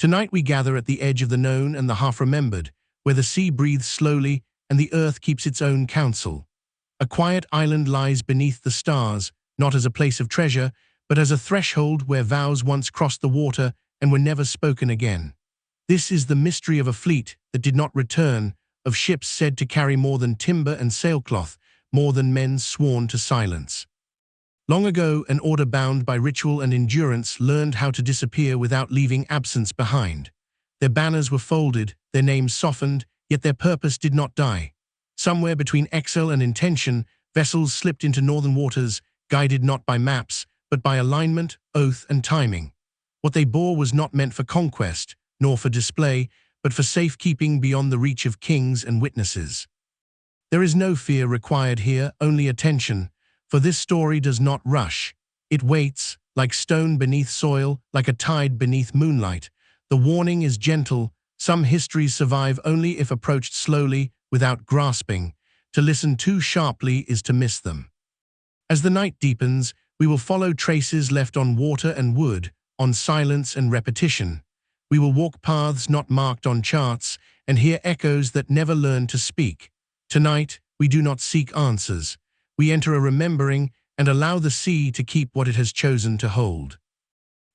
Tonight we gather at the edge of the known and the half-remembered, where the sea breathes slowly and the earth keeps its own counsel. A quiet island lies beneath the stars, not as a place of treasure, but as a threshold where vows once crossed the water and were never spoken again. This is the mystery of a fleet that did not return, of ships said to carry more than timber and sailcloth, more than men sworn to silence. Long ago, an order bound by ritual and endurance learned how to disappear without leaving absence behind. Their banners were folded, their names softened, yet their purpose did not die. Somewhere between exile and intention, vessels slipped into northern waters, guided not by maps, but by alignment, oath, and timing. What they bore was not meant for conquest, nor for display, but for safekeeping beyond the reach of kings and witnesses. There is no fear required here, only attention, for this story does not rush. It waits, like stone beneath soil, like a tide beneath moonlight. The warning is gentle. Some histories survive only if approached slowly, without grasping. To listen too sharply is to miss them. As the night deepens, we will follow traces left on water and wood, on silence and repetition. We will walk paths not marked on charts, and hear echoes that never learn to speak. Tonight, we do not seek answers. We enter a remembering and allow the sea to keep what it has chosen to hold.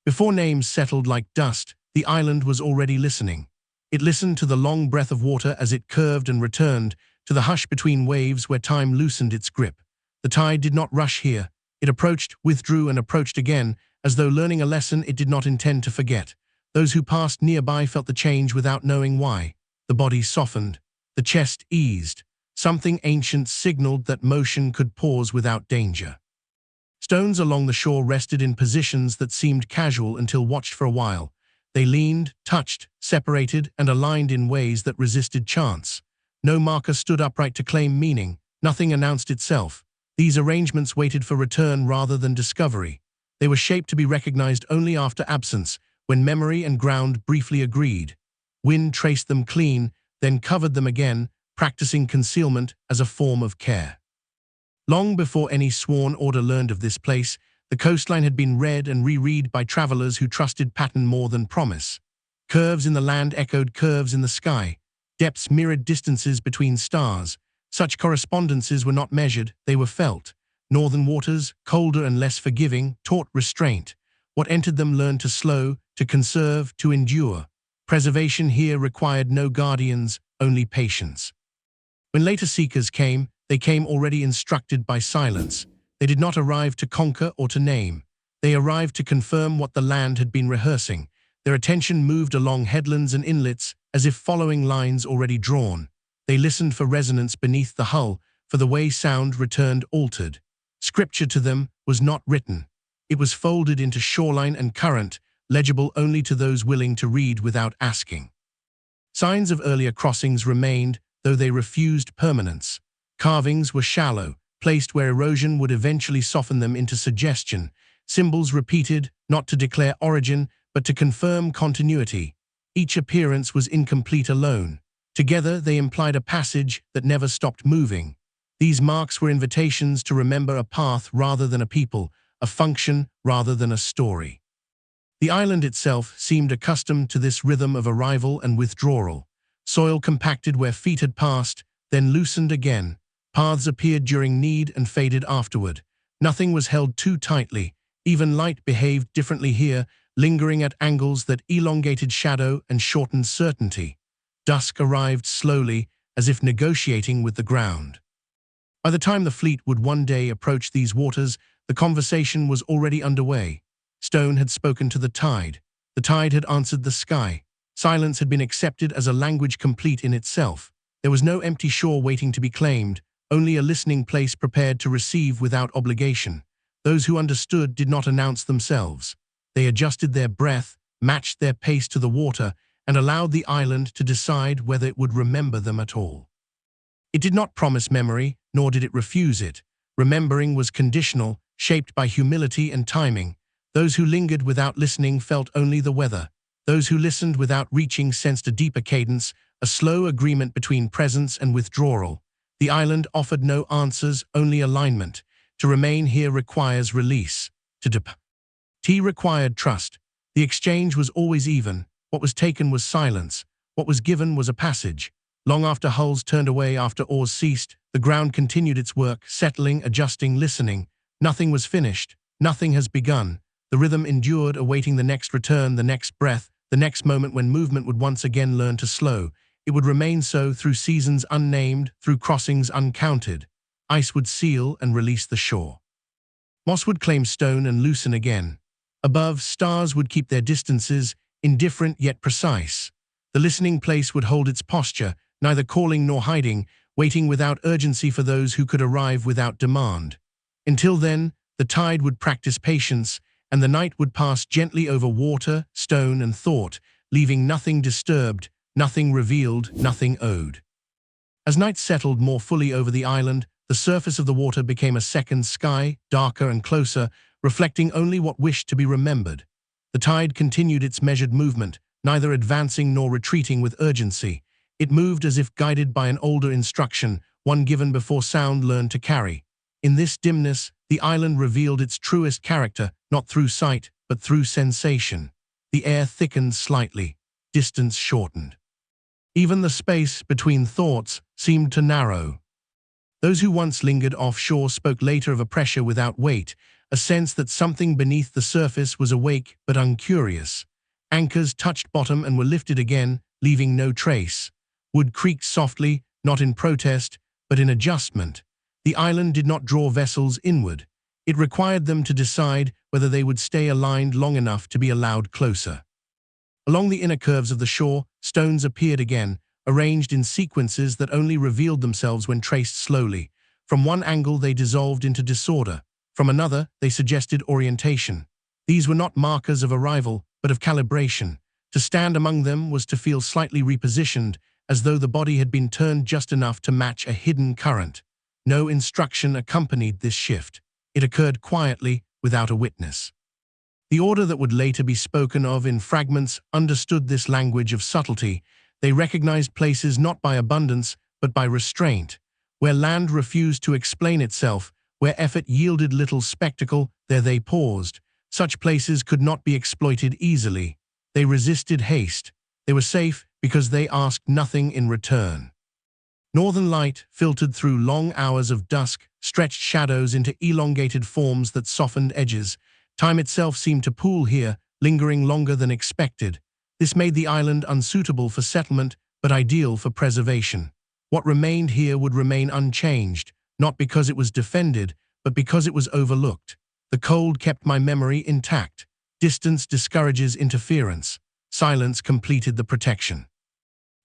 Before names settled like dust, the island was already listening. It listened to the long breath of water as it curved and returned, to the hush between waves where time loosened its grip. The tide did not rush here. It approached, withdrew, and approached again, as though learning a lesson it did not intend to forget. Those who passed nearby felt the change without knowing why. The body softened. The chest eased. Something ancient signaled that motion could pause without danger. Stones along the shore rested in positions that seemed casual until watched for a while. They leaned, touched, separated, and aligned in ways that resisted chance. No marker stood upright to claim meaning. Nothing announced itself. These arrangements waited for return rather than discovery. They were shaped to be recognized only after absence, when memory and ground briefly agreed. Wind traced them clean, then covered them again, practicing concealment as a form of care. Long before any sworn order learned of this place, the coastline had been read and reread by travelers who trusted pattern more than promise. Curves in the land echoed curves in the sky. Depths mirrored distances between stars. Such correspondences were not measured, they were felt. Northern waters, colder and less forgiving, taught restraint. What entered them learned to slow, to conserve, to endure. Preservation here required no guardians, only patience. When later seekers came, they came already instructed by silence. They did not arrive to conquer or to name. They arrived to confirm what the land had been rehearsing. Their attention moved along headlands and inlets as if following lines already drawn. They listened for resonance beneath the hull, for the way sound returned altered. Scripture to them was not written. It was folded into shoreline and current, legible only to those willing to read without asking. Signs of earlier crossings remained, though they refused permanence. Carvings were shallow, placed where erosion would eventually soften them into suggestion. Symbols repeated, not to declare origin, but to confirm continuity. Each appearance was incomplete alone. Together they implied a passage that never stopped moving. These marks were invitations to remember a path rather than a people, a function rather than a story. The island itself seemed accustomed to this rhythm of arrival and withdrawal. Soil compacted where feet had passed, then loosened again. Paths appeared during need and faded afterward. Nothing was held too tightly. Even light behaved differently here, lingering at angles that elongated shadow and shortened certainty. Dusk arrived slowly, as if negotiating with the ground. By the time the fleet would one day approach these waters, the conversation was already underway. Stone had spoken to the tide. The tide had answered the sky. Silence had been accepted as a language complete in itself. There was no empty shore waiting to be claimed, only a listening place prepared to receive without obligation. Those who understood did not announce themselves. They adjusted their breath, matched their pace to the water, and allowed the island to decide whether it would remember them at all. It did not promise memory, nor did it refuse it. Remembering was conditional, shaped by humility and timing. Those who lingered without listening felt only the weather. Those who listened without reaching sensed a deeper cadence, a slow agreement between presence and withdrawal. The island offered no answers, only alignment. To remain here requires release. To depart required trust. The exchange was always even. What was taken was silence. What was given was a passage. Long after hulls turned away, after oars ceased, the ground continued its work, settling, adjusting, listening. Nothing was finished. Nothing has begun. The rhythm endured, awaiting the next return, the next breath, the next moment when movement would once again learn to slow. It would remain so through seasons unnamed, through crossings uncounted. Ice would seal and release the shore. Moss would claim stone and loosen again. Above, stars would keep their distances, indifferent yet precise. The listening place would hold its posture, neither calling nor hiding, waiting without urgency for those who could arrive without demand. Until then, the tide would practice patience, and the night would pass gently over water, stone, and thought, leaving nothing disturbed, nothing revealed, nothing owed. As night settled more fully over the island, the surface of the water became a second sky, darker and closer, reflecting only what wished to be remembered. The tide continued its measured movement, neither advancing nor retreating with urgency. It moved as if guided by an older instruction, one given before sound learned to carry. In this dimness, the island revealed its truest character, not through sight, but through sensation. The air thickened slightly, distance shortened. Even the space between thoughts seemed to narrow. Those who once lingered offshore spoke later of a pressure without weight, a sense that something beneath the surface was awake but uncurious. Anchors touched bottom and were lifted again, leaving no trace. Wood creaked softly, not in protest, but in adjustment. The island did not draw vessels inward. It required them to decide whether they would stay aligned long enough to be allowed closer. Along the inner curves of the shore, stones appeared again, arranged in sequences that only revealed themselves when traced slowly. From one angle they dissolved into disorder. From another, they suggested orientation. These were not markers of arrival, but of calibration. To stand among them was to feel slightly repositioned, as though the body had been turned just enough to match a hidden current. No instruction accompanied this shift. It occurred quietly, without a witness. The order that would later be spoken of in fragments understood this language of subtlety. They recognized places not by abundance, but by restraint. Where land refused to explain itself, where effort yielded little spectacle, there they paused. Such places could not be exploited easily. They resisted haste. They were safe because they asked nothing in return. Northern light filtered through long hours of dusk, stretched shadows into elongated forms that softened edges. Time itself seemed to pool here, lingering longer than expected. This made the island unsuitable for settlement, but ideal for preservation. What remained here would remain unchanged, not because it was defended, but because it was overlooked. The cold kept my memory intact. Distance discourages interference. Silence completed the protection.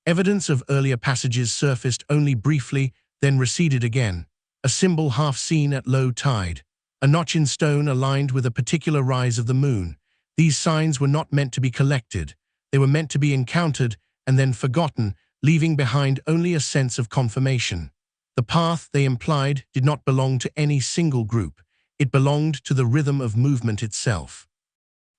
Evidence of earlier passages surfaced only briefly, then receded again. A symbol half seen at low tide. A notch in stone aligned with a particular rise of the moon. These signs were not meant to be collected. They were meant to be encountered and then forgotten, leaving behind only a sense of confirmation. The path, they implied, did not belong to any single group. It belonged to the rhythm of movement itself.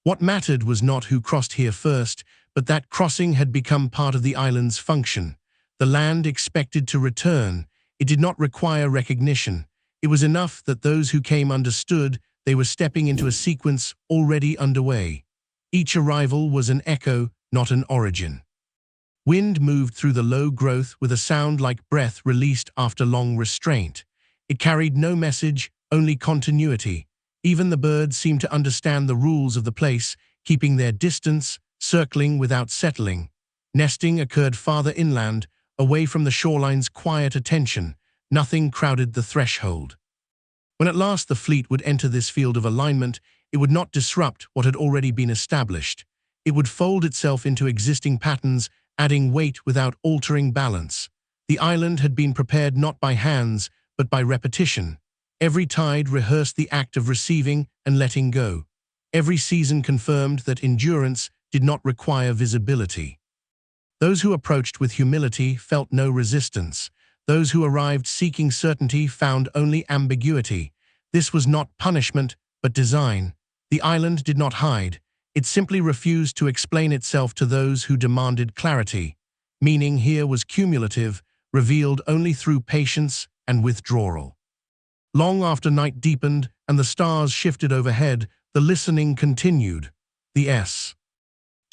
What mattered was not who crossed here first, but that crossing had become part of the island's function. The land expected to return. It did not require recognition. It was enough that those who came understood they were stepping into a sequence already underway. Each arrival was an echo, not an origin. Wind moved through the low growth with a sound like breath released after long restraint. It carried no message, only continuity. Even the birds seemed to understand the rules of the place, keeping their distance, circling without settling. Nesting occurred farther inland, away from the shoreline's quiet attention. Nothing crowded the threshold. When at last the fleet would enter this field of alignment, it would not disrupt what had already been established. It would fold itself into existing patterns, adding weight without altering balance. The island had been prepared not by hands, but by repetition. Every tide rehearsed the act of receiving and letting go. Every season confirmed that endurance did not require visibility. Those who approached with humility felt no resistance. Those who arrived seeking certainty found only ambiguity. This was not punishment, but design. The island did not hide. It simply refused to explain itself to those who demanded clarity. Meaning here was cumulative, revealed only through patience and withdrawal. Long after night deepened and the stars shifted overhead, the listening continued. The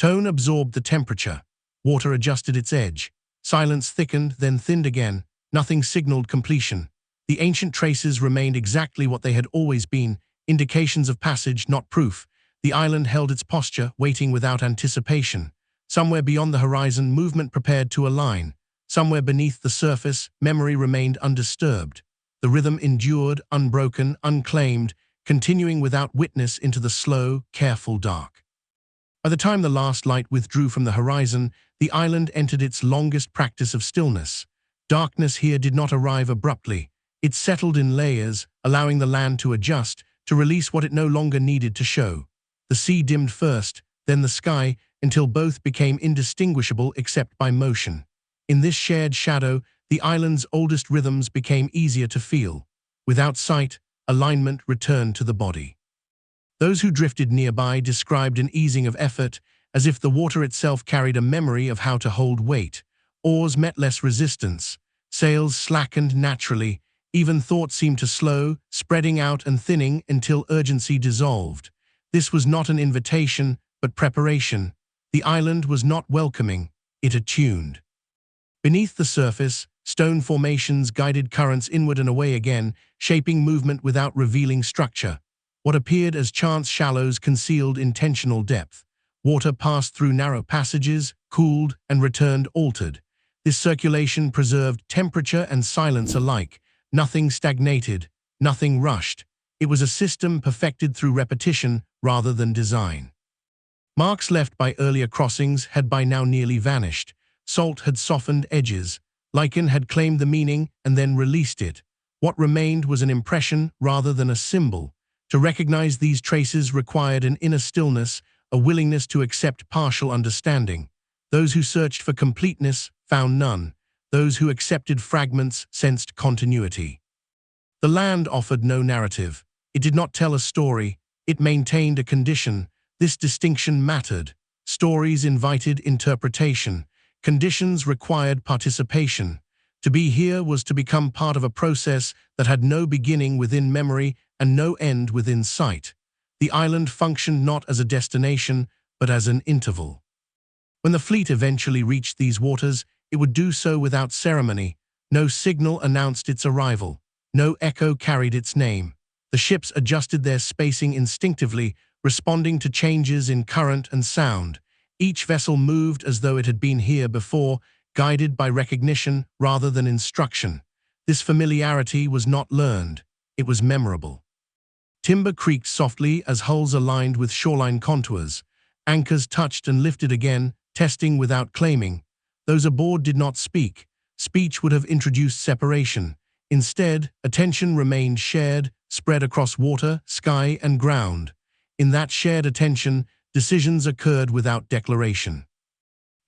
Tone absorbed the temperature. Water adjusted its edge. Silence thickened, then thinned again. Nothing signaled completion. The ancient traces remained exactly what they had always been, indications of passage, not proof. The island held its posture, waiting without anticipation. Somewhere beyond the horizon, movement prepared to align. Somewhere beneath the surface, memory remained undisturbed. The rhythm endured, unbroken, unclaimed, continuing without witness into the slow, careful dark. By the time the last light withdrew from the horizon, the island entered its longest practice of stillness. Darkness here did not arrive abruptly. It settled in layers, allowing the land to adjust, to release what it no longer needed to show. The sea dimmed first, then the sky, until both became indistinguishable except by motion. In this shared shadow, the island's oldest rhythms became easier to feel. Without sight, alignment returned to the body. Those who drifted nearby described an easing of effort, as if the water itself carried a memory of how to hold weight. Oars met less resistance. Sails slackened naturally. Even thought seemed to slow, spreading out and thinning until urgency dissolved. This was not an invitation, but preparation. The island was not welcoming, it attuned. Beneath the surface, stone formations guided currents inward and away again, shaping movement without revealing structure. What appeared as chance shallows concealed intentional depth. Water passed through narrow passages, cooled, and returned altered. This circulation preserved temperature and silence alike. Nothing stagnated, nothing rushed. It was a system perfected through repetition rather than design. Marks left by earlier crossings had by now nearly vanished. Salt had softened edges. Lichen had claimed the meaning and then released it. What remained was an impression rather than a symbol. To recognize these traces required an inner stillness, a willingness to accept partial understanding. Those who searched for completeness found none. Those who accepted fragments sensed continuity. The land offered no narrative. It did not tell a story. It maintained a condition. This distinction mattered. Stories invited interpretation. Conditions required participation. To be here was to become part of a process that had no beginning within memory and no end within sight. The island functioned not as a destination, but as an interval. When the fleet eventually reached these waters, it would do so without ceremony. No signal announced its arrival. No echo carried its name. The ships adjusted their spacing instinctively, responding to changes in current and sound. Each vessel moved as though it had been here before, guided by recognition rather than instruction. This familiarity was not learned. It was memorable. Timber creaked softly as hulls aligned with shoreline contours. Anchors touched and lifted again, testing without claiming. Those aboard did not speak. Speech would have introduced separation. Instead, attention remained shared, spread across water, sky, and ground. In that shared attention, decisions occurred without declaration.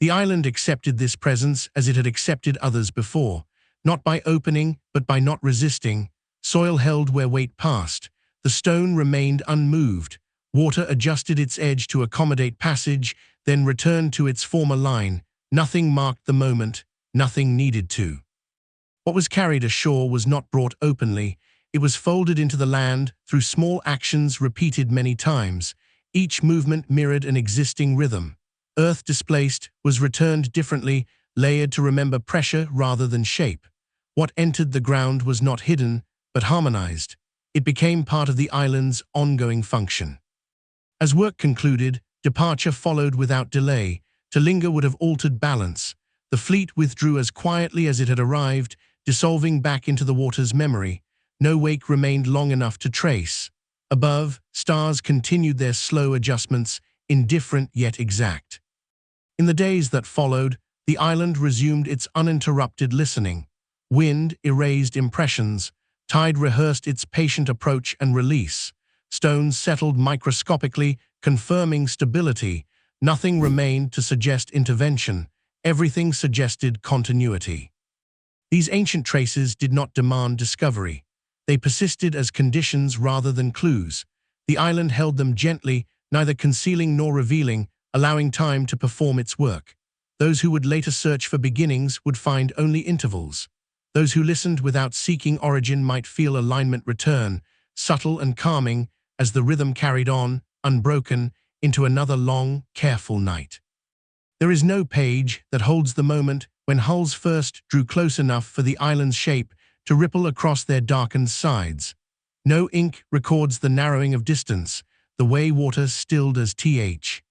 The island accepted this presence as it had accepted others before, not by opening, but by not resisting. Soil held where weight passed. The stone remained unmoved. Water adjusted its edge to accommodate passage, then returned to its former line. Nothing marked the moment, nothing needed to. What was carried ashore was not brought openly. It was folded into the land through small actions repeated many times. Each movement mirrored an existing rhythm. Earth displaced was returned differently, layered to remember pressure rather than shape. What entered the ground was not hidden, but harmonized. It became part of the island's ongoing function. As work concluded, departure followed without delay. To linger would have altered balance. The fleet withdrew as quietly as it had arrived, dissolving back into the water's memory. No wake remained long enough to trace. Above, stars continued their slow adjustments, indifferent yet exact. In the days that followed, the island resumed its uninterrupted listening. Wind erased impressions. Tide rehearsed its patient approach and release. Stones settled microscopically, confirming stability. Nothing remained to suggest intervention. Everything suggested continuity. These ancient traces did not demand discovery. They persisted as conditions rather than clues. The island held them gently, neither concealing nor revealing, allowing time to perform its work. Those who would later search for beginnings would find only intervals. Those who listened without seeking origin might feel alignment return, subtle and calming, as the rhythm carried on, unbroken, into another long, careful night. There is no page that holds the moment when hulls first drew close enough for the island's shape to ripple across their darkened sides. No ink records the narrowing of distance, the way water stilled as th.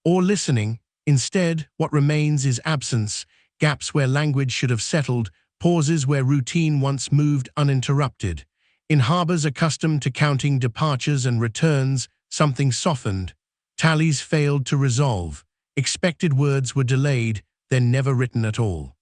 Or listening. Instead, what remains is absence, gaps where language should have settled, pauses where routine once moved uninterrupted. In harbors accustomed to counting departures and returns, something softened. Tallies failed to resolve. Expected words were delayed, then never written at all.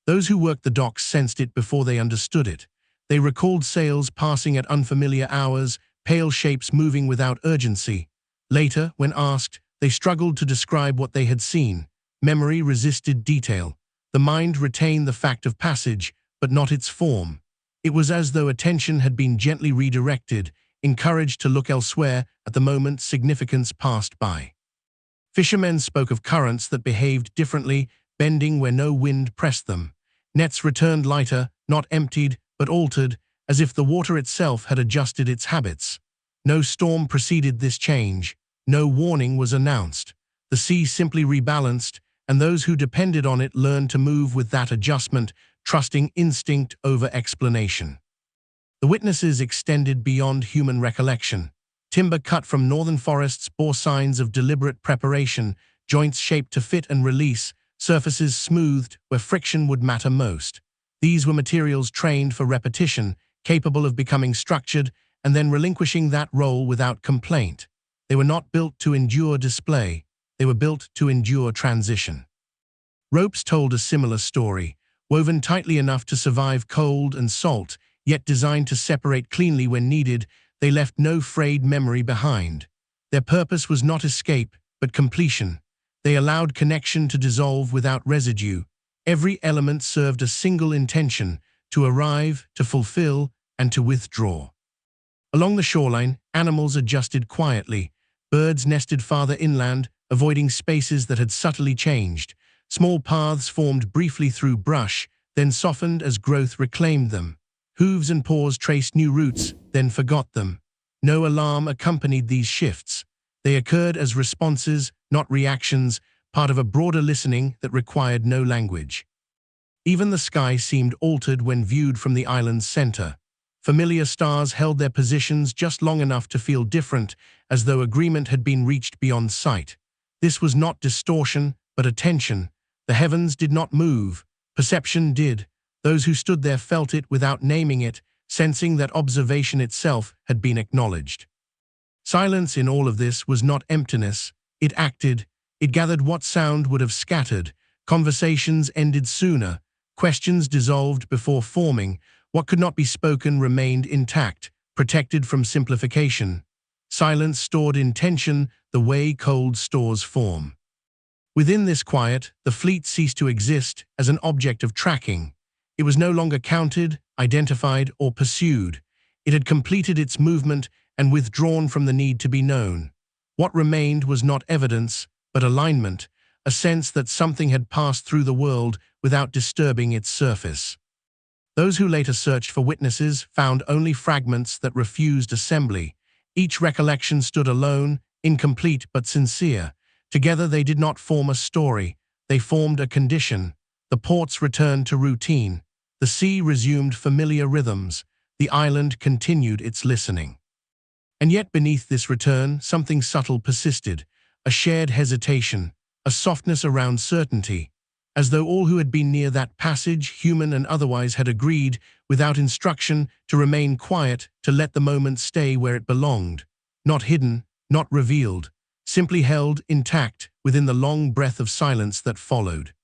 Those who worked the docks sensed it before they understood it. They recalled sails passing at unfamiliar hours, pale shapes moving without urgency. Later, when asked, they struggled to describe what they had seen. Memory resisted detail. The mind retained the fact of passage, but not its form. It was as though attention had been gently redirected, encouraged to look elsewhere at the moment significance passed by. Fishermen spoke of currents that behaved differently, bending where no wind pressed them. Nets returned lighter, not emptied, but altered, as if the water itself had adjusted its habits. No storm preceded this change. No warning was announced. The sea simply rebalanced, and those who depended on it learned to move with that adjustment, trusting instinct over explanation. The witnesses extended beyond human recollection. Timber cut from northern forests bore signs of deliberate preparation, joints shaped to fit and release, surfaces smoothed where friction would matter most. These were materials trained for repetition, capable of becoming structured and then relinquishing that role without complaint. They were not built to endure display. They were built to endure transition. Ropes told a similar story, woven tightly enough to survive cold and salt, yet designed to separate cleanly when needed. They left no frayed memory behind. Their purpose was not escape, but completion. They allowed connection to dissolve without residue. Every element served a single intention: to arrive, to fulfill, and to withdraw. Along the shoreline, animals adjusted quietly. Birds nested farther inland, avoiding spaces that had subtly changed. Small paths formed briefly through brush, then softened as growth reclaimed them. Hooves and paws traced new routes, then forgot them. No alarm accompanied these shifts. They occurred as responses, not reactions, part of a broader listening that required no language. Even the sky seemed altered when viewed from the island's center. Familiar stars held their positions just long enough to feel different, as though agreement had been reached beyond sight. This was not distortion, but attention. The heavens did not move. Perception did. Those who stood there felt it without naming it, sensing that observation itself had been acknowledged. Silence in all of this was not emptiness. It acted. It gathered what sound would have scattered. Conversations ended sooner. Questions dissolved before forming. What could not be spoken remained intact, protected from simplification. Silence stored intention the way cold stores form. Within this quiet, the fleet ceased to exist as an object of tracking. It was no longer counted, identified, or pursued. It had completed its movement and withdrawn from the need to be known. What remained was not evidence, but alignment, a sense that something had passed through the world without disturbing its surface. Those who later searched for witnesses found only fragments that refused assembly. Each recollection stood alone, incomplete but sincere. Together they did not form a story, they formed a condition. The ports returned to routine. The sea resumed familiar rhythms. The island continued its listening. And yet beneath this return, something subtle persisted, a shared hesitation, a softness around certainty, as though all who had been near that passage, human and otherwise, had agreed, without instruction, to remain quiet, to let the moment stay where it belonged, not hidden, not revealed, simply held intact within the long breath of silence that followed.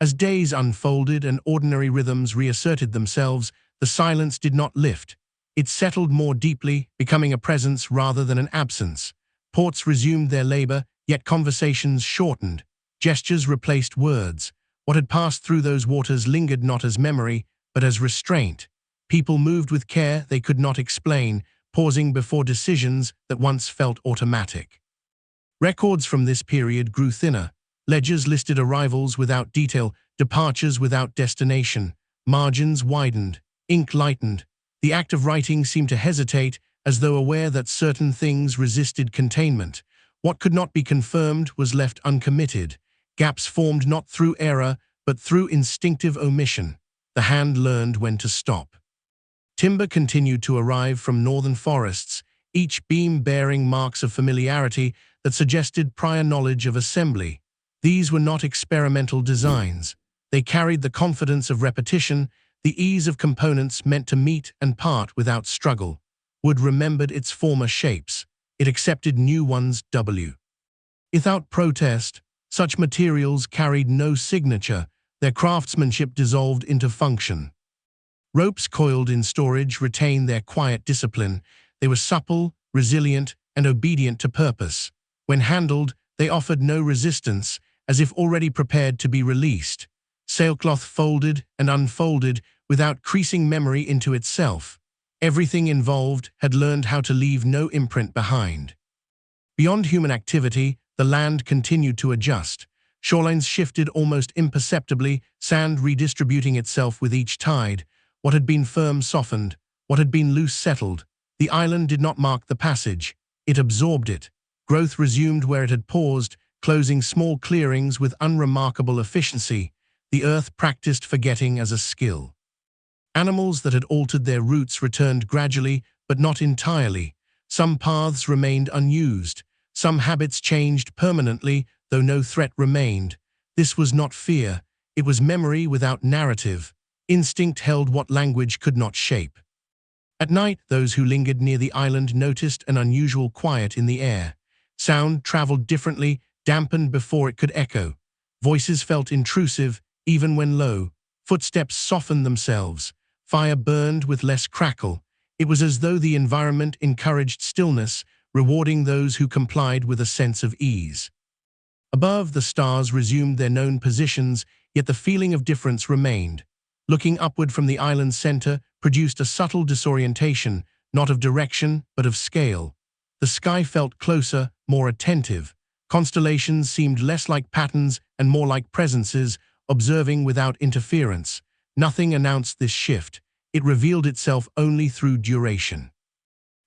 As days unfolded and ordinary rhythms reasserted themselves, the silence did not lift. It settled more deeply, becoming a presence rather than an absence. Ports resumed their labor, yet conversations shortened. Gestures replaced words. What had passed through those waters lingered not as memory, but as restraint. People moved with care they could not explain, pausing before decisions that once felt automatic. Records from this period grew thinner. Ledgers listed arrivals without detail, departures without destination. Margins widened, ink lightened. The act of writing seemed to hesitate, as though aware that certain things resisted containment. What could not be confirmed was left uncommitted, gaps formed not through error, but through instinctive omission. The hand learned when to stop. Timber continued to arrive from northern forests, each beam bearing marks of familiarity that suggested prior knowledge of assembly. These were not experimental designs. They carried the confidence of repetition, the ease of components meant to meet and part without struggle. Wood remembered its former shapes. It accepted new ones. Without protest, such materials carried no signature, their craftsmanship dissolved into function. Ropes coiled in storage retained their quiet discipline. They were supple, resilient, and obedient to purpose. When handled, they offered no resistance, as if already prepared to be released. Sailcloth folded and unfolded without creasing memory into itself. Everything involved had learned how to leave no imprint behind. Beyond human activity, the land continued to adjust. Shorelines shifted almost imperceptibly, sand redistributing itself with each tide. What had been firm softened, what had been loose settled. The island did not mark the passage. It absorbed it. Growth resumed where it had paused, closing small clearings with unremarkable efficiency. The earth practiced forgetting as a skill. Animals that had altered their routes returned gradually, but not entirely. Some paths remained unused. Some habits changed permanently, though no threat remained. This was not fear. It was memory without narrative. Instinct held what language could not shape. At night, those who lingered near the island noticed an unusual quiet in the air. Sound traveled differently, dampened before it could echo. Voices felt intrusive, even when low. Footsteps softened themselves. Fire burned with less crackle. It was as though the environment encouraged stillness, rewarding those who complied with a sense of ease. Above, the stars resumed their known positions, yet the feeling of difference remained. Looking upward from the island's center produced a subtle disorientation, not of direction, but of scale. The sky felt closer, more attentive. Constellations seemed less like patterns and more like presences, observing without interference. Nothing announced this shift. It revealed itself only through duration.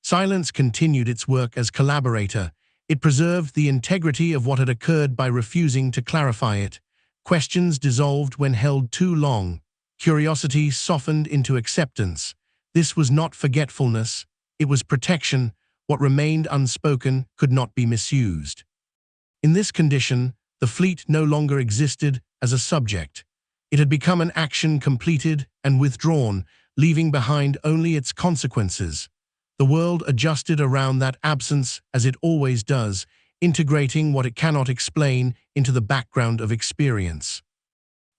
Silence continued its work as collaborator. It preserved the integrity of what had occurred by refusing to clarify it. Questions dissolved when held too long. Curiosity softened into acceptance. This was not forgetfulness. It was protection. What remained unspoken could not be misused. In this condition, the fleet no longer existed as a subject. It had become an action completed and withdrawn, leaving behind only its consequences. The world adjusted around that absence as it always does, integrating what it cannot explain into the background of experience.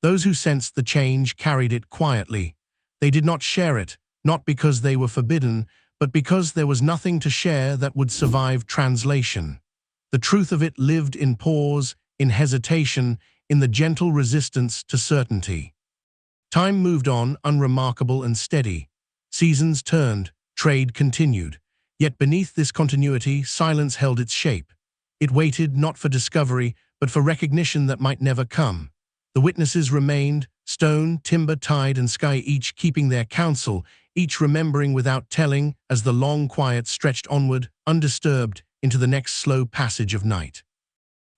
Those who sensed the change carried it quietly. They did not share it, not because they were forbidden, but because there was nothing to share that would survive translation. The truth of it lived in pause, in hesitation, in the gentle resistance to certainty. Time moved on, unremarkable and steady. Seasons turned, trade continued. Yet beneath this continuity, silence held its shape. It waited not for discovery, but for recognition that might never come. The witnesses remained, stone, timber, tide, and sky each keeping their counsel, each remembering without telling as the long quiet stretched onward, undisturbed, into the next slow passage of night.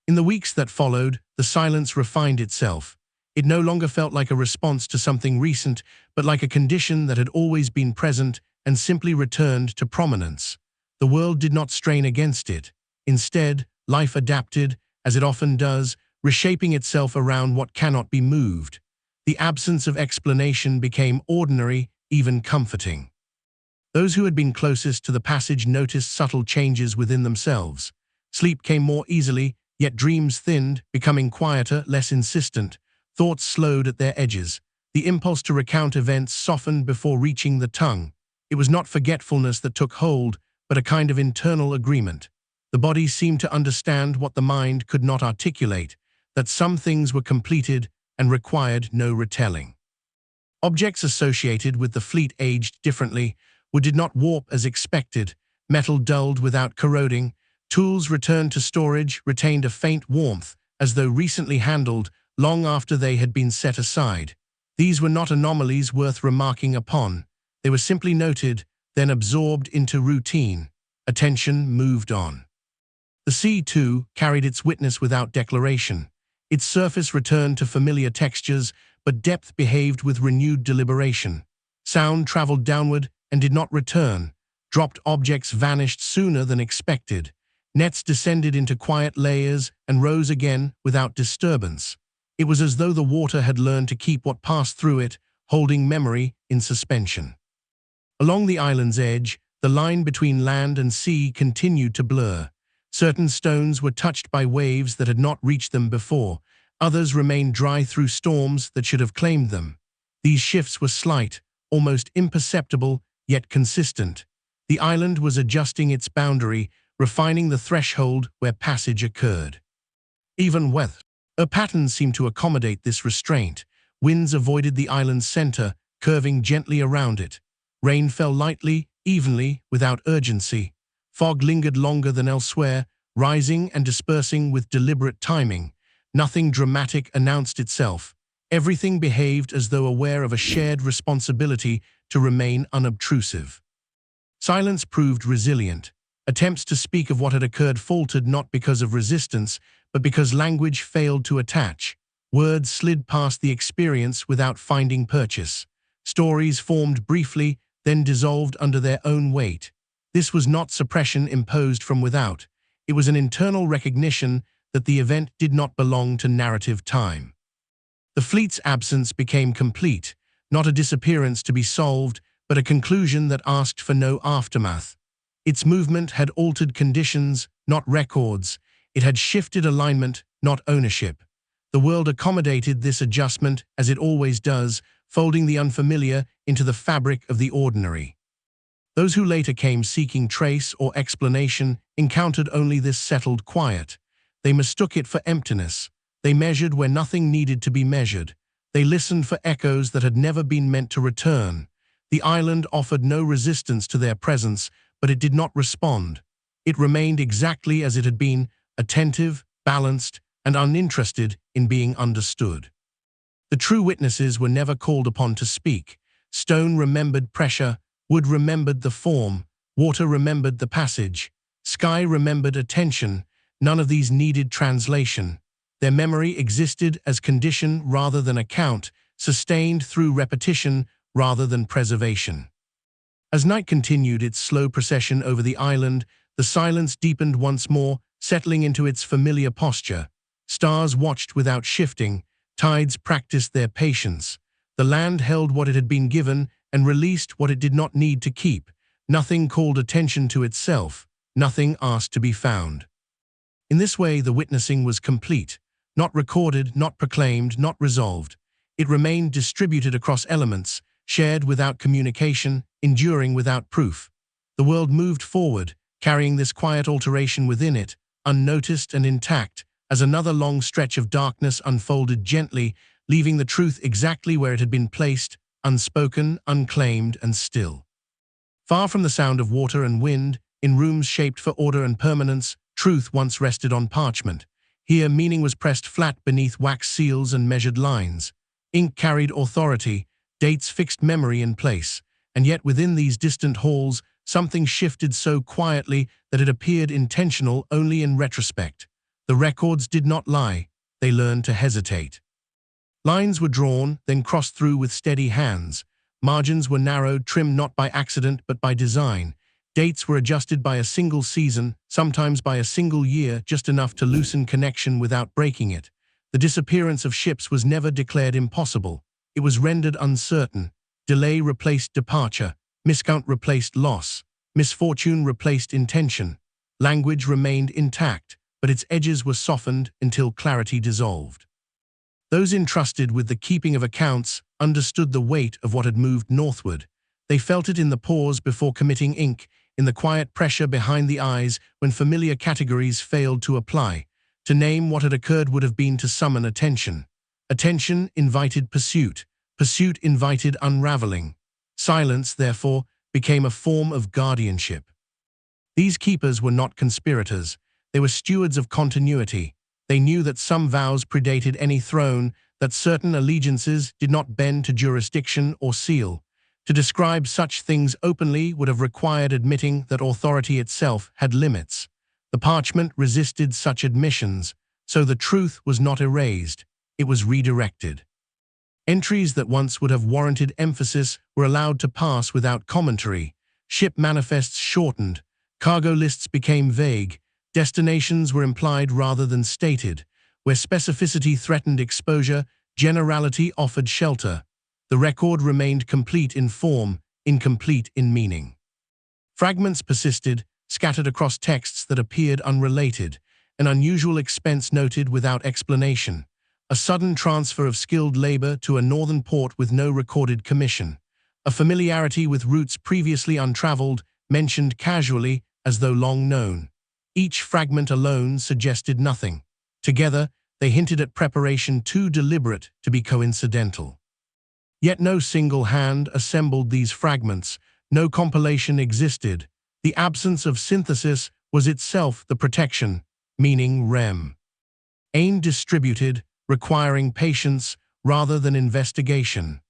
In the weeks that followed, the silence refined itself. It no longer felt like a response to something recent, but like a condition that had always been present and simply returned to prominence. The world did not strain against it. Instead, life adapted, as it often does, reshaping itself around what cannot be moved. The absence of explanation became ordinary, even comforting. Those who had been closest to the passage noticed subtle changes within themselves. Sleep came more easily, yet dreams thinned, becoming quieter, less insistent. Thoughts slowed at their edges. The impulse to recount events softened before reaching the tongue. It was not forgetfulness that took hold, but a kind of internal agreement. The body seemed to understand what the mind could not articulate, that some things were completed and required no retelling. Objects associated with the fleet aged differently. Wood did not warp as expected. Metal dulled without corroding. Tools returned to storage, retained a faint warmth, as though recently handled, long after they had been set aside. These were not anomalies worth remarking upon. They were simply noted, then absorbed into routine. Attention moved on. The sea, too, carried its witness without declaration. Its surface returned to familiar textures, but depth behaved with renewed deliberation. Sound traveled downward and did not return. Dropped objects vanished sooner than expected. Nets descended into quiet layers and rose again without disturbance. It was as though the water had learned to keep what passed through it, holding memory in suspension. Along the island's edge, the line between land and sea continued to blur. Certain stones were touched by waves that had not reached them before. Others remained dry through storms that should have claimed them. These shifts were slight, almost imperceptible, yet consistent. The island was adjusting its boundary, refining the threshold where passage occurred. Even weather patterns seemed to accommodate this restraint. Winds avoided the island's center, curving gently around it. Rain fell lightly, evenly, without urgency. Fog lingered longer than elsewhere, rising and dispersing with deliberate timing. Nothing dramatic announced itself. Everything behaved as though aware of a shared responsibility to remain unobtrusive. Silence proved resilient. Attempts to speak of what had occurred faltered not because of resistance, but because language failed to attach. Words slid past the experience without finding purchase. Stories formed briefly, then dissolved under their own weight. This was not suppression imposed from without. It was an internal recognition that the event did not belong to narrative time. The fleet's absence became complete, not a disappearance to be solved, but a conclusion that asked for no aftermath. Its movement had altered conditions, not records. It had shifted alignment, not ownership. The world accommodated this adjustment as it always does, folding the unfamiliar into the fabric of the ordinary. Those who later came seeking trace or explanation encountered only this settled quiet. They mistook it for emptiness. They measured where nothing needed to be measured. They listened for echoes that had never been meant to return. The island offered no resistance to their presence, but it did not respond. It remained exactly as it had been, attentive, balanced, and uninterested in being understood. The true witnesses were never called upon to speak. Stone remembered pressure, wood remembered the form, water remembered the passage, sky remembered attention. None of these needed translation. Their memory existed as condition rather than account, sustained through repetition rather than preservation. As night continued its slow procession over the island, the silence deepened once more, settling into its familiar posture. Stars watched without shifting, tides practiced their patience. The land held what it had been given and released what it did not need to keep. Nothing called attention to itself, nothing asked to be found. In this way, the witnessing was complete, not recorded, not proclaimed, not resolved. It remained distributed across elements, shared without communication, enduring without proof. The world moved forward, carrying this quiet alteration within it, unnoticed and intact, as another long stretch of darkness unfolded gently, leaving the truth exactly where it had been placed, unspoken, unclaimed, and still. Far from the sound of water and wind, in rooms shaped for order and permanence, truth once rested on parchment. Here meaning was pressed flat beneath wax seals and measured lines. Ink carried authority, dates fixed memory in place, and yet within these distant halls, something shifted so quietly that it appeared intentional only in retrospect. The records did not lie, they learned to hesitate. Lines were drawn, then crossed through with steady hands. Margins were narrowed, trimmed not by accident but by design. Dates were adjusted by a single season, sometimes by a single year, just enough to loosen connection without breaking it. The disappearance of ships was never declared impossible. It was rendered uncertain. Delay replaced departure, miscount replaced loss, misfortune replaced intention. Language remained intact, but its edges were softened until clarity dissolved. Those entrusted with the keeping of accounts understood the weight of what had moved northward. They felt it in the pause before committing ink, in the quiet pressure behind the eyes when familiar categories failed to apply. To name what had occurred would have been to summon attention. Attention invited pursuit. Pursuit invited unraveling. Silence, therefore, became a form of guardianship. These keepers were not conspirators. They were stewards of continuity. They knew that some vows predated any throne, that certain allegiances did not bend to jurisdiction or seal. To describe such things openly would have required admitting that authority itself had limits. The parchment resisted such admissions, so the truth was not erased, it was redirected. Entries that once would have warranted emphasis were allowed to pass without commentary. Ship manifests shortened, cargo lists became vague, destinations were implied rather than stated. Where specificity threatened exposure, generality offered shelter. The record remained complete in form, incomplete in meaning. Fragments persisted, scattered across texts that appeared unrelated, an unusual expense noted without explanation, a sudden transfer of skilled labor to a northern port with no recorded commission, a familiarity with routes previously untraveled, mentioned casually as though long known. Each fragment alone suggested nothing. Together, they hinted at preparation too deliberate to be coincidental. Yet no single hand assembled these fragments, no compilation existed. The absence of synthesis was itself the protection, meaning rem. Undisturbed, requiring patience rather than investigation.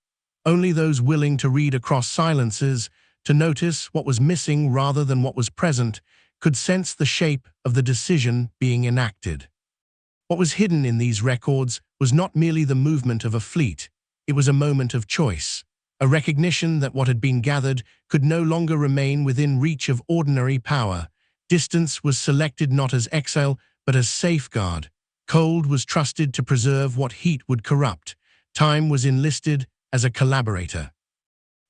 Only those willing to read across silences, to notice what was missing rather than what was present, could sense the shape of the decision being enacted. What was hidden in these records was not merely the movement of a fleet, it was a moment of choice, a recognition that what had been gathered could no longer remain within reach of ordinary power. Distance was selected not as exile, but as safeguard. Cold was trusted to preserve what heat would corrupt. Time was enlisted as a collaborator.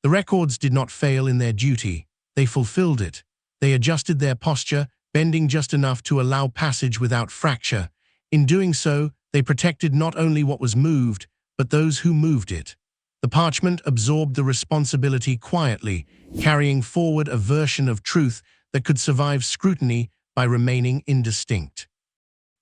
The records did not fail in their duty, they fulfilled it. They adjusted their posture, bending just enough to allow passage without fracture. In doing so, they protected not only what was moved, but those who moved it. The parchment absorbed the responsibility quietly, carrying forward a version of truth that could survive scrutiny by remaining indistinct.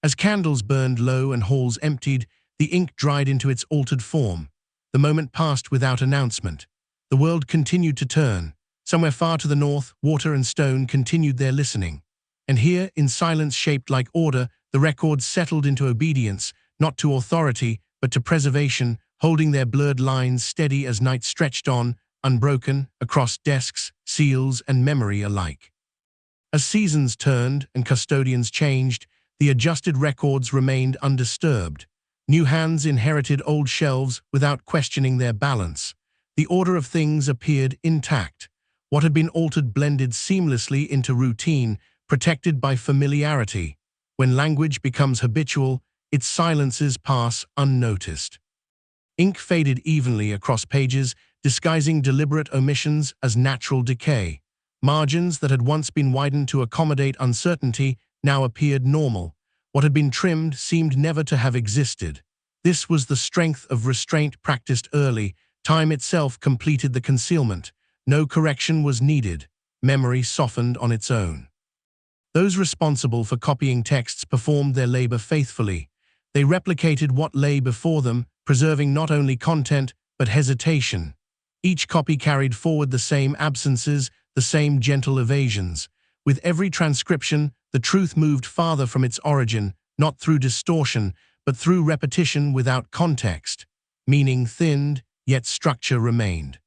As candles burned low and halls emptied, the ink dried into its altered form. The moment passed without announcement. The world continued to turn. Somewhere far to the north, water and stone continued their listening. And here, in silence shaped like order, the records settled into obedience, not to authority, but to preservation, holding their blurred lines steady as night stretched on, unbroken, across desks, seals, and memory alike. As seasons turned and custodians changed, the adjusted records remained undisturbed. New hands inherited old shelves without questioning their balance. The order of things appeared intact. What had been altered blended seamlessly into routine, protected by familiarity. When language becomes habitual, its silences pass unnoticed. Ink faded evenly across pages, disguising deliberate omissions as natural decay. Margins that had once been widened to accommodate uncertainty now appeared normal. What had been trimmed seemed never to have existed. This was the strength of restraint practiced early. Time itself completed the concealment. No correction was needed. Memory softened on its own. Those responsible for copying texts performed their labor faithfully. They replicated what lay before them, preserving not only content, but hesitation. Each copy carried forward the same absences, the same gentle evasions. With every transcription, the truth moved farther from its origin, not through distortion, but through repetition without context. Meaning thinned, yet structure remained.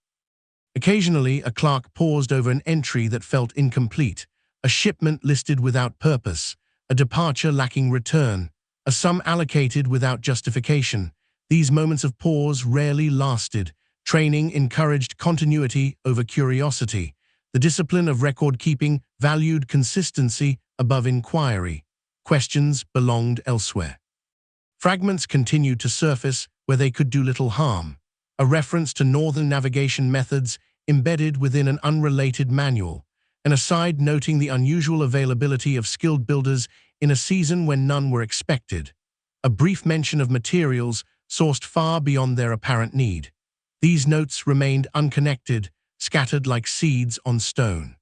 Occasionally, a clerk paused over an entry that felt incomplete, a shipment listed without purpose, a departure lacking return, a sum allocated without justification. These moments of pause rarely lasted. Training encouraged continuity over curiosity. The discipline of record-keeping valued consistency above inquiry. Questions belonged elsewhere. Fragments continued to surface where they could do little harm. A reference to northern navigation methods embedded within an unrelated manual. An aside noting the unusual availability of skilled builders in a season when none were expected. A brief mention of materials sourced far beyond their apparent need. These notes remained unconnected, scattered like seeds on stone.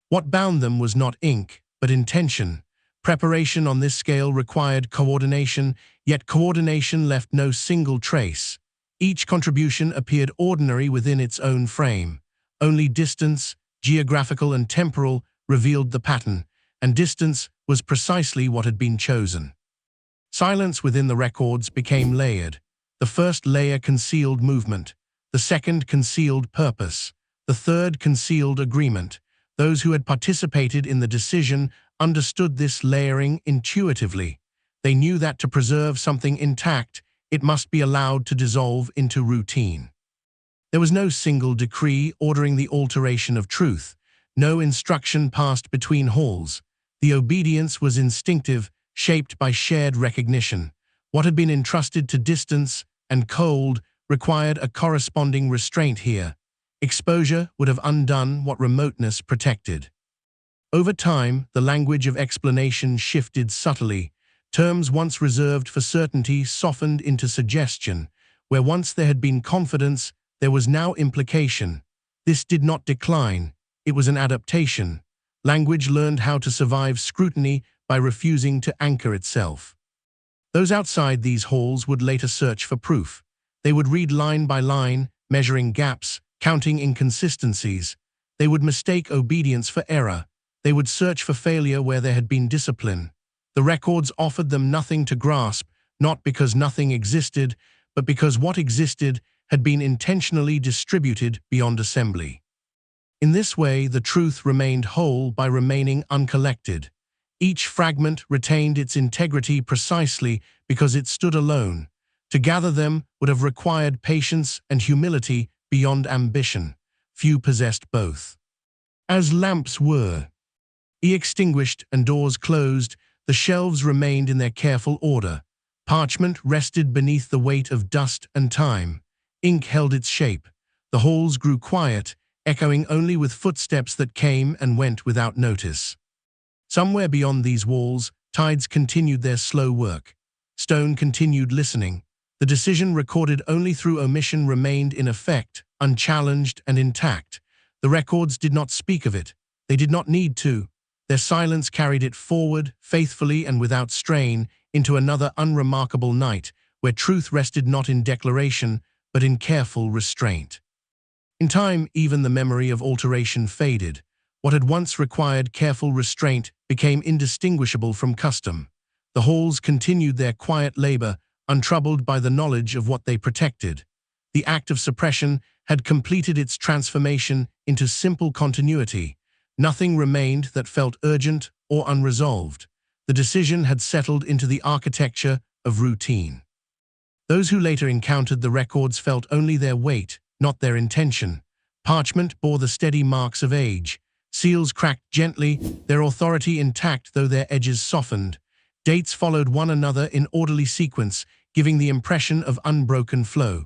What bound them was not ink, but intention. Preparation on this scale required coordination, yet coordination left no single trace. Each contribution appeared ordinary within its own frame. Only distance, geographical and temporal, revealed the pattern, and distance was precisely what had been chosen. Silence within the records became layered. The first layer concealed movement, the second concealed purpose, the third concealed agreement. Those who had participated in the decision understood this layering intuitively. They knew that to preserve something intact, it must be allowed to dissolve into routine. There was no single decree ordering the alteration of truth, no instruction passed between halls. The obedience was instinctive, shaped by shared recognition. What had been entrusted to distance and cold required a corresponding restraint here. Exposure would have undone what remoteness protected. Over time, the language of explanation shifted subtly. Terms once reserved for certainty softened into suggestion. Where once there had been confidence, there was now implication. This did not decline, it was an adaptation. Language learned how to survive scrutiny by refusing to anchor itself. Those outside these halls would later search for proof. They would read line by line, measuring gaps, counting inconsistencies. They would mistake obedience for error. They would search for failure where there had been discipline. The records offered them nothing to grasp, not because nothing existed, but because what existed had been intentionally distributed beyond assembly. In this way, the truth remained whole by remaining uncollected. Each fragment retained its integrity precisely because it stood alone. To gather them would have required patience and humility beyond ambition. Few possessed both. As lamps were extinguished and doors closed, the shelves remained in their careful order. Parchment rested beneath the weight of dust and time. Ink held its shape. The halls grew quiet, echoing only with footsteps that came and went without notice. Somewhere beyond these walls, tides continued their slow work. Stone continued listening. The decision recorded only through omission remained in effect, unchallenged and intact. The records did not speak of it. They did not need to. Their silence carried it forward, faithfully and without strain, into another unremarkable night, where truth rested not in declaration, but in careful restraint. In time, even the memory of alteration faded. What had once required careful restraint became indistinguishable from custom. The halls continued their quiet labor, untroubled by the knowledge of what they protected. The act of suppression had completed its transformation into simple continuity. Nothing remained that felt urgent or unresolved. The decision had settled into the architecture of routine. Those who later encountered the records felt only their weight, not their intention. Parchment bore the steady marks of age. Seals cracked gently, their authority intact though their edges softened. Dates followed one another in orderly sequence, giving the impression of unbroken flow.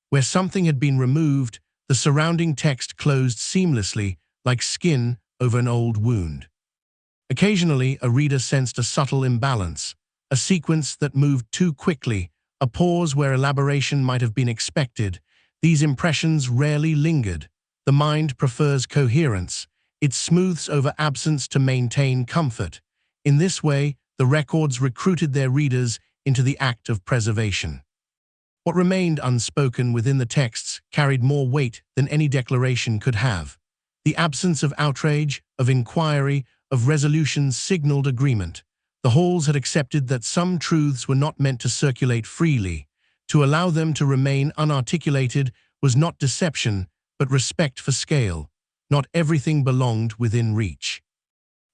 Where something had been removed, the surrounding text closed seamlessly, like skin over an old wound. Occasionally, a reader sensed a subtle imbalance, a sequence that moved too quickly, a pause where elaboration might have been expected. These impressions rarely lingered. The mind prefers coherence. It smooths over absence to maintain comfort. In this way, the records recruited their readers into the act of preservation. What remained unspoken within the texts carried more weight than any declaration could have. The absence of outrage, of inquiry, of resolution signaled agreement. The halls had accepted that some truths were not meant to circulate freely. To allow them to remain unarticulated was not deception, but respect for scale. Not everything belonged within reach.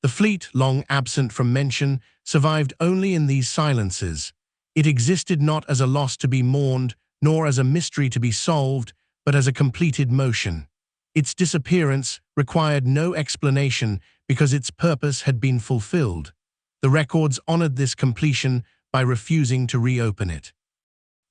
The fleet, long absent from mention, survived only in these silences. It existed not as a loss to be mourned, nor as a mystery to be solved, but as a completed motion. Its disappearance required no explanation because its purpose had been fulfilled. The records honored this completion by refusing to reopen it.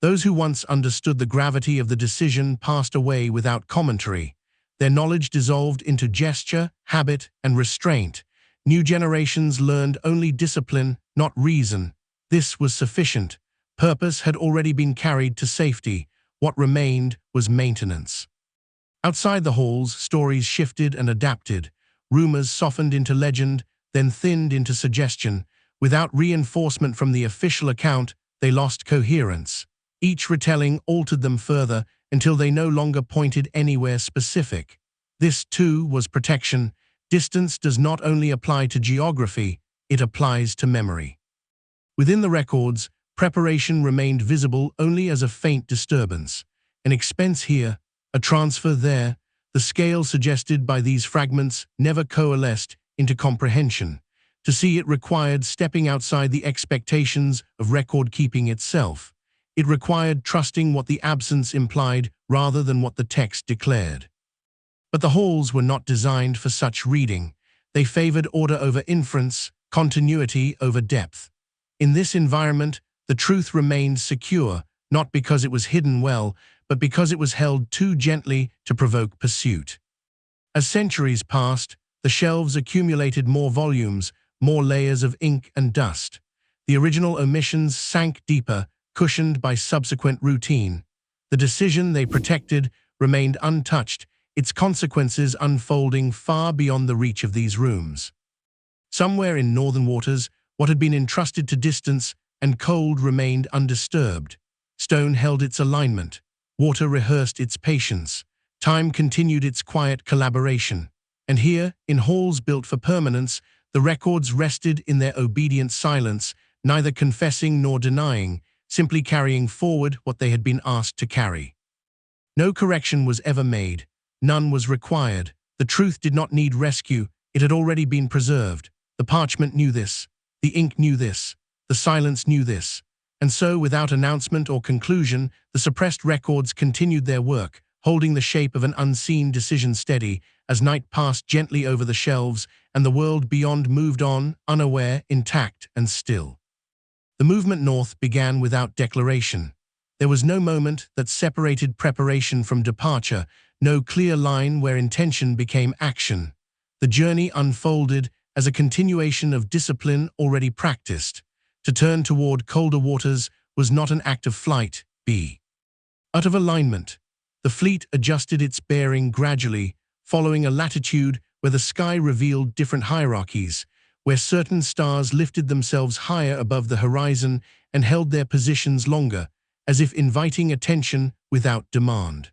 Those who once understood the gravity of the decision passed away without commentary. Their knowledge dissolved into gesture, habit, and restraint. New generations learned only discipline, not reason. This was sufficient. Purpose had already been carried to safety. What remained was maintenance. Outside the halls, stories shifted and adapted. Rumors softened into legend, then thinned into suggestion. Without reinforcement from the official account, they lost coherence. Each retelling altered them further until they no longer pointed anywhere specific. This, too, was protection. Distance does not only apply to geography, it applies to memory. Within the records, preparation remained visible only as a faint disturbance. An expense here, a transfer there, the scale suggested by these fragments never coalesced into comprehension. To see it required stepping outside the expectations of record-keeping itself. It required trusting what the absence implied rather than what the text declared. But the halls were not designed for such reading. They favored order over inference, continuity over depth. In this environment, the truth remained secure, not because it was hidden well, but because it was held too gently to provoke pursuit. As centuries passed, the shelves accumulated more volumes, more layers of ink and dust. The original omissions sank deeper, cushioned by subsequent routine. The decision they protected remained untouched, its consequences unfolding far beyond the reach of these rooms. Somewhere in northern waters, what had been entrusted to distance and cold remained undisturbed. Stone held its alignment. Water rehearsed its patience. Time continued its quiet collaboration. And here, in halls built for permanence, the records rested in their obedient silence, neither confessing nor denying, simply carrying forward what they had been asked to carry. No correction was ever made. None was required. The truth did not need rescue. It had already been preserved. The parchment knew this. The ink knew this. The silence knew this. And so, without announcement or conclusion, the suppressed records continued their work, holding the shape of an unseen decision steady as night passed gently over the shelves and the world beyond moved on, unaware, intact, and still. The movement north began without declaration. There was no moment that separated preparation from departure, no clear line where intention became action. The journey unfolded as a continuation of discipline already practiced. To turn toward colder waters was not an act of flight, out of alignment. The fleet adjusted its bearing gradually, following a latitude where the sky revealed different hierarchies, where certain stars lifted themselves higher above the horizon and held their positions longer, as if inviting attention without demand.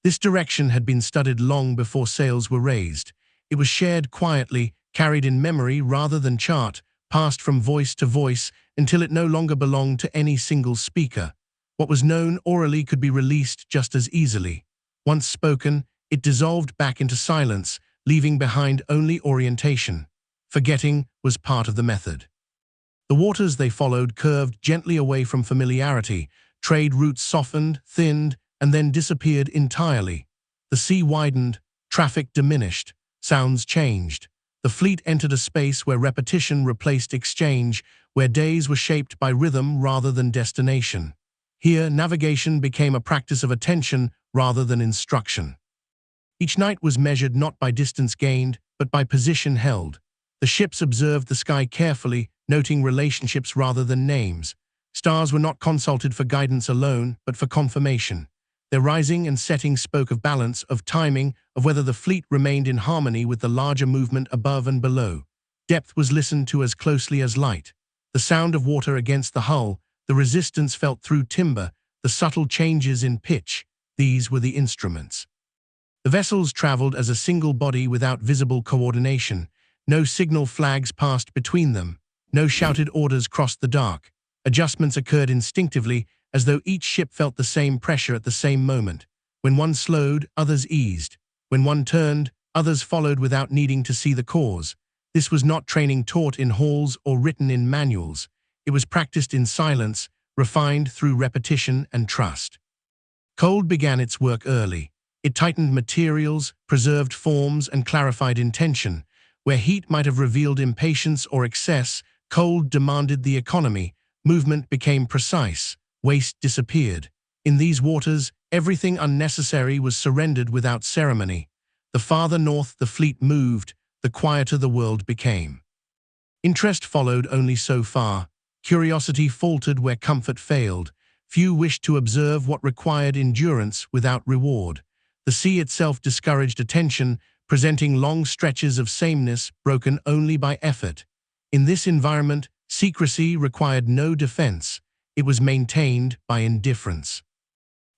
This direction had been studied long before sails were raised. It was shared quietly, carried in memory rather than chart, passed from voice to voice until it no longer belonged to any single speaker. What was known orally could be released just as easily. Once spoken, it dissolved back into silence, leaving behind only orientation. Forgetting was part of the method. The waters they followed curved gently away from familiarity. Trade routes softened, thinned, and then disappeared entirely. The sea widened, traffic diminished, sounds changed. The fleet entered a space where repetition replaced exchange, where days were shaped by rhythm rather than destination. Here, navigation became a practice of attention rather than instruction. Each night was measured not by distance gained, but by position held. The ships observed the sky carefully, noting relationships rather than names. Stars were not consulted for guidance alone, but for confirmation. Their rising and setting spoke of balance, of timing, of whether the fleet remained in harmony with the larger movement above and below. Depth was listened to as closely as light. The sound of water against the hull, the resistance felt through timber, the subtle changes in pitch, these were the instruments. The vessels traveled as a single body without visible coordination. No signal flags passed between them. No shouted orders crossed the dark. Adjustments occurred instinctively, as though each ship felt the same pressure at the same moment. When one slowed, others eased. When one turned, others followed without needing to see the cause. This was not training taught in halls or written in manuals. It was practiced in silence, refined through repetition and trust. Cold began its work early. It tightened materials, preserved forms, and clarified intention. Where heat might have revealed impatience or excess, cold demanded the economy. Movement became precise. Waste disappeared. In these waters, everything unnecessary was surrendered without ceremony. The farther north the fleet moved, the quieter the world became. Interest followed only so far. Curiosity faltered where comfort failed. Few wished to observe what required endurance without reward. The sea itself discouraged attention, presenting long stretches of sameness broken only by effort. In this environment, secrecy required no defense. It was maintained by indifference.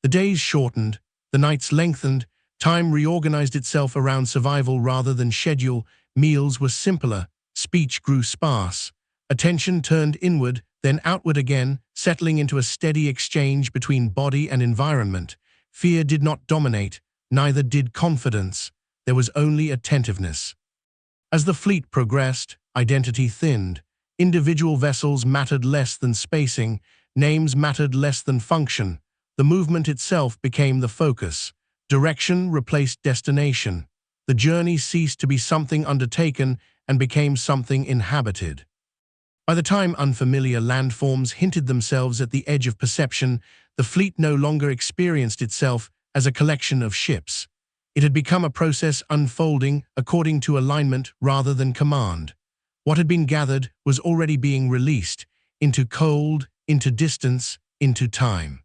The days shortened, the nights lengthened, time reorganized itself around survival rather than schedule. Meals were simpler, speech grew sparse. Attention turned inward, then outward again, settling into a steady exchange between body and environment. Fear did not dominate, neither did confidence. There was only attentiveness. As the fleet progressed, identity thinned. Individual vessels mattered less than spacing, names mattered less than function. The movement itself became the focus. Direction replaced destination. The journey ceased to be something undertaken and became something inhabited. By the time unfamiliar landforms hinted themselves at the edge of perception, the fleet no longer experienced itself as a collection of ships. It had become a process unfolding according to alignment rather than command. What had been gathered was already being released into cold, into distance, into time.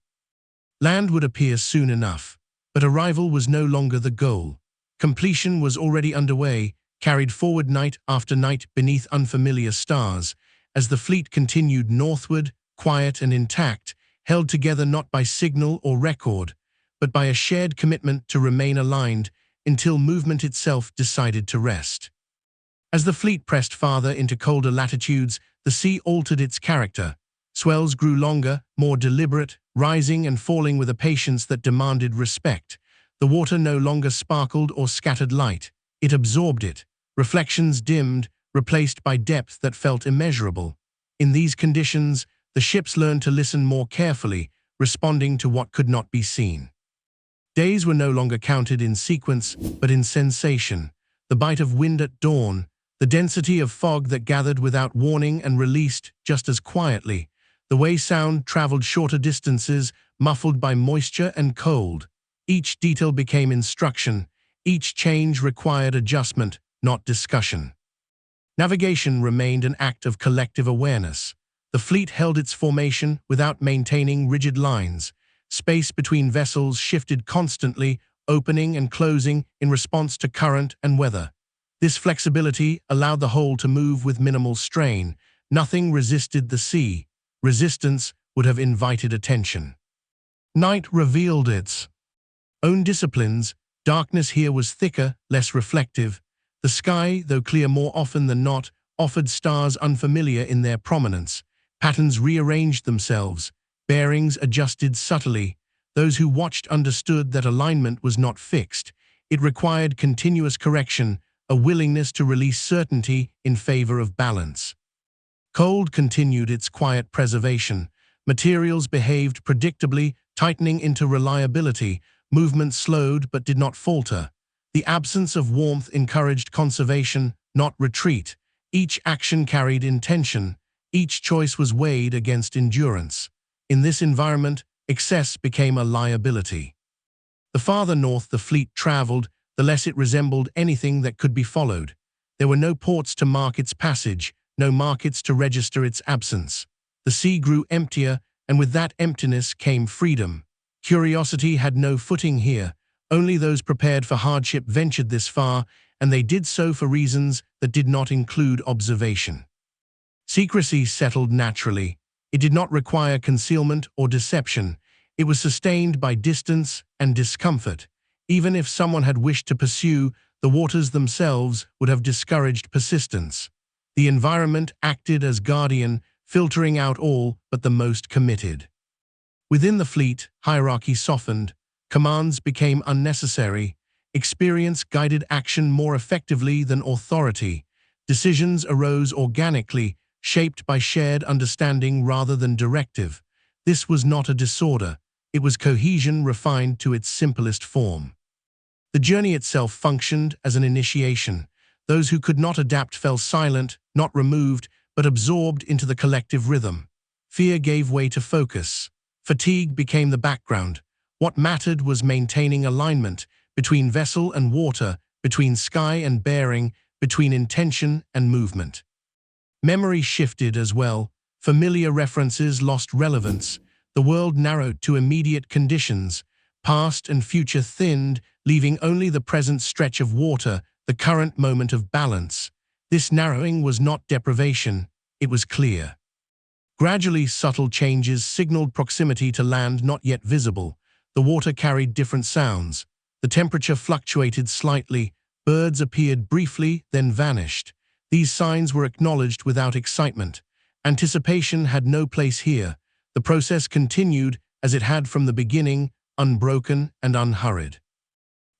Land would appear soon enough, but arrival was no longer the goal. Completion was already underway, carried forward night after night beneath unfamiliar stars, as the fleet continued northward, quiet and intact, held together not by signal or record, but by a shared commitment to remain aligned until movement itself decided to rest. As the fleet pressed farther into colder latitudes, the sea altered its character. Swells grew longer, more deliberate, rising and falling with a patience that demanded respect. The water no longer sparkled or scattered light. It absorbed it. Reflections dimmed, replaced by depth that felt immeasurable. In these conditions, the ships learned to listen more carefully, responding to what could not be seen. Days were no longer counted in sequence, but in sensation. The bite of wind at dawn, the density of fog that gathered without warning and released just as quietly, the way sound traveled shorter distances, muffled by moisture and cold. Each detail became instruction. Each change required adjustment, not discussion. Navigation remained an act of collective awareness. The fleet held its formation without maintaining rigid lines. Space between vessels shifted constantly, opening and closing in response to current and weather. This flexibility allowed the whole to move with minimal strain. Nothing resisted the sea. Resistance would have invited attention. Night revealed its own disciplines. Darkness here was thicker, less reflective. The sky, though clear more often than not, offered stars unfamiliar in their prominence. Patterns rearranged themselves. Bearings adjusted subtly. Those who watched understood that alignment was not fixed. It required continuous correction, a willingness to release certainty in favor of balance. Cold continued its quiet preservation. Materials behaved predictably, tightening into reliability. Movement slowed but did not falter. The absence of warmth encouraged conservation, not retreat. Each action carried intention. Each choice was weighed against endurance. In this environment, excess became a liability. The farther north the fleet traveled, the less it resembled anything that could be followed. There were no ports to mark its passage, no markets to register its absence. The sea grew emptier, and with that emptiness came freedom. Curiosity had no footing here. Only those prepared for hardship ventured this far, and they did so for reasons that did not include observation. Secrecy settled naturally. It did not require concealment or deception. It was sustained by distance and discomfort. Even if someone had wished to pursue, the waters themselves would have discouraged persistence. The environment acted as guardian, filtering out all but the most committed. Within the fleet, hierarchy softened. Commands became unnecessary. Experience guided action more effectively than authority. Decisions arose organically, shaped by shared understanding rather than directive. This was not a disorder. It was cohesion refined to its simplest form. The journey itself functioned as an initiation. Those who could not adapt fell silent, not removed, but absorbed into the collective rhythm. Fear gave way to focus. Fatigue became the background. What mattered was maintaining alignment between vessel and water, between sky and bearing, between intention and movement. Memory shifted as well. Familiar references lost relevance. The world narrowed to immediate conditions. Past and future thinned, leaving only the present stretch of water, the current moment of balance. This narrowing was not deprivation, it was clear. Gradually, subtle changes signaled proximity to land not yet visible. The water carried different sounds. The temperature fluctuated slightly. Birds appeared briefly, then vanished. These signs were acknowledged without excitement. Anticipation had no place here. The process continued as it had from the beginning, unbroken and unhurried.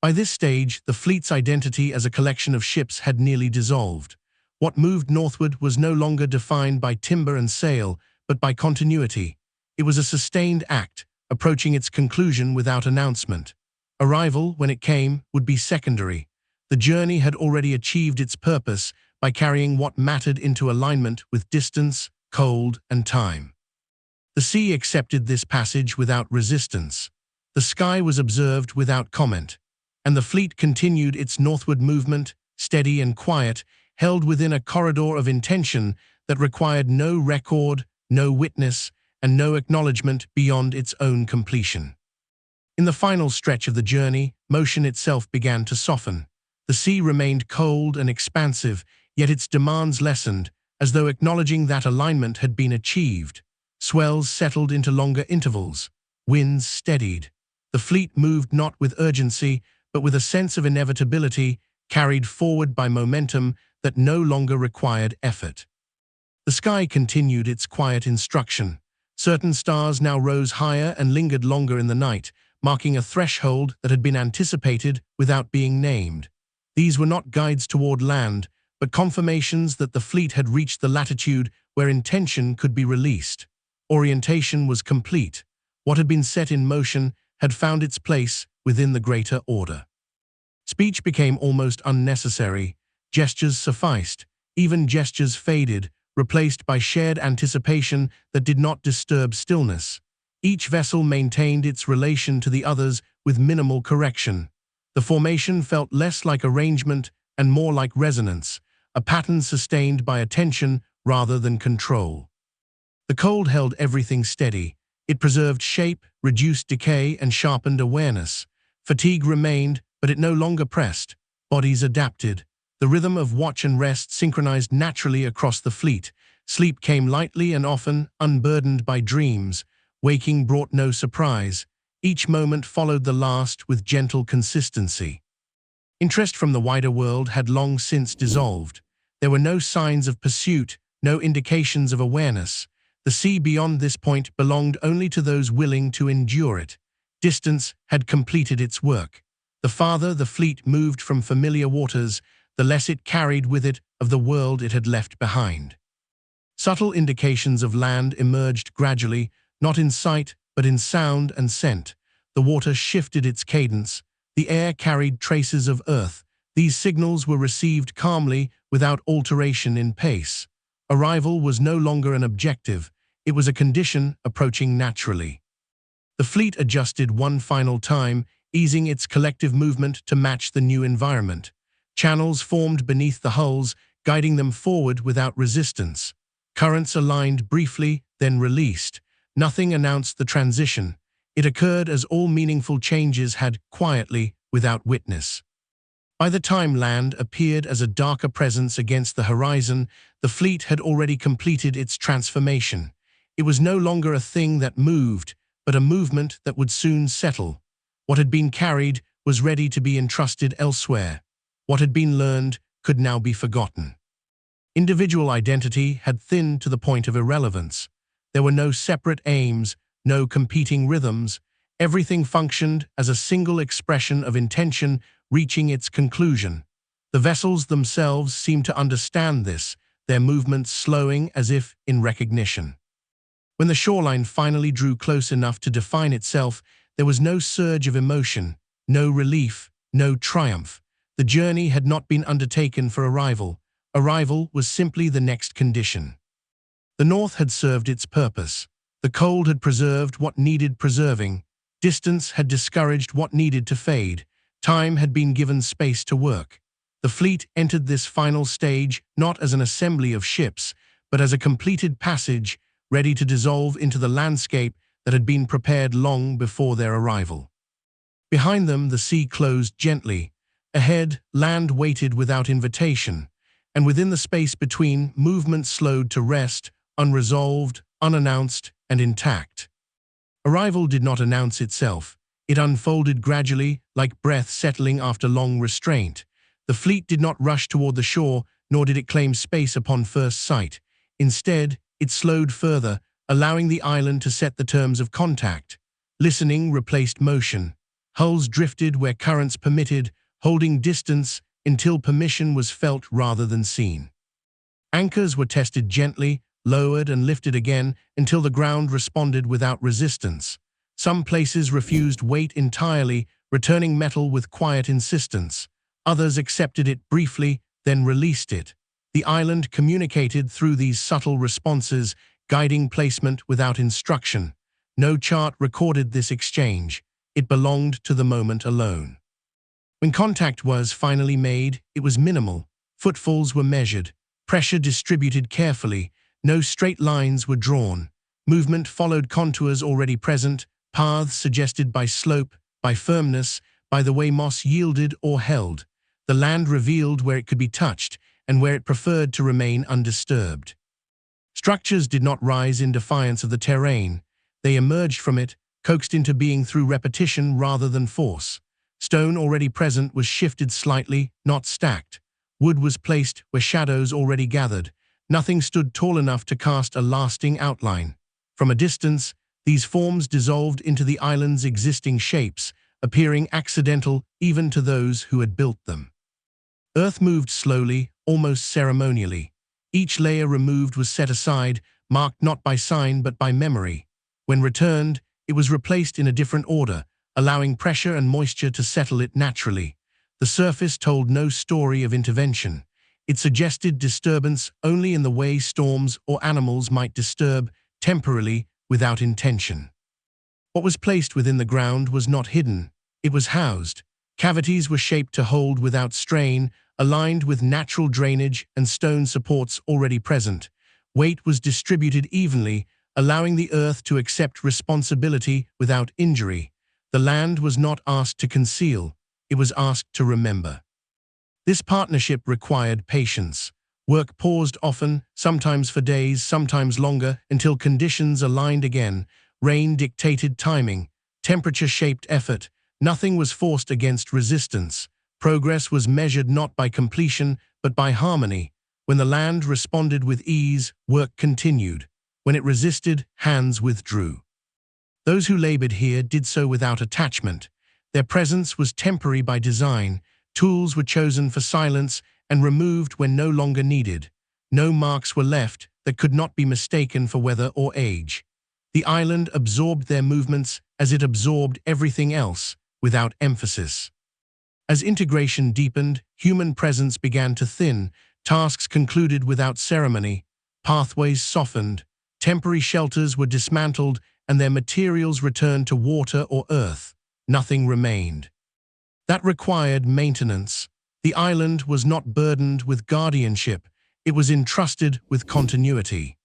By this stage, the fleet's identity as a collection of ships had nearly dissolved. What moved northward was no longer defined by timber and sail, but by continuity. It was a sustained act, approaching its conclusion without announcement. Arrival, when it came, would be secondary. The journey had already achieved its purpose by carrying what mattered into alignment with distance, cold, and time. The sea accepted this passage without resistance. The sky was observed without comment, and the fleet continued its northward movement, steady and quiet, held within a corridor of intention that required no record, no witness, and no acknowledgement beyond its own completion. In the final stretch of the journey, motion itself began to soften. The sea remained cold and expansive, yet its demands lessened, as though acknowledging that alignment had been achieved. Swells settled into longer intervals. Winds steadied. The fleet moved not with urgency, but with a sense of inevitability, carried forward by momentum that no longer required effort. The sky continued its quiet instruction. Certain stars now rose higher and lingered longer in the night, marking a threshold that had been anticipated without being named. These were not guides toward land, but confirmations that the fleet had reached the latitude where intention could be released. Orientation was complete. What had been set in motion had found its place within the greater order. Speech became almost unnecessary. Gestures sufficed. Even gestures faded, replaced by shared anticipation that did not disturb stillness. Each vessel maintained its relation to the others with minimal correction. The formation felt less like arrangement and more like resonance, a pattern sustained by attention rather than control. The cold held everything steady. It preserved shape, reduced decay, and sharpened awareness. Fatigue remained, but it no longer pressed. Bodies adapted. The rhythm of watch and rest synchronized naturally across the fleet. Sleep came lightly and often, unburdened by dreams. Waking brought no surprise. Each moment followed the last with gentle consistency. Interest from the wider world had long since dissolved. There were no signs of pursuit, no indications of awareness. The sea beyond this point belonged only to those willing to endure it. Distance had completed its work. The farther the fleet moved from familiar waters, the less it carried with it of the world it had left behind. Subtle indications of land emerged gradually, not in sight, but in sound and scent. The water shifted its cadence. The air carried traces of earth. These signals were received calmly, without alteration in pace. Arrival was no longer an objective. It was a condition approaching naturally. The fleet adjusted one final time, easing its collective movement to match the new environment. Channels formed beneath the hulls, guiding them forward without resistance. Currents aligned briefly, then released. Nothing announced the transition. It occurred as all meaningful changes had, quietly, without witness. By the time land appeared as a darker presence against the horizon, the fleet had already completed its transformation. It was no longer a thing that moved, but a movement that would soon settle. What had been carried was ready to be entrusted elsewhere. What had been learned could now be forgotten. Individual identity had thinned to the point of irrelevance. There were no separate aims, no competing rhythms. Everything functioned as a single expression of intention reaching its conclusion. The vessels themselves seemed to understand this, their movements slowing as if in recognition. When the shoreline finally drew close enough to define itself, there was no surge of emotion, no relief, no triumph. The journey had not been undertaken for arrival. Arrival was simply the next condition. The north had served its purpose. The cold had preserved what needed preserving. Distance had discouraged what needed to fade. Time had been given space to work. The fleet entered this final stage not as an assembly of ships, but as a completed passage, ready to dissolve into the landscape that had been prepared long before their arrival. Behind them, the sea closed gently. Ahead, land waited without invitation, and within the space between, movement slowed to rest, unresolved, unannounced, and intact. Arrival did not announce itself. It unfolded gradually, like breath settling after long restraint. The fleet did not rush toward the shore, nor did it claim space upon first sight. Instead, it slowed further, allowing the island to set the terms of contact. Listening replaced motion. Hulls drifted where currents permitted, holding distance until permission was felt rather than seen. Anchors were tested gently, lowered and lifted again until the ground responded without resistance. Some places refused weight entirely, returning metal with quiet insistence. Others accepted it briefly, then released it. The island communicated through these subtle responses, guiding placement without instruction. No chart recorded this exchange. It belonged to the moment alone. When contact was finally made, it was minimal. Footfalls were measured, pressure distributed carefully, no straight lines were drawn. Movement followed contours already present, paths suggested by slope, by firmness, by the way moss yielded or held. The land revealed where it could be touched and where it preferred to remain undisturbed. Structures did not rise in defiance of the terrain. They emerged from it, coaxed into being through repetition rather than force. Stone already present was shifted slightly, not stacked. Wood was placed where shadows already gathered. Nothing stood tall enough to cast a lasting outline. From a distance, these forms dissolved into the island's existing shapes, appearing accidental even to those who had built them. Earth moved slowly, almost ceremonially. Each layer removed was set aside, marked not by sign but by memory. When returned, it was replaced in a different order, allowing pressure and moisture to settle it naturally. The surface told no story of intervention. It suggested disturbance only in the way storms or animals might disturb, temporarily, without intention. What was placed within the ground was not hidden. It was housed. Cavities were shaped to hold without strain, aligned with natural drainage and stone supports already present. Weight was distributed evenly, allowing the earth to accept responsibility without injury. The land was not asked to conceal, it was asked to remember. This partnership required patience. Work paused often, sometimes for days, sometimes longer, until conditions aligned again. Rain dictated timing, temperature shaped effort. Nothing was forced against resistance. Progress was measured not by completion, but by harmony. When the land responded with ease, work continued. When it resisted, hands withdrew. Those who labored here did so without attachment. Their presence was temporary by design. Tools were chosen for silence and removed when no longer needed. No marks were left that could not be mistaken for weather or age. The island absorbed their movements as it absorbed everything else, without emphasis. As integration deepened, human presence began to thin, tasks concluded without ceremony, pathways softened, temporary shelters were dismantled, and their materials returned to water or earth. Nothing remained. That required maintenance. The island was not burdened with guardianship, it was entrusted with continuity.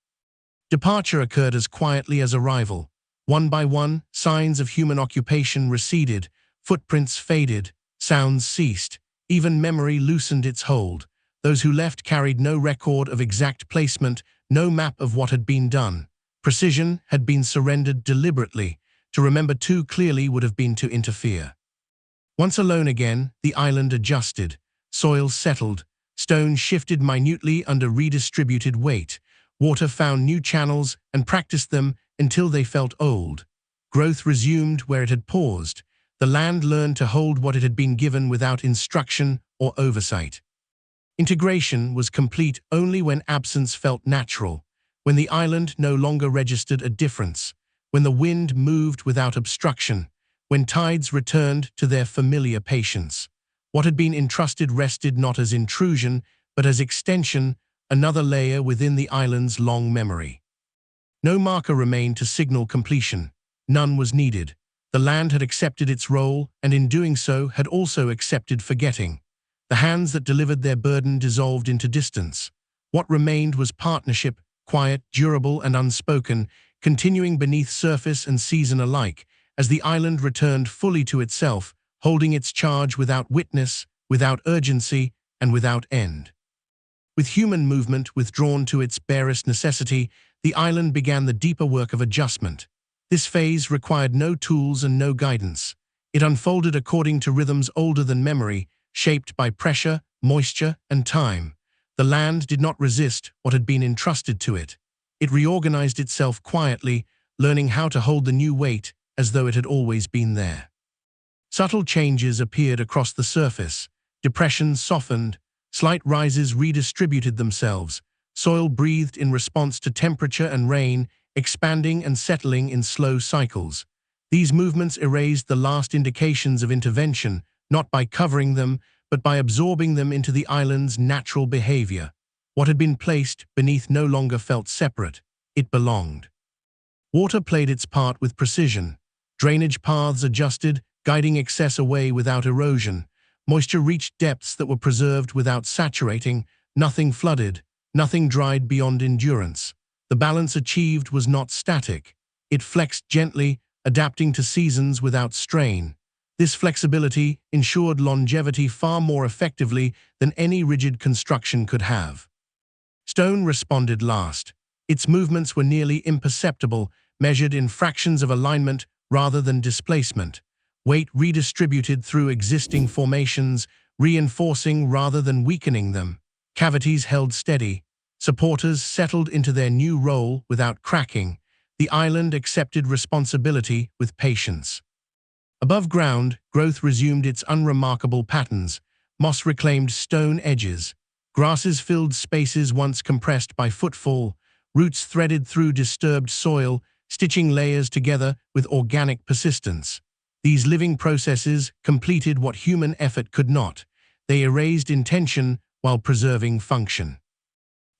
Departure occurred as quietly as arrival. One by one, signs of human occupation receded, footprints faded, sounds ceased, even memory loosened its hold. Those who left carried no record of exact placement, no map of what had been done. Precision had been surrendered deliberately. To remember too clearly would have been to interfere. Once alone again, the island adjusted. Soil settled. Stone shifted minutely under redistributed weight. Water found new channels and practiced them until they felt old. Growth resumed where it had paused. The land learned to hold what it had been given without instruction or oversight. Integration was complete only when absence felt natural, when the island no longer registered a difference, when the wind moved without obstruction, when tides returned to their familiar patience. What had been entrusted rested not as intrusion, but as extension, another layer within the island's long memory. No marker remained to signal completion. None was needed. The land had accepted its role, and in doing so had also accepted forgetting. The hands that delivered their burden dissolved into distance. What remained was partnership, quiet, durable, and unspoken, continuing beneath surface and season alike, as the island returned fully to itself, holding its charge without witness, without urgency, and without end. With human movement withdrawn to its barest necessity, the island began the deeper work of adjustment. This phase required no tools and no guidance. It unfolded according to rhythms older than memory, shaped by pressure, moisture, and time. The land did not resist what had been entrusted to it. It reorganized itself quietly, learning how to hold the new weight as though it had always been there. Subtle changes appeared across the surface. Depressions softened, slight rises redistributed themselves. Soil breathed in response to temperature and rain, expanding and settling in slow cycles. These movements erased the last indications of intervention, not by covering them, but by absorbing them into the island's natural behavior. What had been placed beneath no longer felt separate. It belonged. Water played its part with precision. Drainage paths adjusted, guiding excess away without erosion. Moisture reached depths that were preserved without saturating. Nothing flooded, nothing dried beyond endurance. The balance achieved was not static. It flexed gently, adapting to seasons without strain. This flexibility ensured longevity far more effectively than any rigid construction could have. Stone responded last. Its movements were nearly imperceptible, measured in fractions of alignment rather than displacement. Weight redistributed through existing formations, reinforcing rather than weakening them. Cavities held steady. Supporters settled into their new role without cracking. The island accepted responsibility with patience. Above ground, growth resumed its unremarkable patterns. Moss reclaimed stone edges. Grasses filled spaces once compressed by footfall. Roots threaded through disturbed soil, stitching layers together with organic persistence. These living processes completed what human effort could not. They erased intention while preserving function.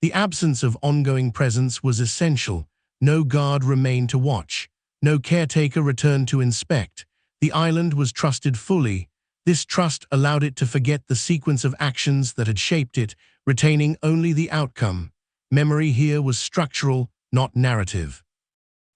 The absence of ongoing presence was essential. No guard remained to watch. No caretaker returned to inspect. The island was trusted fully. This trust allowed it to forget the sequence of actions that had shaped it, retaining only the outcome. Memory here was structural, not narrative.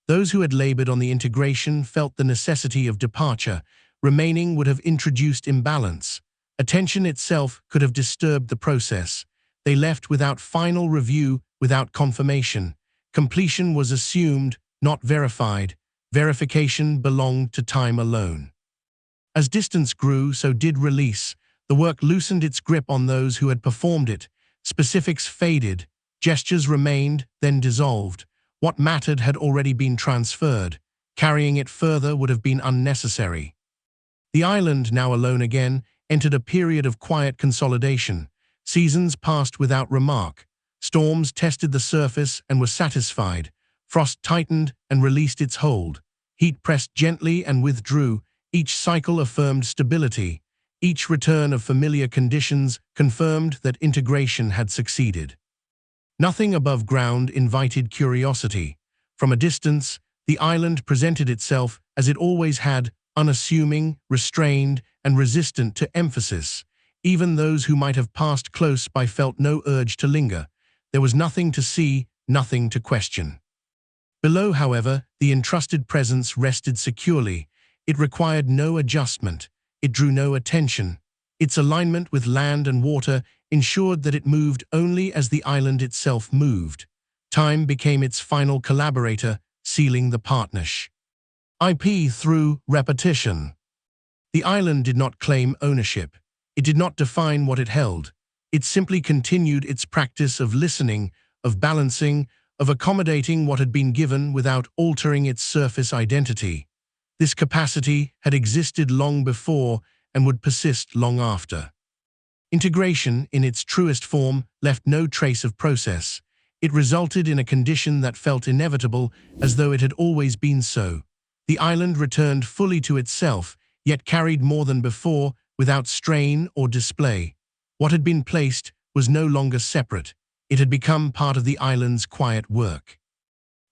Those who had labored on the integration felt the necessity of departure. Remaining would have introduced imbalance. Attention itself could have disturbed the process. They left without final review, without confirmation. Completion was assumed, not verified. Verification belonged to time alone. As distance grew, so did release. The work loosened its grip on those who had performed it. Specifics faded. Gestures remained, then dissolved. What mattered had already been transferred. Carrying it further would have been unnecessary. The island, now alone again, entered a period of quiet consolidation. Seasons passed without remark. Storms tested the surface and were satisfied. Frost tightened and released its hold. Heat pressed gently and withdrew. Each cycle affirmed stability. Each return of familiar conditions confirmed that integration had succeeded. Nothing above ground invited curiosity. From a distance, the island presented itself as it always had, unassuming, restrained, and resistant to emphasis. Even those who might have passed close by felt no urge to linger. There was nothing to see, nothing to question. Below, however, the entrusted presence rested securely. It required no adjustment. It drew no attention. Its alignment with land and water ensured that it moved only as the island itself moved. Time became its final collaborator, sealing the partnership. IP through repetition. The island did not claim ownership. It did not define what it held. It simply continued its practice of listening, of balancing, of accommodating what had been given without altering its surface identity. This capacity had existed long before and would persist long after. Integration, in its truest form, left no trace of process. It resulted in a condition that felt inevitable, as though it had always been so. The island returned fully to itself, yet carried more than before, without strain or display. What had been placed was no longer separate. It had become part of the island's quiet work.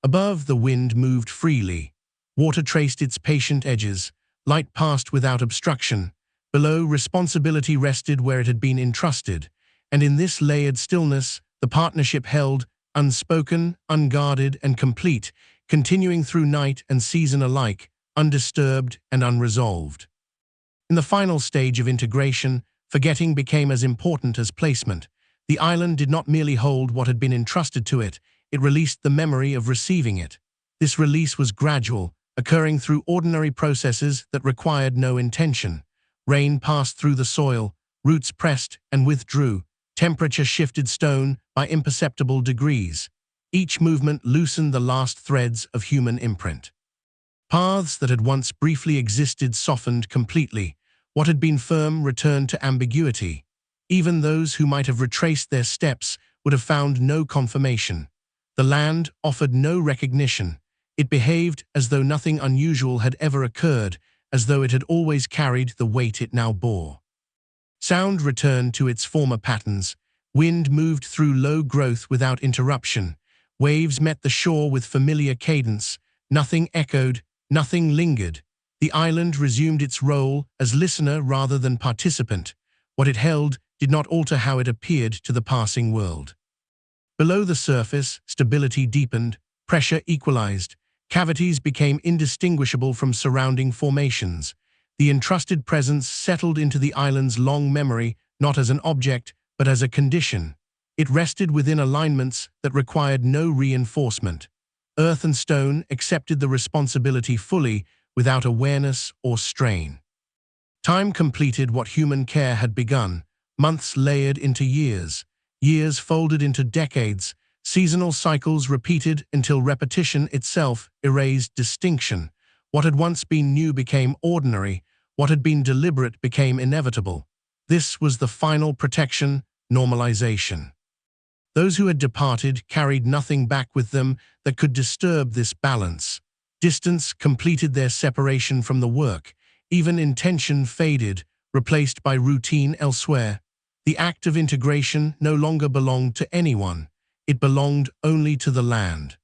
Above, the wind moved freely. Water traced its patient edges. Light passed without obstruction. Below, responsibility rested where it had been entrusted. And in this layered stillness, the partnership held, unspoken, unguarded, and complete, continuing through night and season alike, undisturbed and unresolved. In the final stage of integration, forgetting became as important as placement. The island did not merely hold what had been entrusted to it, it released the memory of receiving it. This release was gradual, occurring through ordinary processes that required no intention. Rain passed through the soil, roots pressed and withdrew, temperature shifted stone by imperceptible degrees. Each movement loosened the last threads of human imprint. Paths that had once briefly existed softened completely. What had been firm returned to ambiguity. Even those who might have retraced their steps would have found no confirmation. The land offered no recognition. It behaved as though nothing unusual had ever occurred, as though it had always carried the weight it now bore. Sound returned to its former patterns. Wind moved through low growth without interruption. Waves met the shore with familiar cadence. Nothing echoed, nothing lingered. The island resumed its role as listener rather than participant. What it held did not alter how it appeared to the passing world. Below the surface, stability deepened, pressure equalized. Cavities became indistinguishable from surrounding formations. The entrusted presence settled into the island's long memory, not as an object, but as a condition. It rested within alignments that required no reinforcement. Earth and stone accepted the responsibility fully, without awareness or strain. Time completed what human care had begun. Months layered into years. Years folded into decades. Seasonal cycles repeated until repetition itself erased distinction. What had once been new became ordinary. What had been deliberate became inevitable. This was the final protection, normalization. Those who had departed carried nothing back with them that could disturb this balance. Distance completed their separation from the work. Even intention faded, replaced by routine elsewhere. The act of integration no longer belonged to anyone. It belonged only to the land.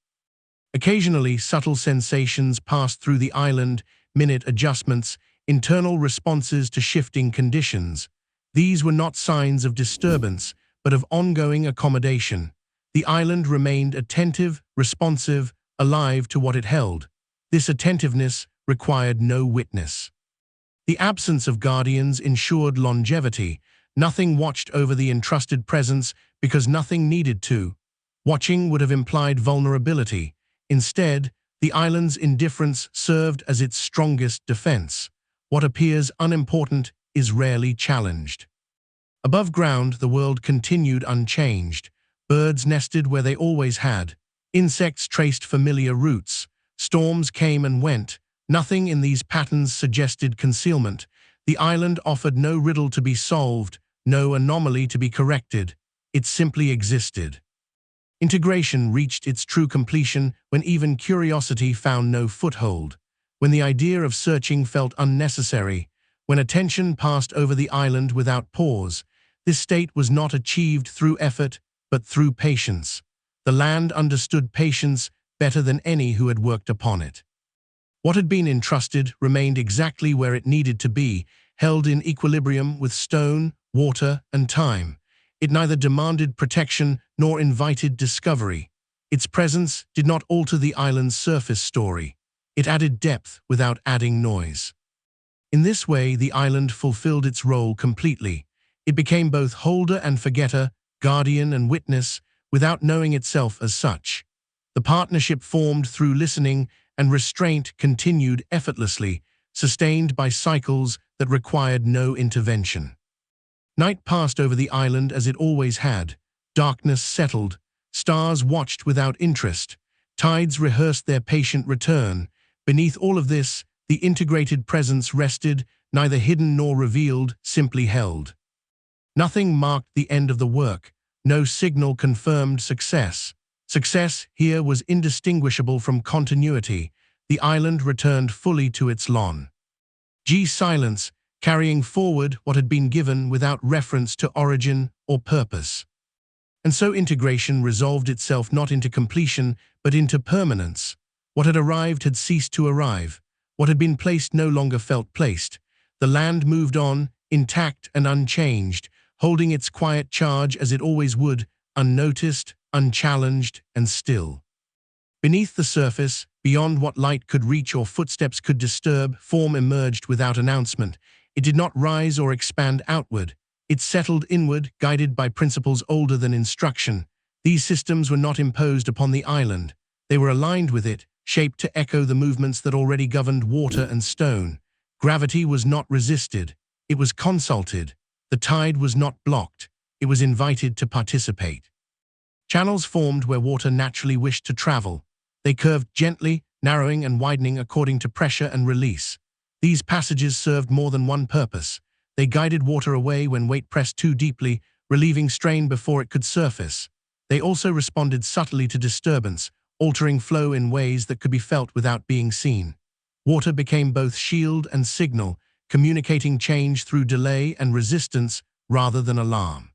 Occasionally, subtle sensations passed through the island, minute adjustments, internal responses to shifting conditions. These were not signs of disturbance, but of ongoing accommodation. The island remained attentive, responsive, alive to what it held. This attentiveness required no witness. The absence of guardians ensured longevity. Nothing watched over the entrusted presence because nothing needed to. Watching would have implied vulnerability. Instead, the island's indifference served as its strongest defense. What appears unimportant is rarely challenged. Above ground, the world continued unchanged. Birds nested where they always had. Insects traced familiar routes. Storms came and went. Nothing in these patterns suggested concealment. The island offered no riddle to be solved, no anomaly to be corrected. It simply existed. Integration reached its true completion when even curiosity found no foothold, when the idea of searching felt unnecessary, when attention passed over the island without pause. This state was not achieved through effort, but through patience. The land understood patience better than any who had worked upon it. What had been entrusted remained exactly where it needed to be, held in equilibrium with stone, water, and time. It neither demanded protection nor invited discovery. Its presence did not alter the island's surface story. It added depth without adding noise. In this way, the island fulfilled its role completely. It became both holder and forgetter, guardian and witness, without knowing itself as such. The partnership formed through listening and restraint continued effortlessly, sustained by cycles that required no intervention. Night passed over the island as it always had. Darkness settled. Stars watched without interest. Tides rehearsed their patient return. Beneath all of this, the integrated presence rested, neither hidden nor revealed, simply held. Nothing marked the end of the work. No signal confirmed success. Success here was indistinguishable from continuity. The island returned fully to its lawn. Silence, carrying forward what had been given without reference to origin or purpose. And so integration resolved itself not into completion, but into permanence. What had arrived had ceased to arrive. What had been placed no longer felt placed. The land moved on, intact and unchanged, holding its quiet charge as it always would, unnoticed, unchallenged, and still. Beneath the surface, beyond what light could reach or footsteps could disturb, form emerged without announcement. It did not rise or expand outward. It settled inward, guided by principles older than instruction. These systems were not imposed upon the island. They were aligned with it, shaped to echo the movements that already governed water and stone. Gravity was not resisted. It was consulted. The tide was not blocked. It was invited to participate. Channels formed where water naturally wished to travel. They curved gently, narrowing and widening according to pressure and release. These passages served more than one purpose. They guided water away when weight pressed too deeply, relieving strain before it could surface. They also responded subtly to disturbance, altering flow in ways that could be felt without being seen. Water became both shield and signal, communicating change through delay and resistance rather than alarm.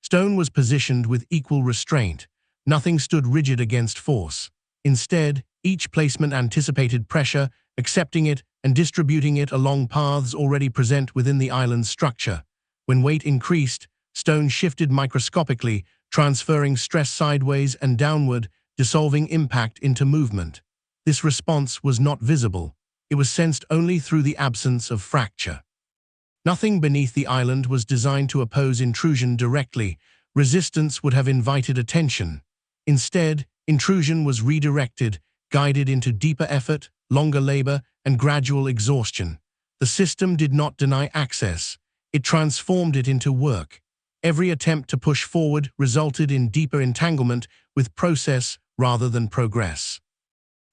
Stone was positioned with equal restraint. Nothing stood rigid against force. Instead, each placement anticipated pressure, accepting it and distributing it along paths already present within the island's structure. When weight increased, stone shifted microscopically, transferring stress sideways and downward, dissolving impact into movement. This response was not visible. It was sensed only through the absence of fracture. Nothing beneath the island was designed to oppose intrusion directly. Resistance would have invited attention. Instead, intrusion was redirected, guided into deeper effort, longer labor, and gradual exhaustion. The system did not deny access. It transformed it into work. Every attempt to push forward resulted in deeper entanglement with process rather than progress.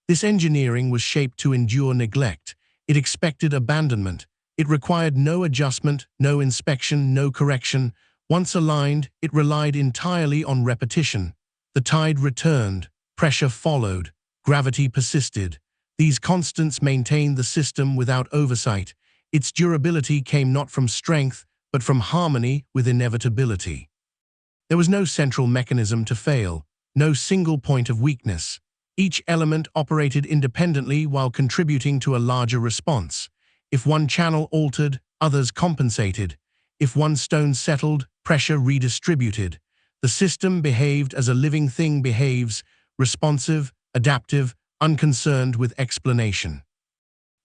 This engineering was shaped to endure neglect. It expected abandonment. It required no adjustment, no inspection, no correction. Once aligned, it relied entirely on repetition. The tide returned, pressure followed, gravity persisted. These constants maintained the system without oversight. Its durability came not from strength, but from harmony with inevitability. There was no central mechanism to fail, no single point of weakness. Each element operated independently while contributing to a larger response. If one channel altered, others compensated. If one stone settled, pressure redistributed. The system behaved as a living thing behaves, responsive, adaptive, unconcerned with explanation.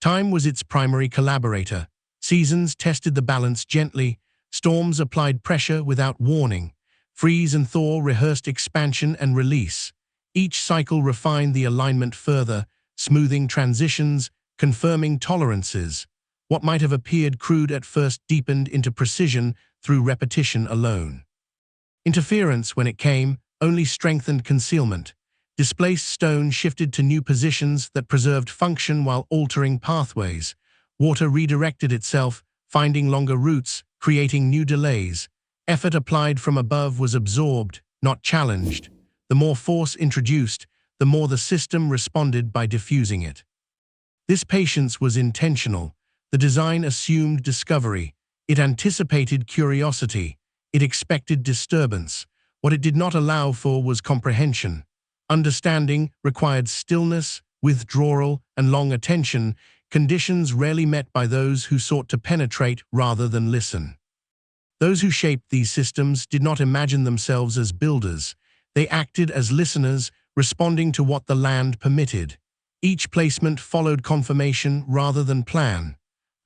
Time was its primary collaborator. Seasons tested the balance gently. Storms applied pressure without warning. Freeze and thaw rehearsed expansion and release. Each cycle refined the alignment further, smoothing transitions, confirming tolerances. What might have appeared crude at first deepened into precision through repetition alone. Interference, when it came, only strengthened concealment. Displaced stone shifted to new positions that preserved function while altering pathways. Water redirected itself, finding longer routes, creating new delays. Effort applied from above was absorbed, not challenged. The more force introduced, the more the system responded by diffusing it. This patience was intentional. The design assumed discovery. It anticipated curiosity. It expected disturbance. What it did not allow for was comprehension. Understanding required stillness, withdrawal, and long attention, conditions rarely met by those who sought to penetrate rather than listen. Those who shaped these systems did not imagine themselves as builders. They acted as listeners, responding to what the land permitted. Each placement followed confirmation rather than plan.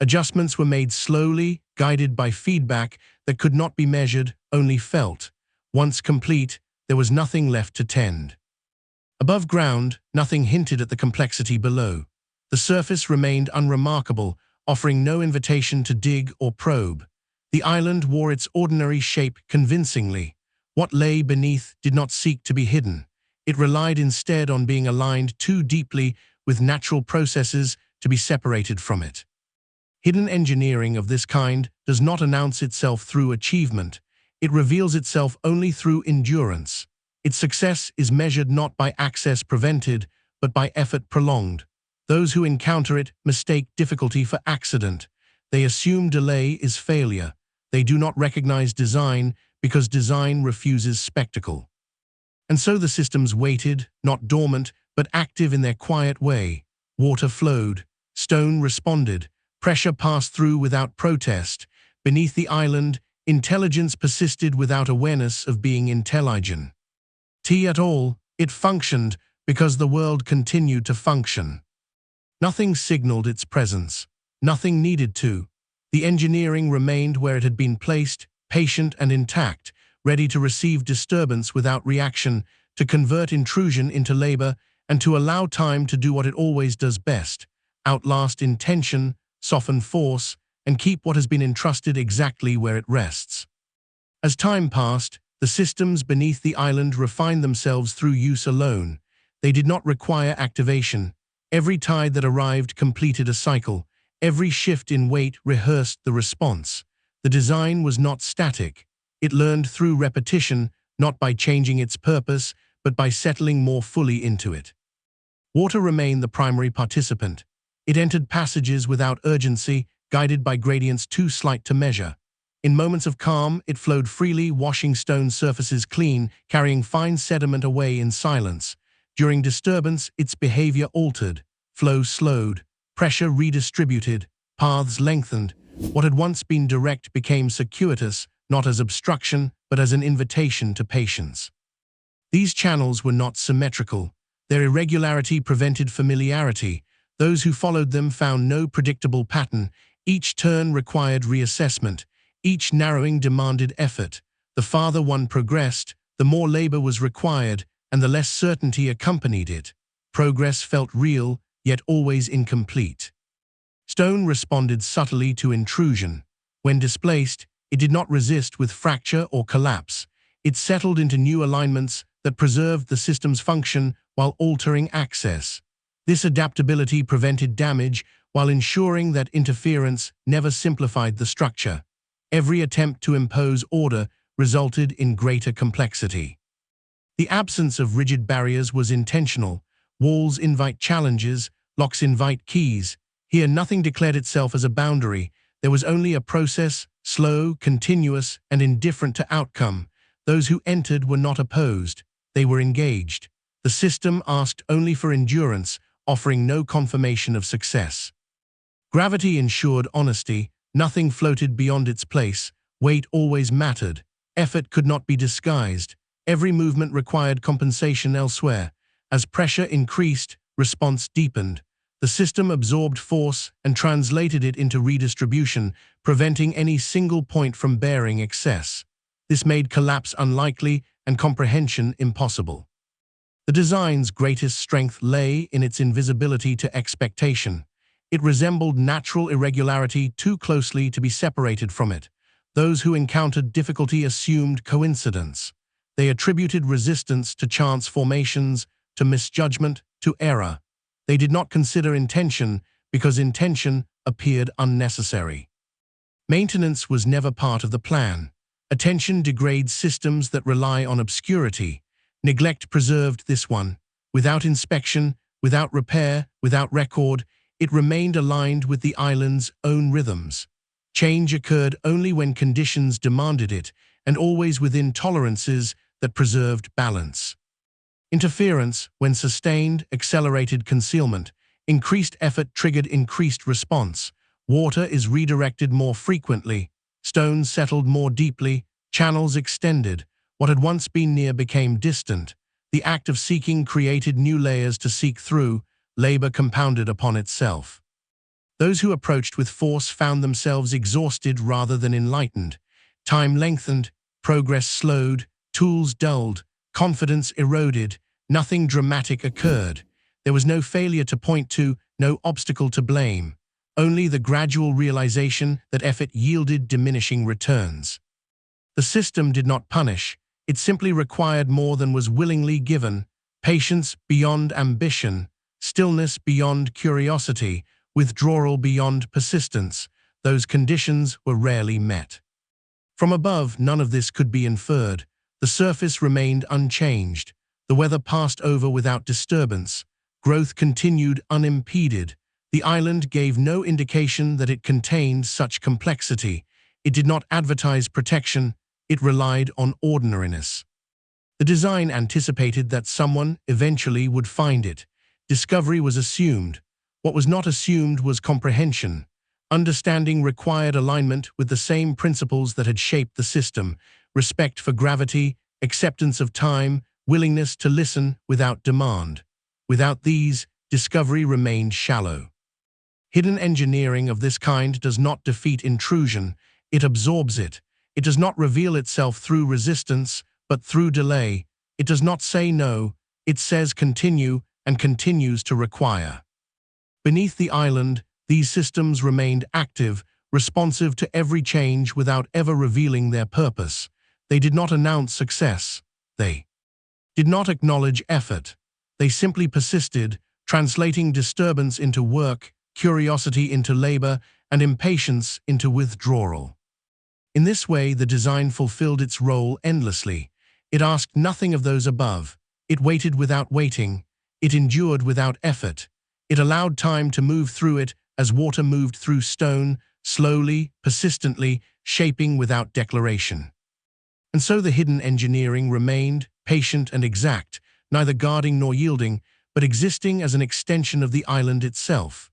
Adjustments were made slowly, guided by feedback that could not be measured, only felt. Once complete, there was nothing left to tend. Above ground, nothing hinted at the complexity below. The surface remained unremarkable, offering no invitation to dig or probe. The island wore its ordinary shape convincingly. What lay beneath did not seek to be hidden. It relied instead on being aligned too deeply with natural processes to be separated from it. Hidden engineering of this kind does not announce itself through achievement. It reveals itself only through endurance. Its success is measured not by access prevented, but by effort prolonged. Those who encounter it mistake difficulty for accident. They assume delay is failure. They do not recognize design because design refuses spectacle. And so the systems waited, not dormant, but active in their quiet way. Water flowed. Stone responded. Pressure passed through without protest. Beneath the island, intelligence persisted without awareness of being intelligent. At all, it functioned because the world continued to function. Nothing signaled its presence. Nothing needed to. The engineering remained where it had been placed, patient and intact, ready to receive disturbance without reaction, to convert intrusion into labor, and to allow time to do what it always does best: outlast intention, soften force, and keep what has been entrusted exactly where it rests. As time passed, the systems beneath the island refined themselves through use alone. They did not require activation. Every tide that arrived completed a cycle. Every shift in weight rehearsed the response. The design was not static. It learned through repetition, not by changing its purpose, but by settling more fully into it. Water remained the primary participant. It entered passages without urgency, guided by gradients too slight to measure. In moments of calm, it flowed freely, washing stone surfaces clean, carrying fine sediment away in silence. During disturbance, its behavior altered. Flow slowed, pressure redistributed, paths lengthened. What had once been direct became circuitous, not as obstruction, but as an invitation to patience. These channels were not symmetrical. Their irregularity prevented familiarity. Those who followed them found no predictable pattern. Each turn required reassessment. Each narrowing demanded effort. The farther one progressed, the more labor was required, and the less certainty accompanied it. Progress felt real, yet always incomplete. Stone responded subtly to intrusion. When displaced, it did not resist with fracture or collapse. It settled into new alignments that preserved the system's function while altering access. This adaptability prevented damage while ensuring that interference never simplified the structure. Every attempt to impose order resulted in greater complexity. The absence of rigid barriers was intentional. Walls invite challenges, locks invite keys. Here nothing declared itself as a boundary. There was only a process, slow, continuous, and indifferent to outcome. Those who entered were not opposed. They were engaged. The system asked only for endurance, offering no confirmation of success. Gravity ensured honesty. Nothing floated beyond its place. Weight always mattered. Effort could not be disguised. Every movement required compensation elsewhere. As pressure increased, response deepened. The system absorbed force and translated it into redistribution, preventing any single point from bearing excess. This made collapse unlikely and comprehension impossible. The design's greatest strength lay in its invisibility to expectation. It resembled natural irregularity too closely to be separated from it. Those who encountered difficulty assumed coincidence. They attributed resistance to chance formations, to misjudgment, to error. They did not consider intention because intention appeared unnecessary. Maintenance was never part of the plan. Attention degrades systems that rely on obscurity. Neglect preserved this one. Without inspection, without repair, without record, it remained aligned with the island's own rhythms. Change occurred only when conditions demanded it, and always within tolerances that preserved balance. Interference, when sustained, accelerated concealment. Increased effort triggered increased response. Water is redirected more frequently. Stones settled more deeply. Channels extended. What had once been near became distant. The act of seeking created new layers to seek through. Labor compounded upon itself. Those who approached with force found themselves exhausted rather than enlightened. Time lengthened, progress slowed, tools dulled, confidence eroded. Nothing dramatic occurred. There was no failure to point to, no obstacle to blame. Only the gradual realization that effort yielded diminishing returns. The system did not punish. It simply required more than was willingly given. Patience beyond ambition. Stillness beyond curiosity, withdrawal beyond persistence. Those conditions were rarely met. From above, none of this could be inferred. The surface remained unchanged. The weather passed over without disturbance. Growth continued unimpeded. The island gave no indication that it contained such complexity. It did not advertise protection. It relied on ordinariness. The design anticipated that someone eventually would find it. Discovery was assumed. What was not assumed was comprehension. Understanding required alignment with the same principles that had shaped the system: respect for gravity, acceptance of time, willingness to listen without demand. Without these, discovery remained shallow. Hidden engineering of this kind does not defeat intrusion, it absorbs it. It does not reveal itself through resistance, but through delay. It does not say no, it says continue, and continues to require. Beneath the island, these systems remained active, responsive to every change without ever revealing their purpose. They did not announce success. They did not acknowledge effort. They simply persisted, translating disturbance into work, curiosity into labor, and impatience into withdrawal. In this way, the design fulfilled its role endlessly. It asked nothing of those above. It waited without waiting. It endured without effort. It allowed time to move through it as water moved through stone, slowly, persistently, shaping without declaration. And so the hidden engineering remained, patient and exact, neither guarding nor yielding, but existing as an extension of the island itself.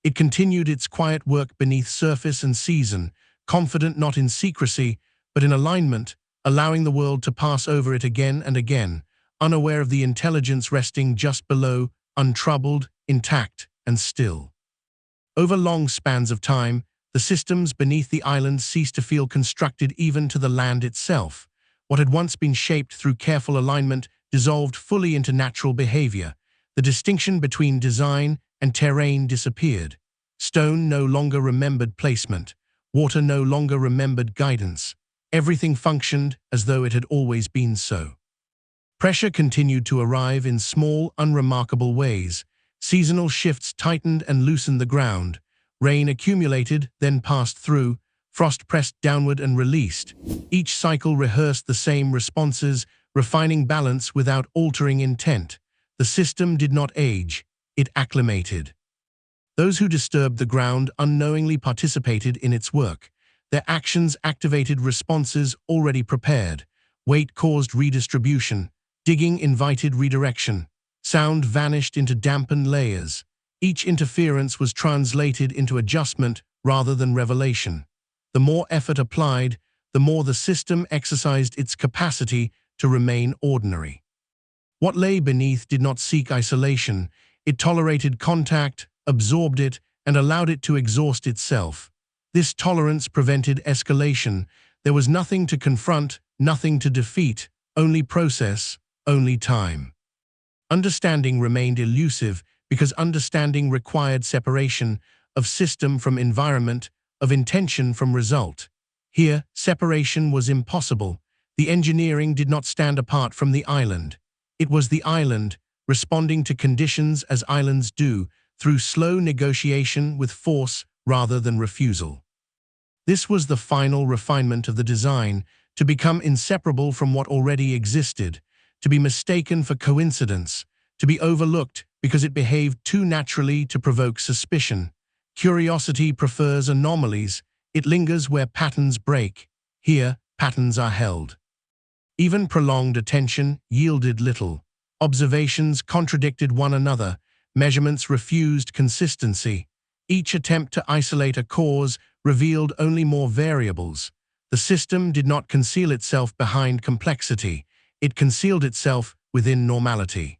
It continued its quiet work beneath surface and season, confident not in secrecy, but in alignment, allowing the world to pass over it again and again, unaware of the intelligence resting just below, untroubled, intact, and still. Over long spans of time, the systems beneath the island ceased to feel constructed even to the land itself. What had once been shaped through careful alignment dissolved fully into natural behavior. The distinction between design and terrain disappeared. Stone no longer remembered placement. Water no longer remembered guidance. Everything functioned as though it had always been so. Pressure continued to arrive in small, unremarkable ways. Seasonal shifts tightened and loosened the ground. Rain accumulated, then passed through. Frost pressed downward and released. Each cycle rehearsed the same responses, refining balance without altering intent. The system did not age, it acclimated. Those who disturbed the ground unknowingly participated in its work. Their actions activated responses already prepared. Weight caused redistribution. Digging invited redirection. Sound vanished into dampened layers. Each interference was translated into adjustment rather than revelation. The more effort applied, the more the system exercised its capacity to remain ordinary. What lay beneath did not seek isolation. It tolerated contact, absorbed it, and allowed it to exhaust itself. This tolerance prevented escalation. There was nothing to confront, nothing to defeat, only process, only time. Understanding remained elusive because understanding required separation of system from environment, of intention from result. Here, separation was impossible. The engineering did not stand apart from the island. It was the island, responding to conditions as islands do, through slow negotiation with force rather than refusal. This was the final refinement of the design, to become inseparable from what already existed, to be mistaken for coincidence, to be overlooked because it behaved too naturally to provoke suspicion. Curiosity prefers anomalies. It lingers where patterns break. Here, patterns are held. Even prolonged attention yielded little. Observations contradicted one another. Measurements refused consistency. Each attempt to isolate a cause revealed only more variables. The system did not conceal itself behind complexity. It concealed itself within normality.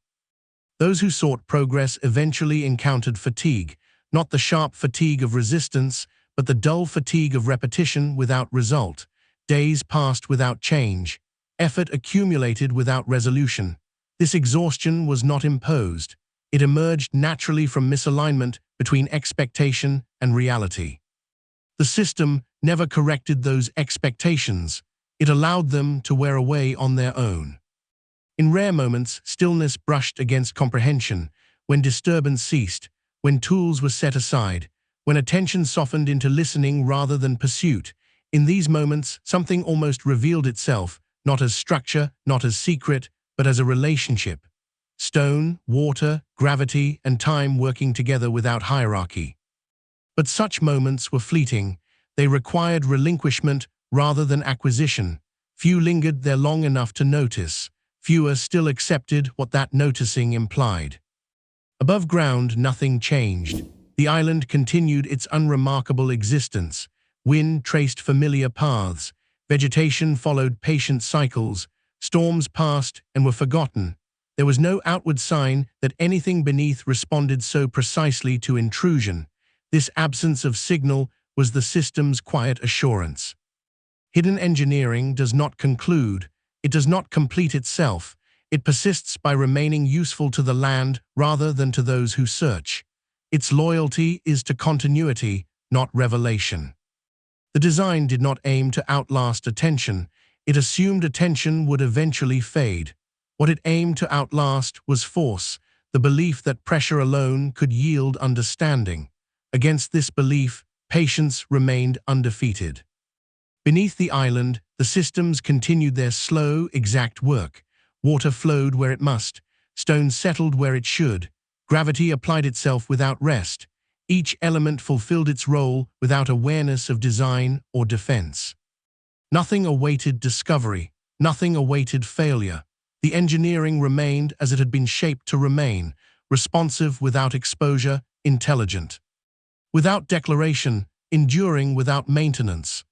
Those who sought progress eventually encountered fatigue, not the sharp fatigue of resistance, but the dull fatigue of repetition without result. Days passed without change. Effort accumulated without resolution. This exhaustion was not imposed. It emerged naturally from misalignment between expectation and reality. The system never corrected those expectations. It allowed them to wear away on their own. In rare moments, stillness brushed against comprehension, when disturbance ceased, when tools were set aside, when attention softened into listening rather than pursuit. In these moments, something almost revealed itself, not as structure, not as secret, but as a relationship. Stone, water, gravity, and time working together without hierarchy. But such moments were fleeting. They required relinquishment rather than acquisition. Few lingered there long enough to notice. Fewer still accepted what that noticing implied. Above ground, nothing changed. The island continued its unremarkable existence. Wind traced familiar paths. Vegetation followed patient cycles. Storms passed and were forgotten. There was no outward sign that anything beneath responded so precisely to intrusion. This absence of signal was the system's quiet assurance. Hidden engineering does not conclude. It does not complete itself. It persists by remaining useful to the land rather than to those who search. Its loyalty is to continuity, not revelation. The design did not aim to outlast attention. It assumed attention would eventually fade. What it aimed to outlast was force, the belief that pressure alone could yield understanding. Against this belief, patience remained undefeated. Beneath the island, The systems continued their slow, exact work. Water flowed where it must. Stone settled where it should. Gravity applied itself without rest. Each element fulfilled its role without awareness of design or defense. Nothing awaited discovery. Nothing awaited failure. The engineering remained as it had been shaped to remain, responsive without exposure, intelligent. Without declaration, enduring without maintenance.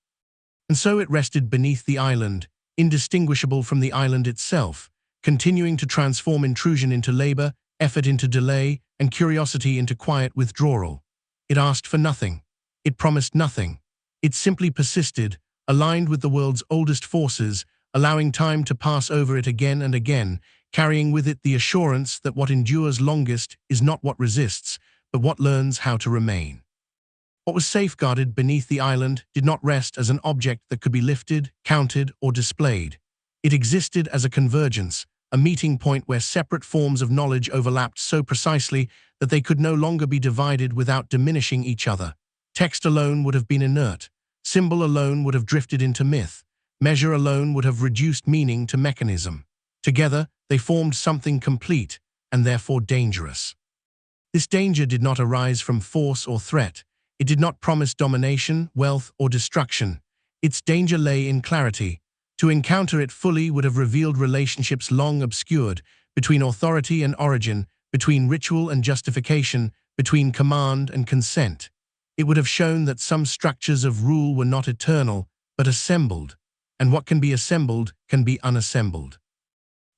And so it rested beneath the island, indistinguishable from the island itself, continuing to transform intrusion into labor, effort into delay, and curiosity into quiet withdrawal. It asked for nothing. It promised nothing. It simply persisted, aligned with the world's oldest forces, allowing time to pass over it again and again, carrying with it the assurance that what endures longest is not what resists, but what learns how to remain. What was safeguarded beneath the island did not rest as an object that could be lifted, counted, or displayed. It existed as a convergence, a meeting point where separate forms of knowledge overlapped so precisely that they could no longer be divided without diminishing each other. Text alone would have been inert. Symbol alone would have drifted into myth. Measure alone would have reduced meaning to mechanism. Together, they formed something complete, and therefore dangerous. This danger did not arise from force or threat. It did not promise domination, wealth, or destruction. Its danger lay in clarity. To encounter it fully would have revealed relationships long obscured, between authority and origin, between ritual and justification, between command and consent. It would have shown that some structures of rule were not eternal, but assembled, and what can be assembled can be unassembled.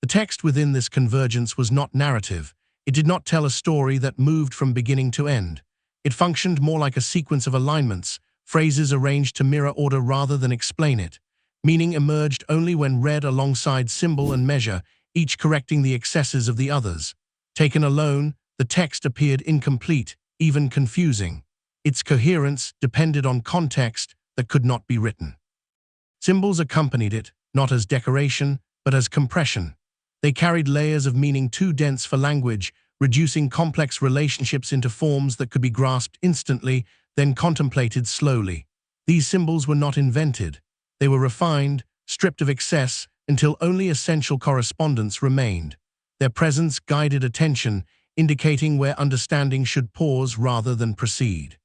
The text within this convergence was not narrative. It did not tell a story that moved from beginning to end. It functioned more like a sequence of alignments, phrases arranged to mirror order rather than explain it. Meaning emerged only when read alongside symbol and measure, each correcting the excesses of the others. Taken alone, the text appeared incomplete, even confusing. Its coherence depended on context that could not be written. Symbols accompanied it, not as decoration, but as compression. They carried layers of meaning too dense for language, reducing complex relationships into forms that could be grasped instantly, then contemplated slowly. These symbols were not invented. They were refined, stripped of excess, until only essential correspondence remained. Their presence guided attention, indicating where understanding should pause rather than proceed.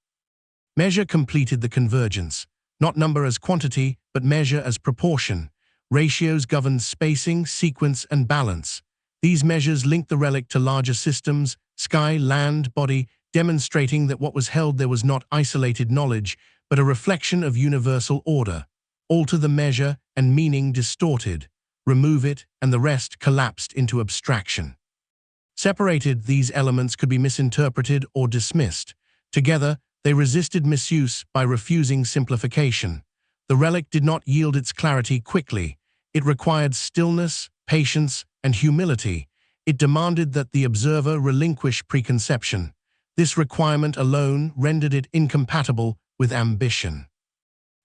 Measure completed the convergence, not number as quantity, but measure as proportion. Ratios governed spacing, sequence, and balance. These measures linked the relic to larger systems, sky, land, body, demonstrating that what was held there was not isolated knowledge, but a reflection of universal order. Alter the measure, and meaning distorted. Remove it, and the rest collapsed into abstraction. Separated, these elements could be misinterpreted or dismissed. Together, they resisted misuse by refusing simplification. The relic did not yield its clarity quickly. It required stillness, patience, and humility. It demanded that the observer relinquish preconception. This requirement alone rendered it incompatible with ambition.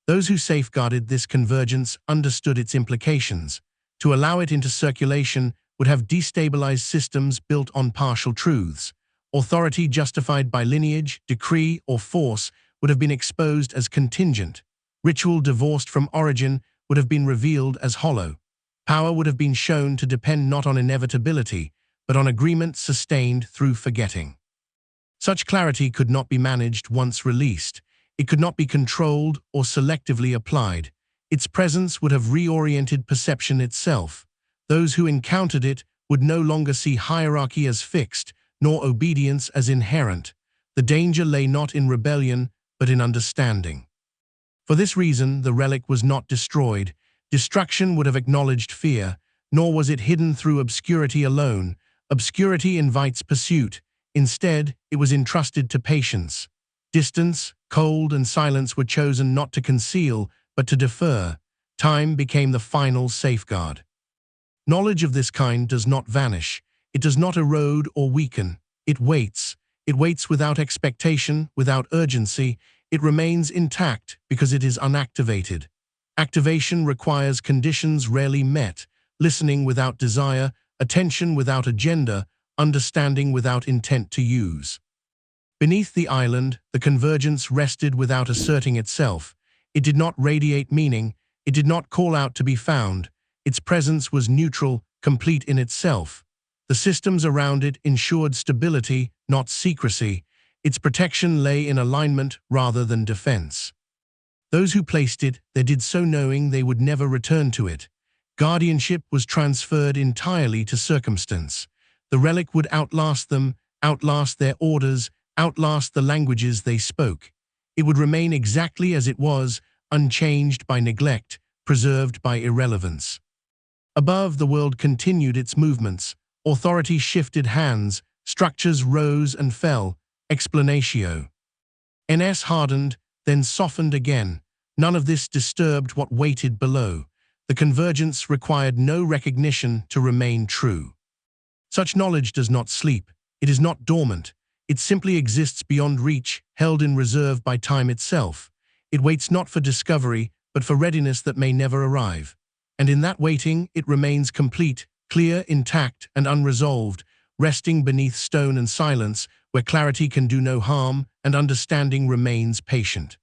Those who safeguarded this convergence understood its implications. To allow it into circulation would have destabilized systems built on partial truths. Authority justified by lineage, decree, or force would have been exposed as contingent. Ritual divorced from origin would have been revealed as hollow. Power would have been shown to depend not on inevitability, but on agreement sustained through forgetting. Such clarity could not be managed once released. It could not be controlled or selectively applied. Its presence would have reoriented perception itself. Those who encountered it would no longer see hierarchy as fixed, nor obedience as inherent. The danger lay not in rebellion, but in understanding. For this reason, the relic was not destroyed. Destruction would have acknowledged fear, nor was it hidden through obscurity alone. Obscurity invites pursuit. Instead, it was entrusted to patience. Distance, cold, and silence were chosen not to conceal, but to defer. Time became the final safeguard. Knowledge of this kind does not vanish. It does not erode or weaken. It waits. It waits without expectation, without urgency. It remains intact because it is unactivated. Activation requires conditions rarely met, listening without desire, attention without agenda, understanding without intent to use. Beneath the island, the convergence rested without asserting itself. It did not radiate meaning. It did not call out to be found. Its presence was neutral, complete in itself. The systems around it ensured stability, not secrecy. Its protection lay in alignment rather than defense. Those who placed it, they did so knowing they would never return to it. Guardianship was transferred entirely to circumstance. The relic would outlast them, outlast their orders, outlast the languages they spoke. It would remain exactly as it was, unchanged by neglect, preserved by irrelevance. Above, the world continued its movements. Authority shifted hands, structures rose and fell, explanatio. NS hardened, then softened again. None of this disturbed what waited below. The convergence required no recognition to remain true. Such knowledge does not sleep. It is not dormant. It simply exists beyond reach, held in reserve by time itself. It waits not for discovery, but for readiness that may never arrive. And in that waiting, it remains complete, clear, intact, and unresolved, resting beneath stone and silence, where clarity can do no harm and understanding remains patient.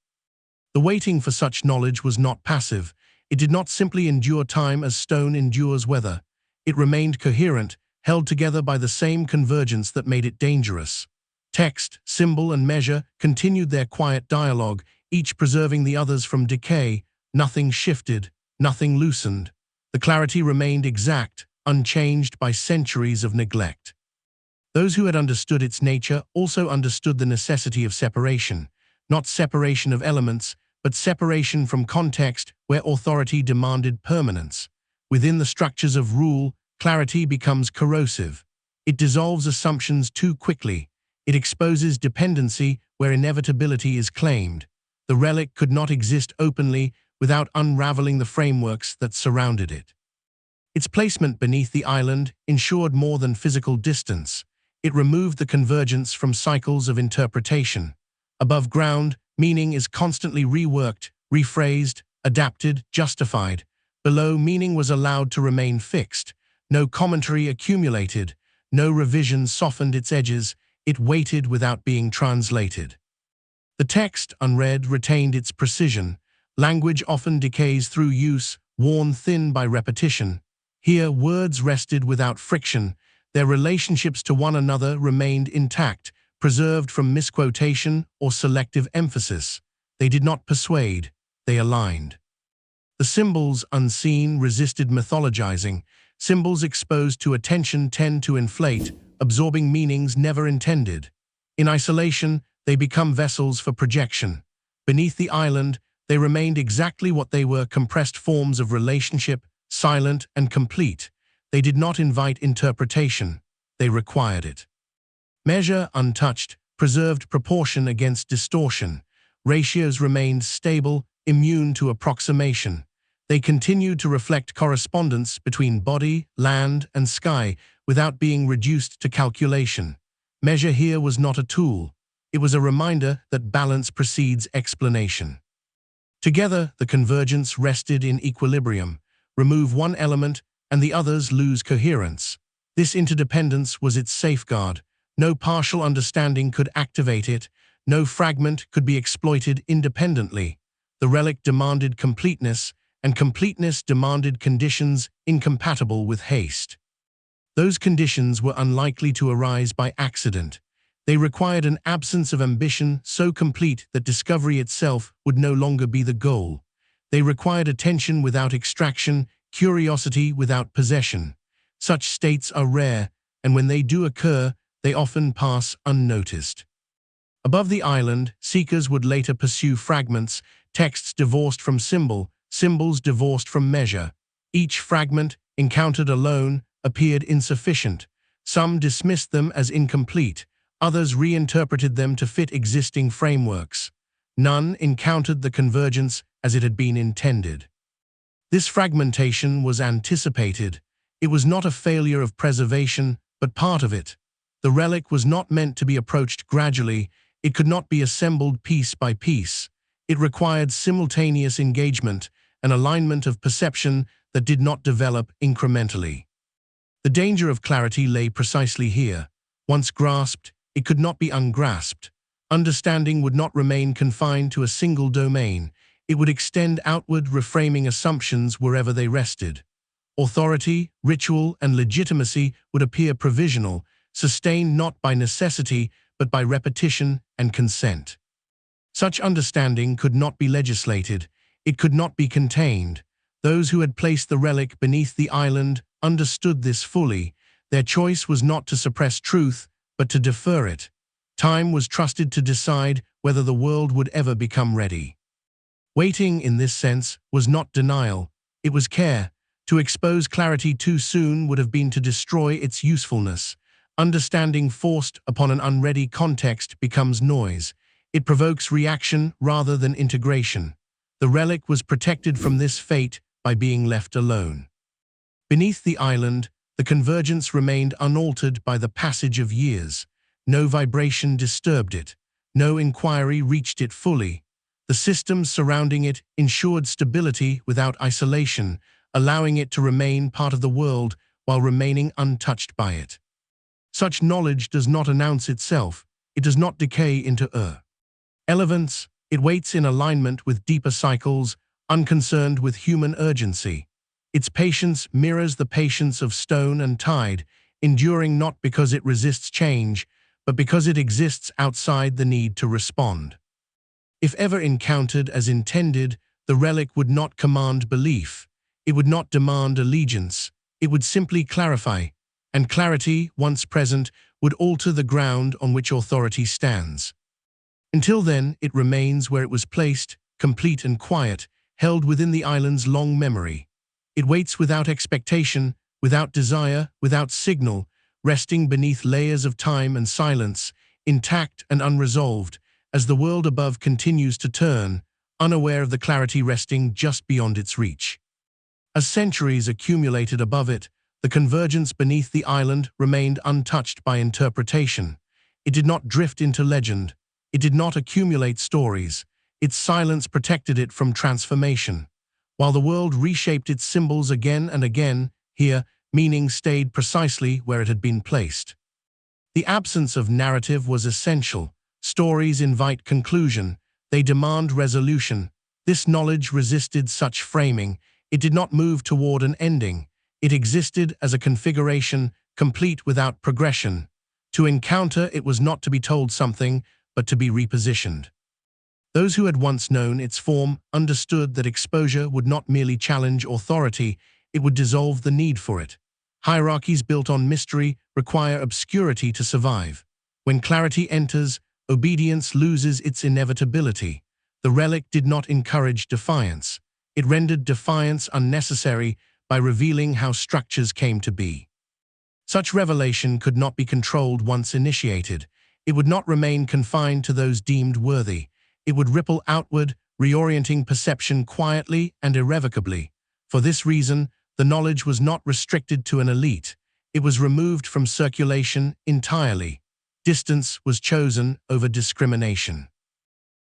The waiting for such knowledge was not passive. It did not simply endure time as stone endures weather. It remained coherent, held together by the same convergence that made it dangerous. Text, symbol, and measure continued their quiet dialogue, each preserving the others from decay. Nothing shifted, nothing loosened. The clarity remained exact, unchanged by centuries of neglect. Those who had understood its nature also understood the necessity of separation, not separation of elements, but separation from context where authority demanded permanence. Within the structures of rule, clarity becomes corrosive. It dissolves assumptions too quickly. It exposes dependency where inevitability is claimed. The relic could not exist openly without unraveling the frameworks that surrounded it. Its placement beneath the island ensured more than physical distance. It removed the convergence from cycles of interpretation. Above ground, meaning is constantly reworked, rephrased, adapted, justified. Below, meaning was allowed to remain fixed. No commentary accumulated. No revision softened its edges. It waited without being translated. The text, unread, retained its precision. Language often decays through use, worn thin by repetition. Here, words rested without friction. Their relationships to one another remained intact, preserved from misquotation or selective emphasis. They did not persuade, they aligned. The symbols, unseen, resisted mythologizing. Symbols exposed to attention tend to inflate, absorbing meanings never intended. In isolation, they become vessels for projection. Beneath the island, they remained exactly what they were: compressed forms of relationship, silent and complete. They did not invite interpretation, they required it. Measure, untouched, preserved proportion against distortion. Ratios remained stable, immune to approximation. They continued to reflect correspondence between body, land, and sky without being reduced to calculation. Measure here was not a tool. It was a reminder that balance precedes explanation. Together, the convergence rested in equilibrium. Remove one element, and the others lose coherence. This interdependence was its safeguard. No partial understanding could activate it. No fragment could be exploited independently. The relic demanded completeness, and completeness demanded conditions incompatible with haste. Those conditions were unlikely to arise by accident. They required an absence of ambition so complete that discovery itself would no longer be the goal. They required attention without extraction, curiosity without possession. Such states are rare, and when they do occur, they often pass unnoticed. Above the island, seekers would later pursue fragments, texts divorced from symbol, symbols divorced from measure. Each fragment, encountered alone, appeared insufficient. Some dismissed them as incomplete. Others reinterpreted them to fit existing frameworks. None encountered the convergence as it had been intended. This fragmentation was anticipated. It was not a failure of preservation, but part of it. The relic was not meant to be approached gradually. It could not be assembled piece by piece. It required simultaneous engagement, an alignment of perception that did not develop incrementally. The danger of clarity lay precisely here. Once grasped, it could not be ungrasped. Understanding would not remain confined to a single domain. It would extend outward, reframing assumptions wherever they rested. Authority, ritual, and legitimacy would appear provisional, sustained not by necessity but by repetition and consent. Such understanding could not be legislated, it could not be contained. Those who had placed the relic beneath the island understood this fully. Their choice was not to suppress truth, but to defer it. Time was trusted to decide whether the world would ever become ready. Waiting, in this sense, was not denial, it was care. To expose clarity too soon would have been to destroy its usefulness. Understanding forced upon an unready context becomes noise. It provokes reaction rather than integration. The relic was protected from this fate by being left alone. Beneath the island, the convergence remained unaltered by the passage of years. No vibration disturbed it. No inquiry reached it fully. The systems surrounding it ensured stability without isolation, allowing it to remain part of the world while remaining untouched by it. Such knowledge does not announce itself, it does not decay into irrelevance, it waits in alignment with deeper cycles, unconcerned with human urgency. Its patience mirrors the patience of stone and tide, enduring not because it resists change, but because it exists outside the need to respond. If ever encountered as intended, the relic would not command belief. It would not demand allegiance, it would simply clarify, and clarity, once present, would alter the ground on which authority stands. Until then, it remains where it was placed, complete and quiet, held within the island's long memory. It waits without expectation, without desire, without signal, resting beneath layers of time and silence, intact and unresolved, as the world above continues to turn, unaware of the clarity resting just beyond its reach. As centuries accumulated above it, the convergence beneath the island remained untouched by interpretation. It did not drift into legend. It did not accumulate stories. Its silence protected it from transformation. While the world reshaped its symbols again and again, here, meaning stayed precisely where it had been placed. The absence of narrative was essential. Stories invite conclusion. They demand resolution. This knowledge resisted such framing. It did not move toward an ending. It existed as a configuration, complete without progression. To encounter it was not to be told something, but to be repositioned. Those who had once known its form understood that exposure would not merely challenge authority, it would dissolve the need for it. Hierarchies built on mystery require obscurity to survive. When clarity enters, obedience loses its inevitability. The relic did not encourage defiance. It rendered defiance unnecessary by revealing how structures came to be. Such revelation could not be controlled once initiated. It would not remain confined to those deemed worthy. It would ripple outward, reorienting perception quietly and irrevocably. For this reason, the knowledge was not restricted to an elite. It was removed from circulation entirely. Distance was chosen over discrimination.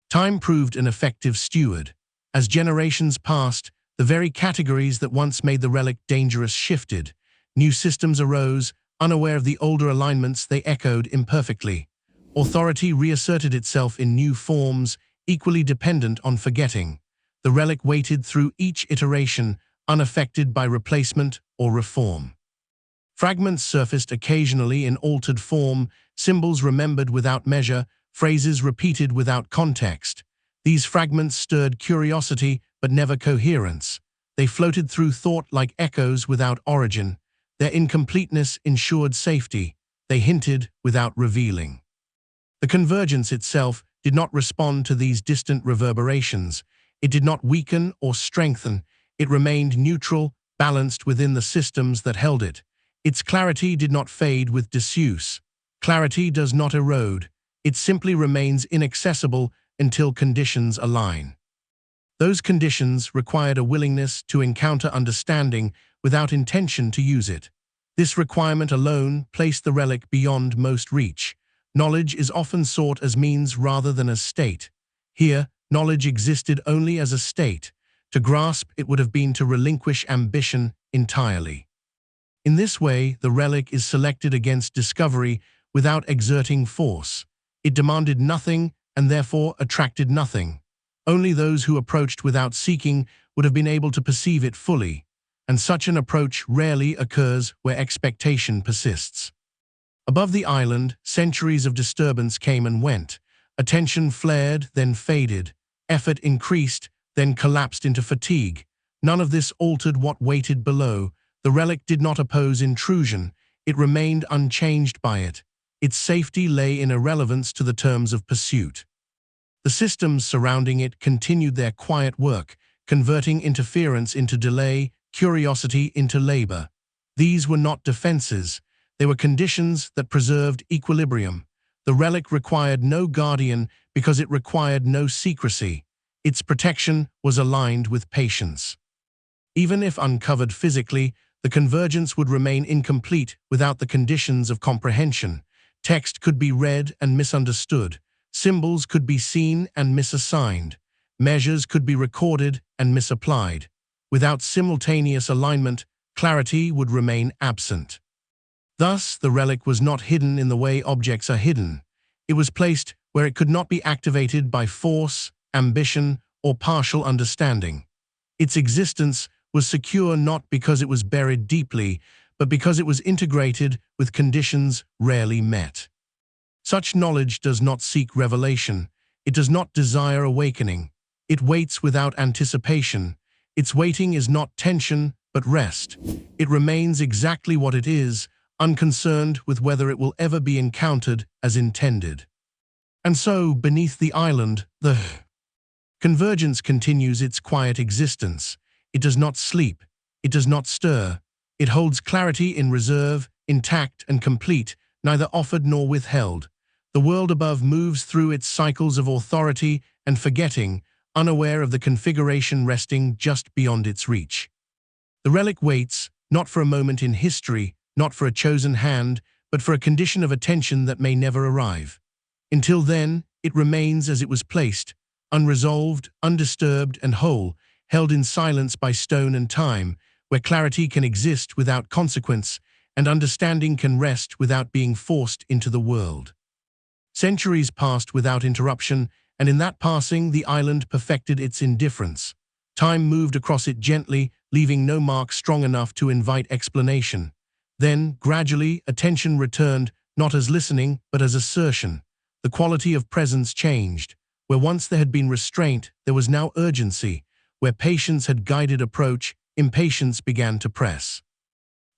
Time proved an effective steward. As generations passed, the very categories that once made the relic dangerous shifted. New systems arose, unaware of the older alignments they echoed imperfectly. Authority reasserted itself in new forms, equally dependent on forgetting. The relic waited through each iteration, unaffected by replacement or reform. Fragments surfaced occasionally in altered form, symbols remembered without measure, phrases repeated without context. These fragments stirred curiosity but never coherence. They floated through thought like echoes without origin. Their incompleteness ensured safety. They hinted without revealing. The convergence itself did not respond to these distant reverberations. It did not weaken or strengthen. It remained neutral, balanced within the systems that held it. Its clarity did not fade with disuse. Clarity does not erode. It simply remains inaccessible until conditions align. Those conditions required a willingness to encounter understanding without intention to use it. This requirement alone placed the relic beyond most reach. Knowledge is often sought as means rather than as state. Here, knowledge existed only as a state. To grasp it would have been to relinquish ambition entirely. In this way, the relic is selected against discovery without exerting force. It demanded nothing and therefore attracted nothing. Only those who approached without seeking would have been able to perceive it fully, and such an approach rarely occurs where expectation persists. Above the island, centuries of disturbance came and went. Attention flared, then faded. Effort increased, then collapsed into fatigue. None of this altered what waited below. The relic did not oppose intrusion. It remained unchanged by it. Its safety lay in irrelevance to the terms of pursuit. The systems surrounding it continued their quiet work, converting interference into delay, curiosity into labor. These were not defenses. They were conditions that preserved equilibrium. The relic required no guardian because it required no secrecy. Its protection was aligned with patience. Even if uncovered physically, the convergence would remain incomplete without the conditions of comprehension. Text could be read and misunderstood. Symbols could be seen and misassigned. Measures could be recorded and misapplied. Without simultaneous alignment, clarity would remain absent. Thus, the relic was not hidden in the way objects are hidden. It was placed where it could not be activated by force, ambition, or partial understanding. Its existence was secure not because it was buried deeply, but because it was integrated with conditions rarely met. Such knowledge does not seek revelation. It does not desire awakening. It waits without anticipation. Its waiting is not tension, but rest. It remains exactly what it is, unconcerned with whether it will ever be encountered as intended. And so, beneath the island, the convergence continues its quiet existence. It does not sleep. It does not stir. It holds clarity in reserve, intact and complete, neither offered nor withheld. The world above moves through its cycles of authority and forgetting, unaware of the configuration resting just beyond its reach. The relic waits, not for a moment in history, not for a chosen hand, but for a condition of attention that may never arrive. Until then, it remains as it was placed, unresolved, undisturbed, and whole, held in silence by stone and time, where clarity can exist without consequence, and understanding can rest without being forced into the world. Centuries passed without interruption, and in that passing the island perfected its indifference. Time moved across it gently, leaving no mark strong enough to invite explanation. Then, gradually, attention returned, not as listening, but as assertion. The quality of presence changed. Where once there had been restraint, there was now urgency. Where patience had guided approach, impatience began to press.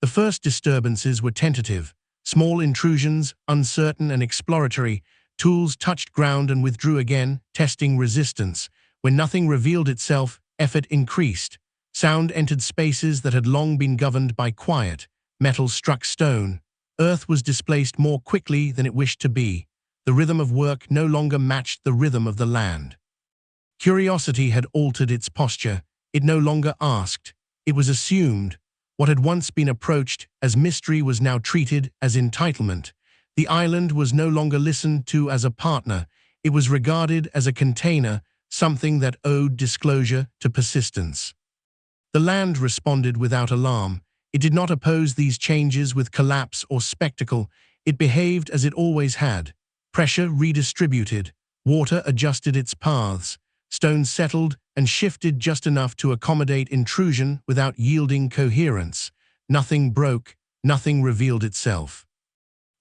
The first disturbances were tentative, small intrusions, uncertain and exploratory. Tools touched ground and withdrew again, testing resistance. When nothing revealed itself, effort increased. Sound entered spaces that had long been governed by quiet. Metal struck stone. Earth was displaced more quickly than it wished to be. The rhythm of work no longer matched the rhythm of the land. Curiosity had altered its posture. It no longer asked. It was assumed. What had once been approached as mystery was now treated as entitlement. The island was no longer listened to as a partner. It was regarded as a container, something that owed disclosure to persistence. The land responded without alarm. It did not oppose these changes with collapse or spectacle. It behaved as it always had. Pressure redistributed. Water adjusted its paths. Stone settled and shifted just enough to accommodate intrusion without yielding coherence. Nothing broke. Nothing revealed itself.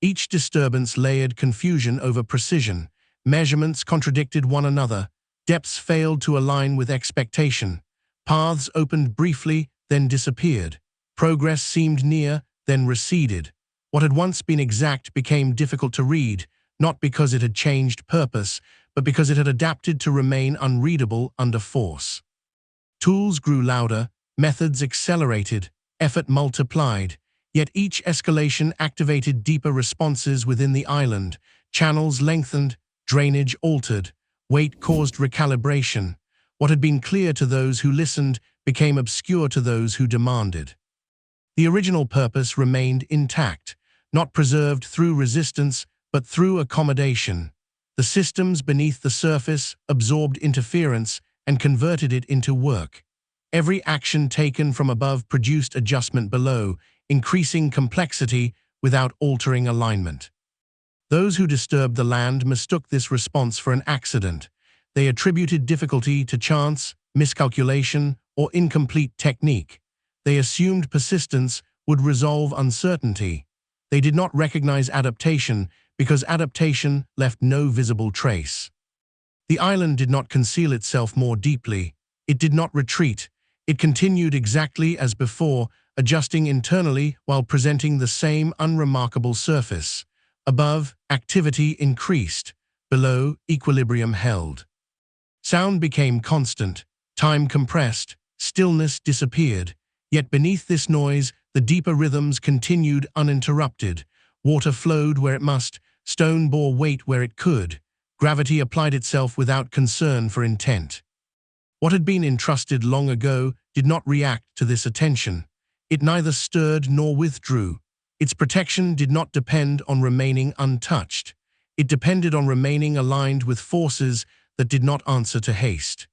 Each disturbance layered confusion over precision. Measurements contradicted one another. Depths failed to align with expectation. Paths opened briefly, then disappeared. Progress seemed near, then receded. What had once been exact became difficult to read, not because it had changed purpose, but because it had adapted to remain unreadable under force. Tools grew louder, methods accelerated, effort multiplied, yet each escalation activated deeper responses within the island. Channels lengthened, drainage altered, weight caused recalibration. What had been clear to those who listened became obscure to those who demanded. The original purpose remained intact, not preserved through resistance, but through accommodation. The systems beneath the surface absorbed interference and converted it into work. Every action taken from above produced adjustment below, increasing complexity without altering alignment. Those who disturbed the land mistook this response for an accident. They attributed difficulty to chance, miscalculation, or incomplete technique. They assumed persistence would resolve uncertainty. They did not recognize adaptation because adaptation left no visible trace. The island did not conceal itself more deeply. It did not retreat. It continued exactly as before, adjusting internally while presenting the same unremarkable surface. Above, activity increased. Below, equilibrium held. Sound became constant. Time compressed. Stillness disappeared. Yet beneath this noise, the deeper rhythms continued uninterrupted. Water flowed where it must. Stone bore weight where it could. Gravity applied itself without concern for intent. What had been entrusted long ago did not react to this attention. It neither stirred nor withdrew. Its protection did not depend on remaining untouched. It depended on remaining aligned with forces that did not answer to haste.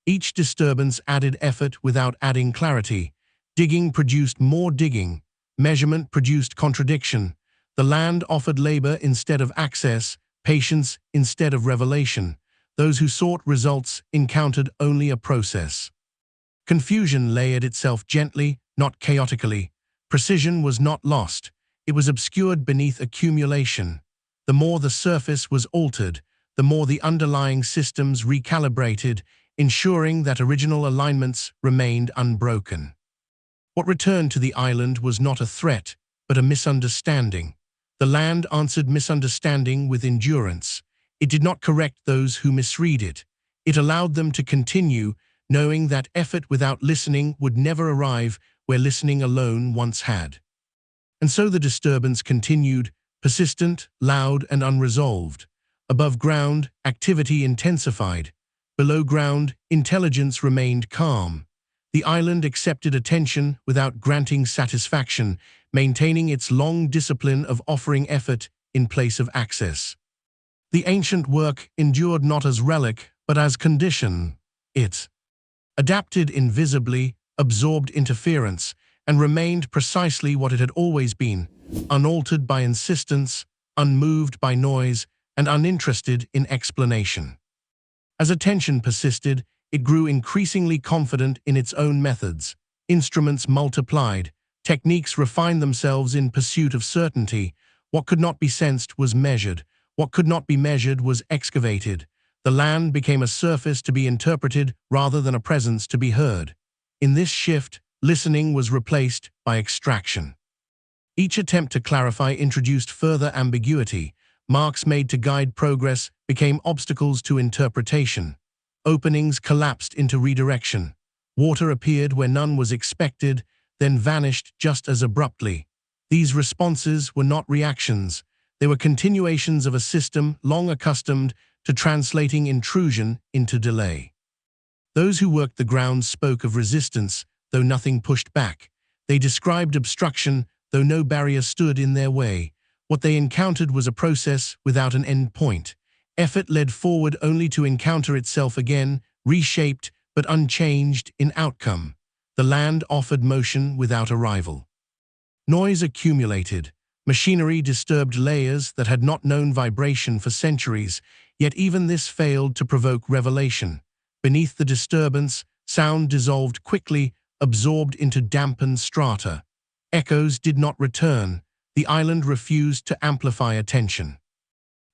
Each disturbance added effort without adding clarity. Digging produced more digging. Measurement produced contradiction. The land offered labor instead of access, patience instead of revelation. Those who sought results encountered only a process. Confusion layered itself gently, not chaotically. Precision was not lost. It was obscured beneath accumulation. The more the surface was altered, the more the underlying systems recalibrated, ensuring that original alignments remained unbroken. What returned to the island was not a threat, but a misunderstanding. The land answered misunderstanding with endurance. It did not correct those who misread it. It allowed them to continue, knowing that effort without listening would never arrive where listening alone once had. And so the disturbance continued, persistent, loud, and unresolved. Above ground, activity intensified. Below ground, intelligence remained calm. The island accepted attention without granting satisfaction, maintaining its long discipline of offering effort in place of access. The ancient work endured not as relic, but as condition. It adapted invisibly, absorbed interference, and remained precisely what it had always been, unaltered by insistence, unmoved by noise, and uninterested in explanation. As attention persisted, it grew increasingly confident in its own methods. Instruments multiplied, techniques refined themselves in pursuit of certainty. What could not be sensed was measured. What could not be measured was excavated. The land became a surface to be interpreted rather than a presence to be heard. In this shift, listening was replaced by extraction. Each attempt to clarify introduced further ambiguity. Marks made to guide progress became obstacles to interpretation. Openings collapsed into redirection. Water appeared where none was expected, then vanished just as abruptly. These responses were not reactions. They were continuations of a system long accustomed to translating intrusion into delay. Those who worked the ground spoke of resistance, though nothing pushed back. They described obstruction, though no barrier stood in their way. What they encountered was a process without an end point. Effort led forward only to encounter itself again, reshaped but unchanged in outcome. The land offered motion without arrival. Noise accumulated. Machinery disturbed layers that had not known vibration for centuries, yet even this failed to provoke revelation. Beneath the disturbance, sound dissolved quickly, absorbed into dampened strata. Echoes did not return. The island refused to amplify attention.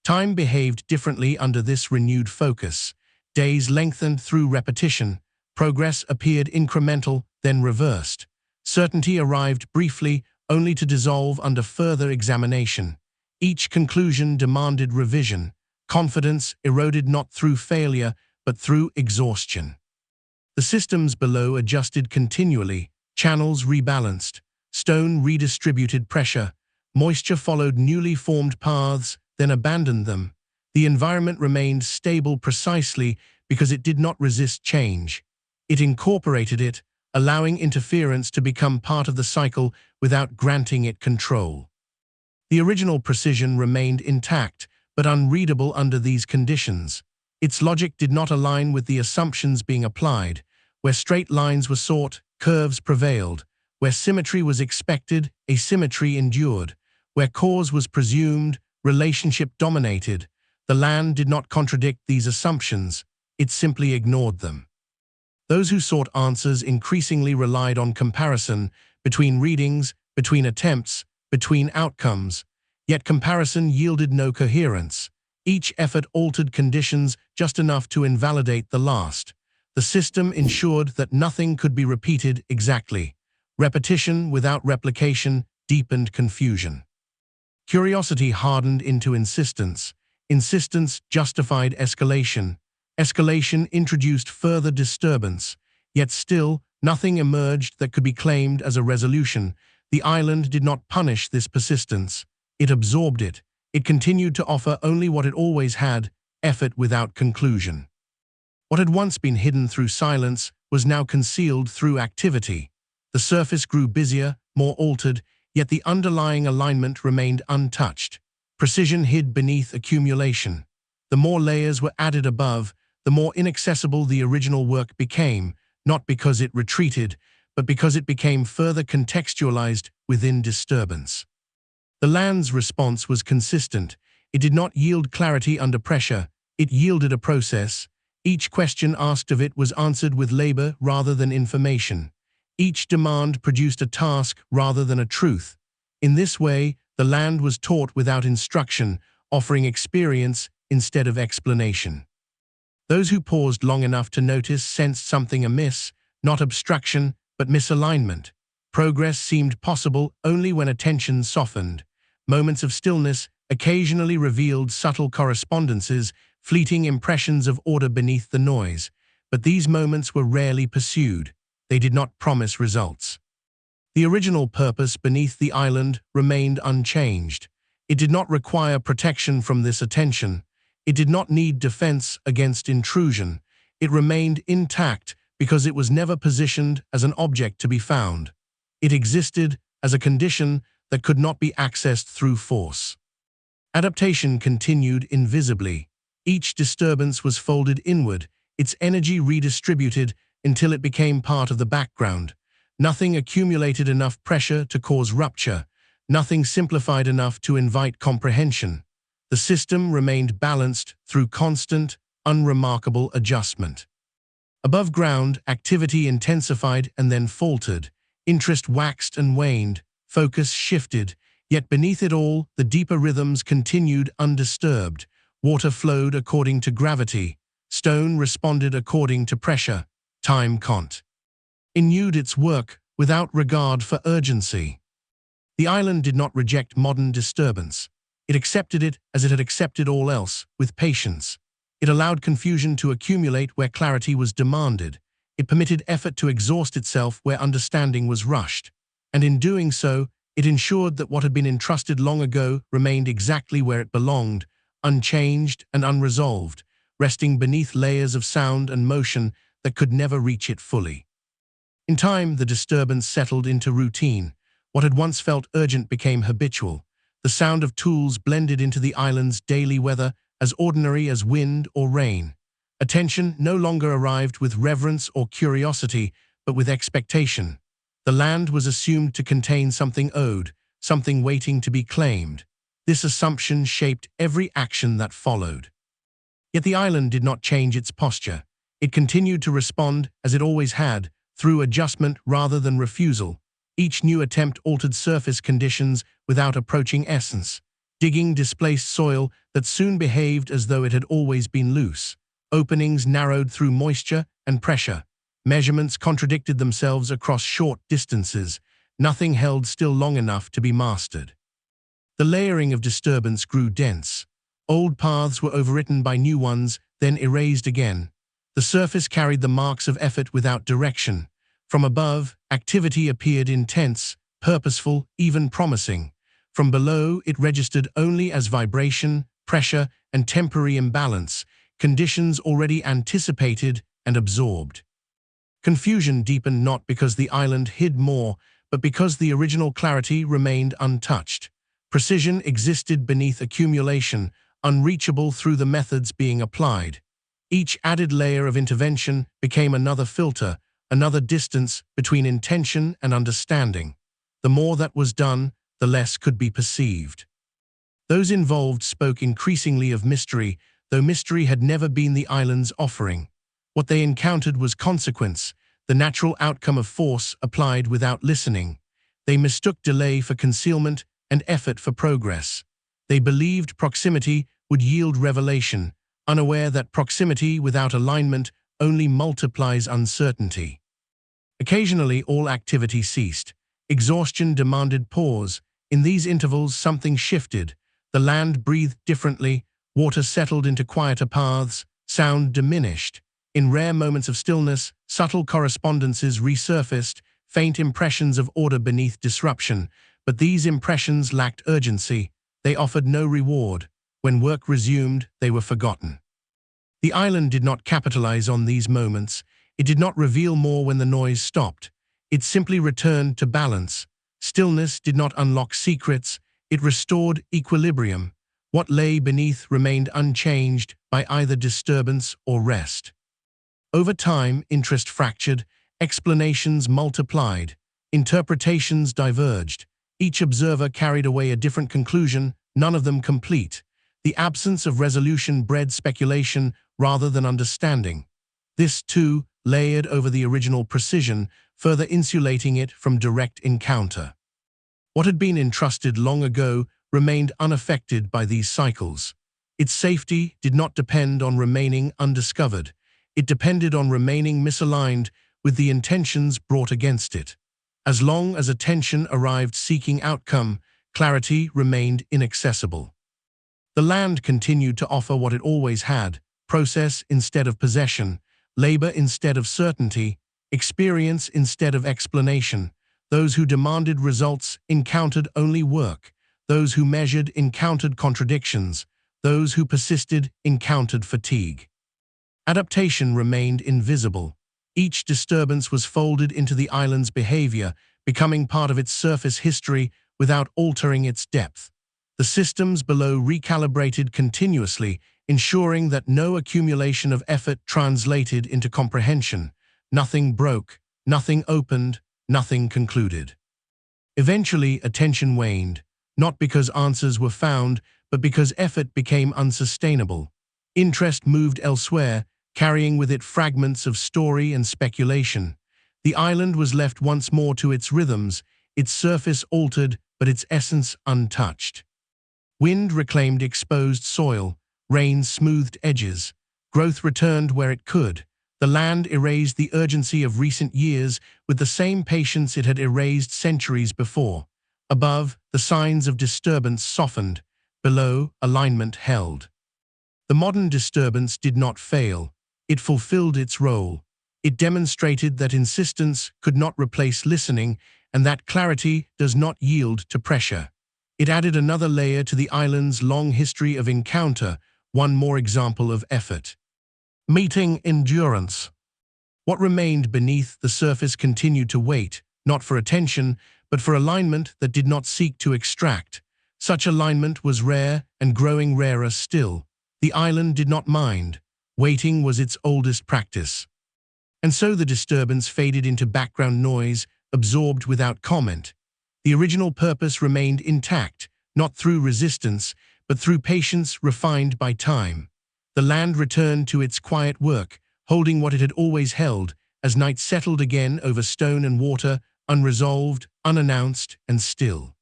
Time behaved differently under this renewed focus. Days lengthened through repetition. Progress appeared incremental, then reversed. Certainty arrived briefly, only to dissolve under further examination. Each conclusion demanded revision. Confidence eroded not through failure, but through exhaustion. The systems below adjusted continually. Channels rebalanced. Stone redistributed pressure. Moisture followed newly formed paths, then abandoned them. The environment remained stable precisely because it did not resist change. It incorporated it, allowing interference to become part of the cycle without granting it control. The original precision remained intact, but unreadable under these conditions. Its logic did not align with the assumptions being applied. Where straight lines were sought, curves prevailed. Where symmetry was expected, asymmetry endured. Where cause was presumed, relationship dominated. The land did not contradict these assumptions. it simply ignored them. Those who sought answers increasingly relied on comparison between readings, between attempts, between outcomes. Yet comparison yielded no coherence. Each effort altered conditions just enough to invalidate the last. The system ensured that nothing could be repeated exactly. Repetition without replication deepened confusion. Curiosity hardened into insistence. Insistence justified escalation. Escalation introduced further disturbance. Yet still, nothing emerged that could be claimed as a resolution. The island did not punish this persistence. It absorbed it. It continued to offer only what it always had, effort without conclusion. What had once been hidden through silence was now concealed through activity. The surface grew busier, more altered, yet the underlying alignment remained untouched. Precision hid beneath accumulation. The more layers were added above, the more inaccessible the original work became, not because it retreated, but because it became further contextualized within disturbance. The land's response was consistent. It did not yield clarity under pressure. It yielded a process. Each question asked of it was answered with labor rather than information. Each demand produced a task rather than a truth. In this way, the land was taught without instruction, offering experience instead of explanation. Those who paused long enough to notice sensed something amiss, not abstraction, but misalignment. Progress seemed possible only when attention softened. Moments of stillness occasionally revealed subtle correspondences, fleeting impressions of order beneath the noise. But these moments were rarely pursued. They did not promise results. The original purpose beneath the island remained unchanged. It did not require protection from this attention. It did not need defense against intrusion. It remained intact because it was never positioned as an object to be found. It existed as a condition that could not be accessed through force. Adaptation continued invisibly. Each disturbance was folded inward, its energy redistributed until it became part of the background. Nothing accumulated enough pressure to cause rupture. Nothing simplified enough to invite comprehension. The system remained balanced through constant, unremarkable adjustment. Above ground, activity intensified and then faltered. Interest waxed and waned. Focus shifted. Yet beneath it all, the deeper rhythms continued undisturbed. Water flowed according to gravity. Stone responded according to pressure. Time continued its work without regard for urgency. The island did not reject modern disturbance. It accepted it as it had accepted all else, with patience. It allowed confusion to accumulate where clarity was demanded. It permitted effort to exhaust itself where understanding was rushed. And in doing so, it ensured that what had been entrusted long ago remained exactly where it belonged, unchanged and unresolved, resting beneath layers of sound and motion that could never reach it fully. In time, the disturbance settled into routine. What had once felt urgent became habitual. The sound of tools blended into the island's daily weather, as ordinary as wind or rain. Attention no longer arrived with reverence or curiosity, but with expectation. The land was assumed to contain something owed, something waiting to be claimed. This assumption shaped every action that followed. Yet the island did not change its posture. It continued to respond as it always had, through adjustment rather than refusal. Each new attempt altered surface conditions without approaching essence. Digging displaced soil that soon behaved as though it had always been loose. Openings narrowed through moisture and pressure. Measurements contradicted themselves across short distances. Nothing held still long enough to be mastered. The layering of disturbance grew dense. Old paths were overwritten by new ones, then erased again. The surface carried the marks of effort without direction. From above, activity appeared intense, purposeful, even promising. From below, it registered only as vibration, pressure, and temporary imbalance, conditions already anticipated and absorbed. Confusion deepened not because the island hid more, but because the original clarity remained untouched. Precision existed beneath accumulation, unreachable through the methods being applied. Each added layer of intervention became another filter, another distance between intention and understanding. The more that was done, the less could be perceived. Those involved spoke increasingly of mystery, though mystery had never been the island's offering. What they encountered was consequence, the natural outcome of force applied without listening. They mistook delay for concealment and effort for progress. They believed proximity would yield revelation, unaware that proximity without alignment only multiplies uncertainty. Occasionally, all activity ceased. Exhaustion demanded pause. In these intervals, something shifted. The land breathed differently, water settled into quieter paths, sound diminished. In rare moments of stillness, subtle correspondences resurfaced, faint impressions of order beneath disruption. But these impressions lacked urgency. They offered no reward. When work resumed, they were forgotten. The island did not capitalize on these moments. It did not reveal more when the noise stopped. It simply returned to balance. Stillness did not unlock secrets. It restored equilibrium. What lay beneath remained unchanged by either disturbance or rest. Over time, interest fractured, explanations multiplied, interpretations diverged. Each observer carried away a different conclusion, none of them complete. The absence of resolution bred speculation rather than understanding. This, too, layered over the original precision, further insulating it from direct encounter. What had been entrusted long ago remained unaffected by these cycles. Its safety did not depend on remaining undiscovered. It depended on remaining misaligned with the intentions brought against it. As long as attention arrived seeking outcome, clarity remained inaccessible. The land continued to offer what it always had: process instead of possession, labor instead of certainty, experience instead of explanation. Those who demanded results encountered only work. Those who measured encountered contradictions. Those who persisted encountered fatigue. Adaptation remained invisible. Each disturbance was folded into the island's behavior, becoming part of its surface history without altering its depth. The systems below recalibrated continuously, ensuring that no accumulation of effort translated into comprehension. Nothing broke, nothing opened, nothing concluded. Eventually, attention waned, not because answers were found, but because effort became unsustainable. Interest moved elsewhere, carrying with it fragments of story and speculation. The island was left once more to its rhythms, its surface altered, but its essence untouched. Wind reclaimed exposed soil, rain smoothed edges, growth returned where it could. The land erased the urgency of recent years with the same patience it had erased centuries before. Above, the signs of disturbance softened. Below, alignment held. The modern disturbance did not fail. It fulfilled its role. It demonstrated that insistence could not replace listening and that clarity does not yield to pressure. It added another layer to the island's long history of encounter, one more example of effort. Meeting endurance. What remained beneath the surface continued to wait, not for attention, but for alignment that did not seek to extract. Such alignment was rare and growing rarer still. The island did not mind. Waiting was its oldest practice. And so the disturbance faded into background noise, absorbed without comment. The original purpose remained intact, not through resistance, but through patience refined by time. The land returned to its quiet work, holding what it had always held, as night settled again over stone and water, unresolved, unannounced, and still.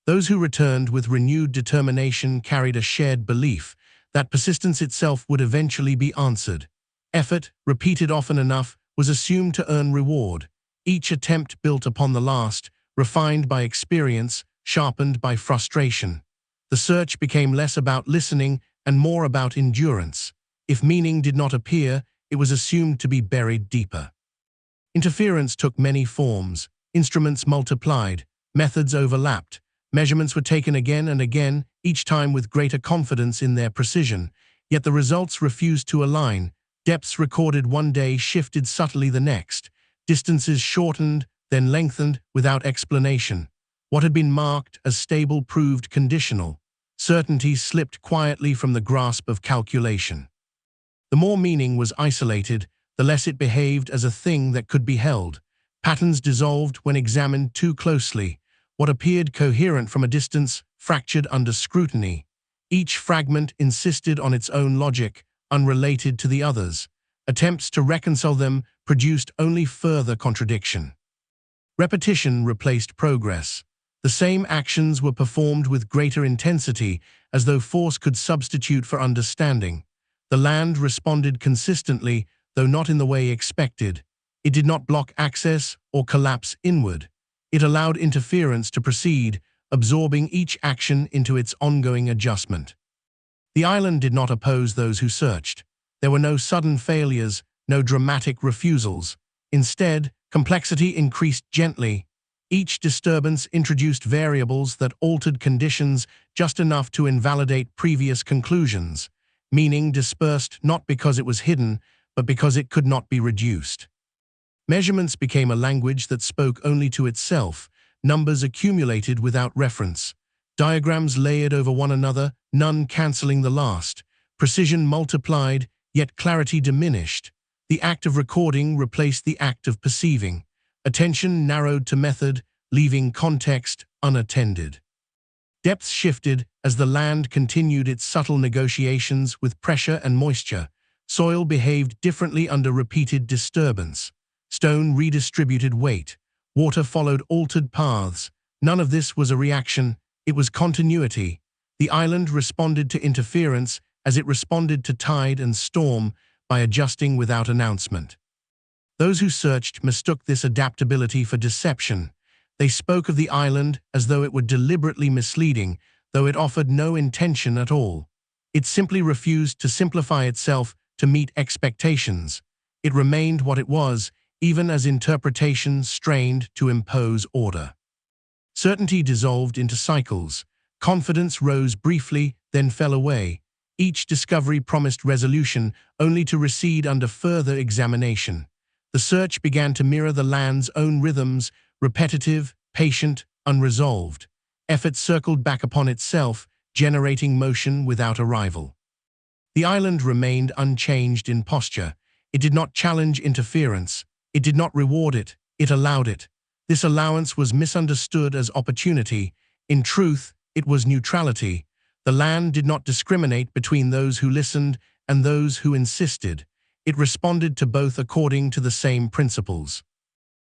Those who returned with renewed determination carried a shared belief that persistence itself would eventually be answered. Effort, repeated often enough, was assumed to earn reward. Each attempt built upon the last, refined by experience, sharpened by frustration. The search became less about listening and more about endurance. If meaning did not appear, it was assumed to be buried deeper. Interference took many forms. Instruments multiplied, methods overlapped, measurements were taken again and again, each time with greater confidence in their precision. Yet the results refused to align. Depths recorded one day shifted subtly the next. Distances shortened, then lengthened without explanation. What had been marked as stable proved conditional. Certainty slipped quietly from the grasp of calculation. The more meaning was isolated, the less it behaved as a thing that could be held. Patterns dissolved when examined too closely. What appeared coherent from a distance fractured under scrutiny. Each fragment insisted on its own logic, unrelated to the others. Attempts to reconcile them produced only further contradiction. Repetition replaced progress. The same actions were performed with greater intensity, as though force could substitute for understanding. The land responded consistently, though not in the way expected. It did not block access or collapse inward. It allowed interference to proceed, absorbing each action into its ongoing adjustment. The island did not oppose those who searched. There were no sudden failures, no dramatic refusals. Instead, complexity increased gently. Each disturbance introduced variables that altered conditions just enough to invalidate previous conclusions. Meaning dispersed not because it was hidden, but because it could not be reduced. Measurements became a language that spoke only to itself. Numbers accumulated without reference. Diagrams layered over one another, none cancelling the last. Precision multiplied, yet clarity diminished. The act of recording replaced the act of perceiving. Attention narrowed to method, leaving context unattended. Depths shifted as the land continued its subtle negotiations with pressure and moisture. Soil behaved differently under repeated disturbance. Stone redistributed weight. Water followed altered paths. None of this was a reaction, it was continuity. The island responded to interference as it responded to tide and storm by adjusting without announcement. Those who searched mistook this adaptability for deception. They spoke of the island as though it were deliberately misleading, though it offered no intention at all. It simply refused to simplify itself to meet expectations. It remained what it was, even as interpretation strained to impose order. Certainty dissolved into cycles. Confidence rose briefly, then fell away. Each discovery promised resolution, only to recede under further examination. The search began to mirror the land's own rhythms, repetitive, patient, unresolved. Effort circled back upon itself, generating motion without a rival. The island remained unchanged in posture. It did not challenge interference. It did not reward it. It allowed it. This allowance was misunderstood as opportunity. In truth, it was neutrality. The land did not discriminate between those who listened and those who insisted. It responded to both according to the same principles.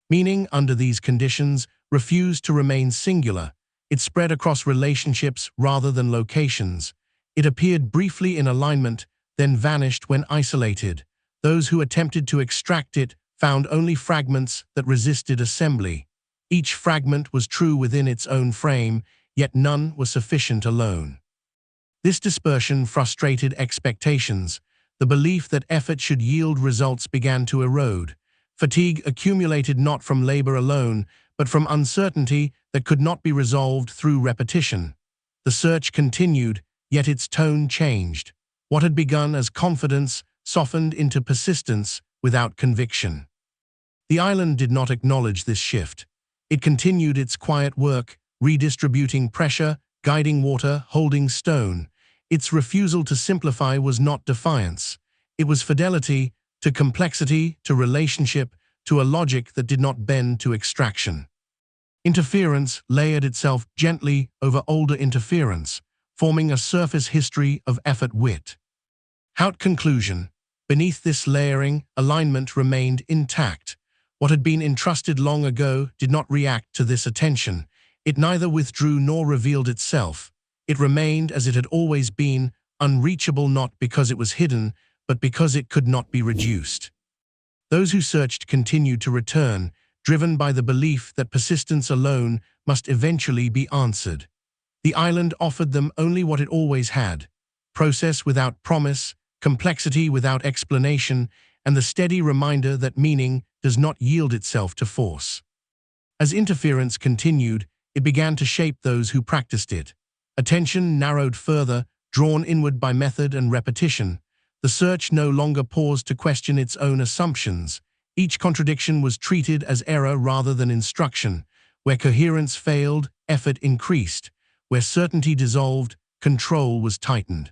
Meaning, under these conditions, refused to remain singular. It spread across relationships rather than locations. It appeared briefly in alignment, then vanished when isolated. Those who attempted to extract it found only fragments that resisted assembly. Each fragment was true within its own frame, yet none was sufficient alone. This dispersion frustrated expectations. The belief that effort should yield results began to erode. Fatigue accumulated not from labor alone, but from uncertainty that could not be resolved through repetition. The search continued, yet its tone changed. What had begun as confidence softened into persistence without conviction. The island did not acknowledge this shift. It continued its quiet work, redistributing pressure, guiding water, holding stone. Its refusal to simplify was not defiance. It was fidelity to complexity, to relationship, to a logic that did not bend to extraction. Interference layered itself gently over older interference, forming a surface history of effort wit. Out conclusion. Beneath this layering, alignment remained intact. What had been entrusted long ago did not react to this attention. It neither withdrew nor revealed itself. It remained as it had always been, unreachable not because it was hidden, but because it could not be reduced. Those who searched continued to return, driven by the belief that persistence alone must eventually be answered. The island offered them only what it always had: process without promise, complexity without explanation, and the steady reminder that meaning does not yield itself to force. As interference continued, it began to shape those who practiced it. Attention narrowed further, drawn inward by method and repetition. The search no longer paused to question its own assumptions. Each contradiction was treated as error rather than instruction. Where coherence failed, effort increased. Where certainty dissolved, control was tightened.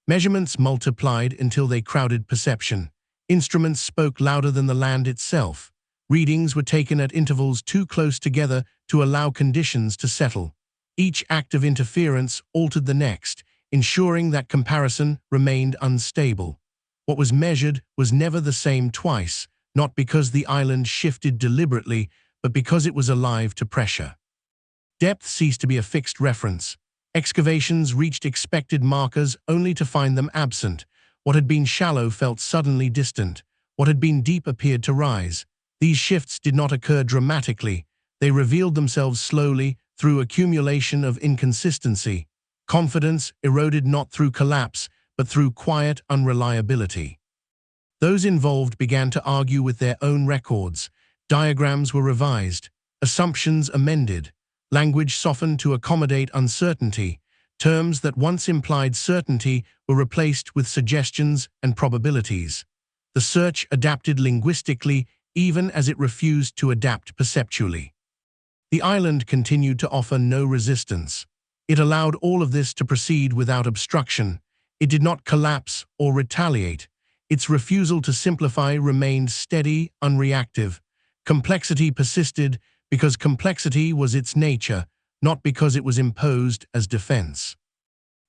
Measurements multiplied until they crowded perception. Instruments spoke louder than the land itself. Readings were taken at intervals too close together to allow conditions to settle. Each act of interference altered the next. ensuring that comparison remained unstable. What was measured was never the same twice, not because the island shifted deliberately, but because it was alive to pressure. Depth ceased to be a fixed reference. Excavations reached expected markers only to find them absent. What had been shallow felt suddenly distant. What had been deep appeared to rise. These shifts did not occur dramatically. They revealed themselves slowly through accumulation of inconsistency. Confidence eroded not through collapse, but through quiet unreliability. Those involved began to argue with their own records. Diagrams were revised, assumptions amended, language softened to accommodate uncertainty. Terms that once implied certainty were replaced with suggestions and probabilities. The search adapted linguistically even as it refused to adapt perceptually. The island continued to offer no resistance. It allowed all of this to proceed without obstruction. It did not collapse or retaliate. Its refusal to simplify remained steady, unreactive. Complexity persisted because complexity was its nature, not because it was imposed as defense.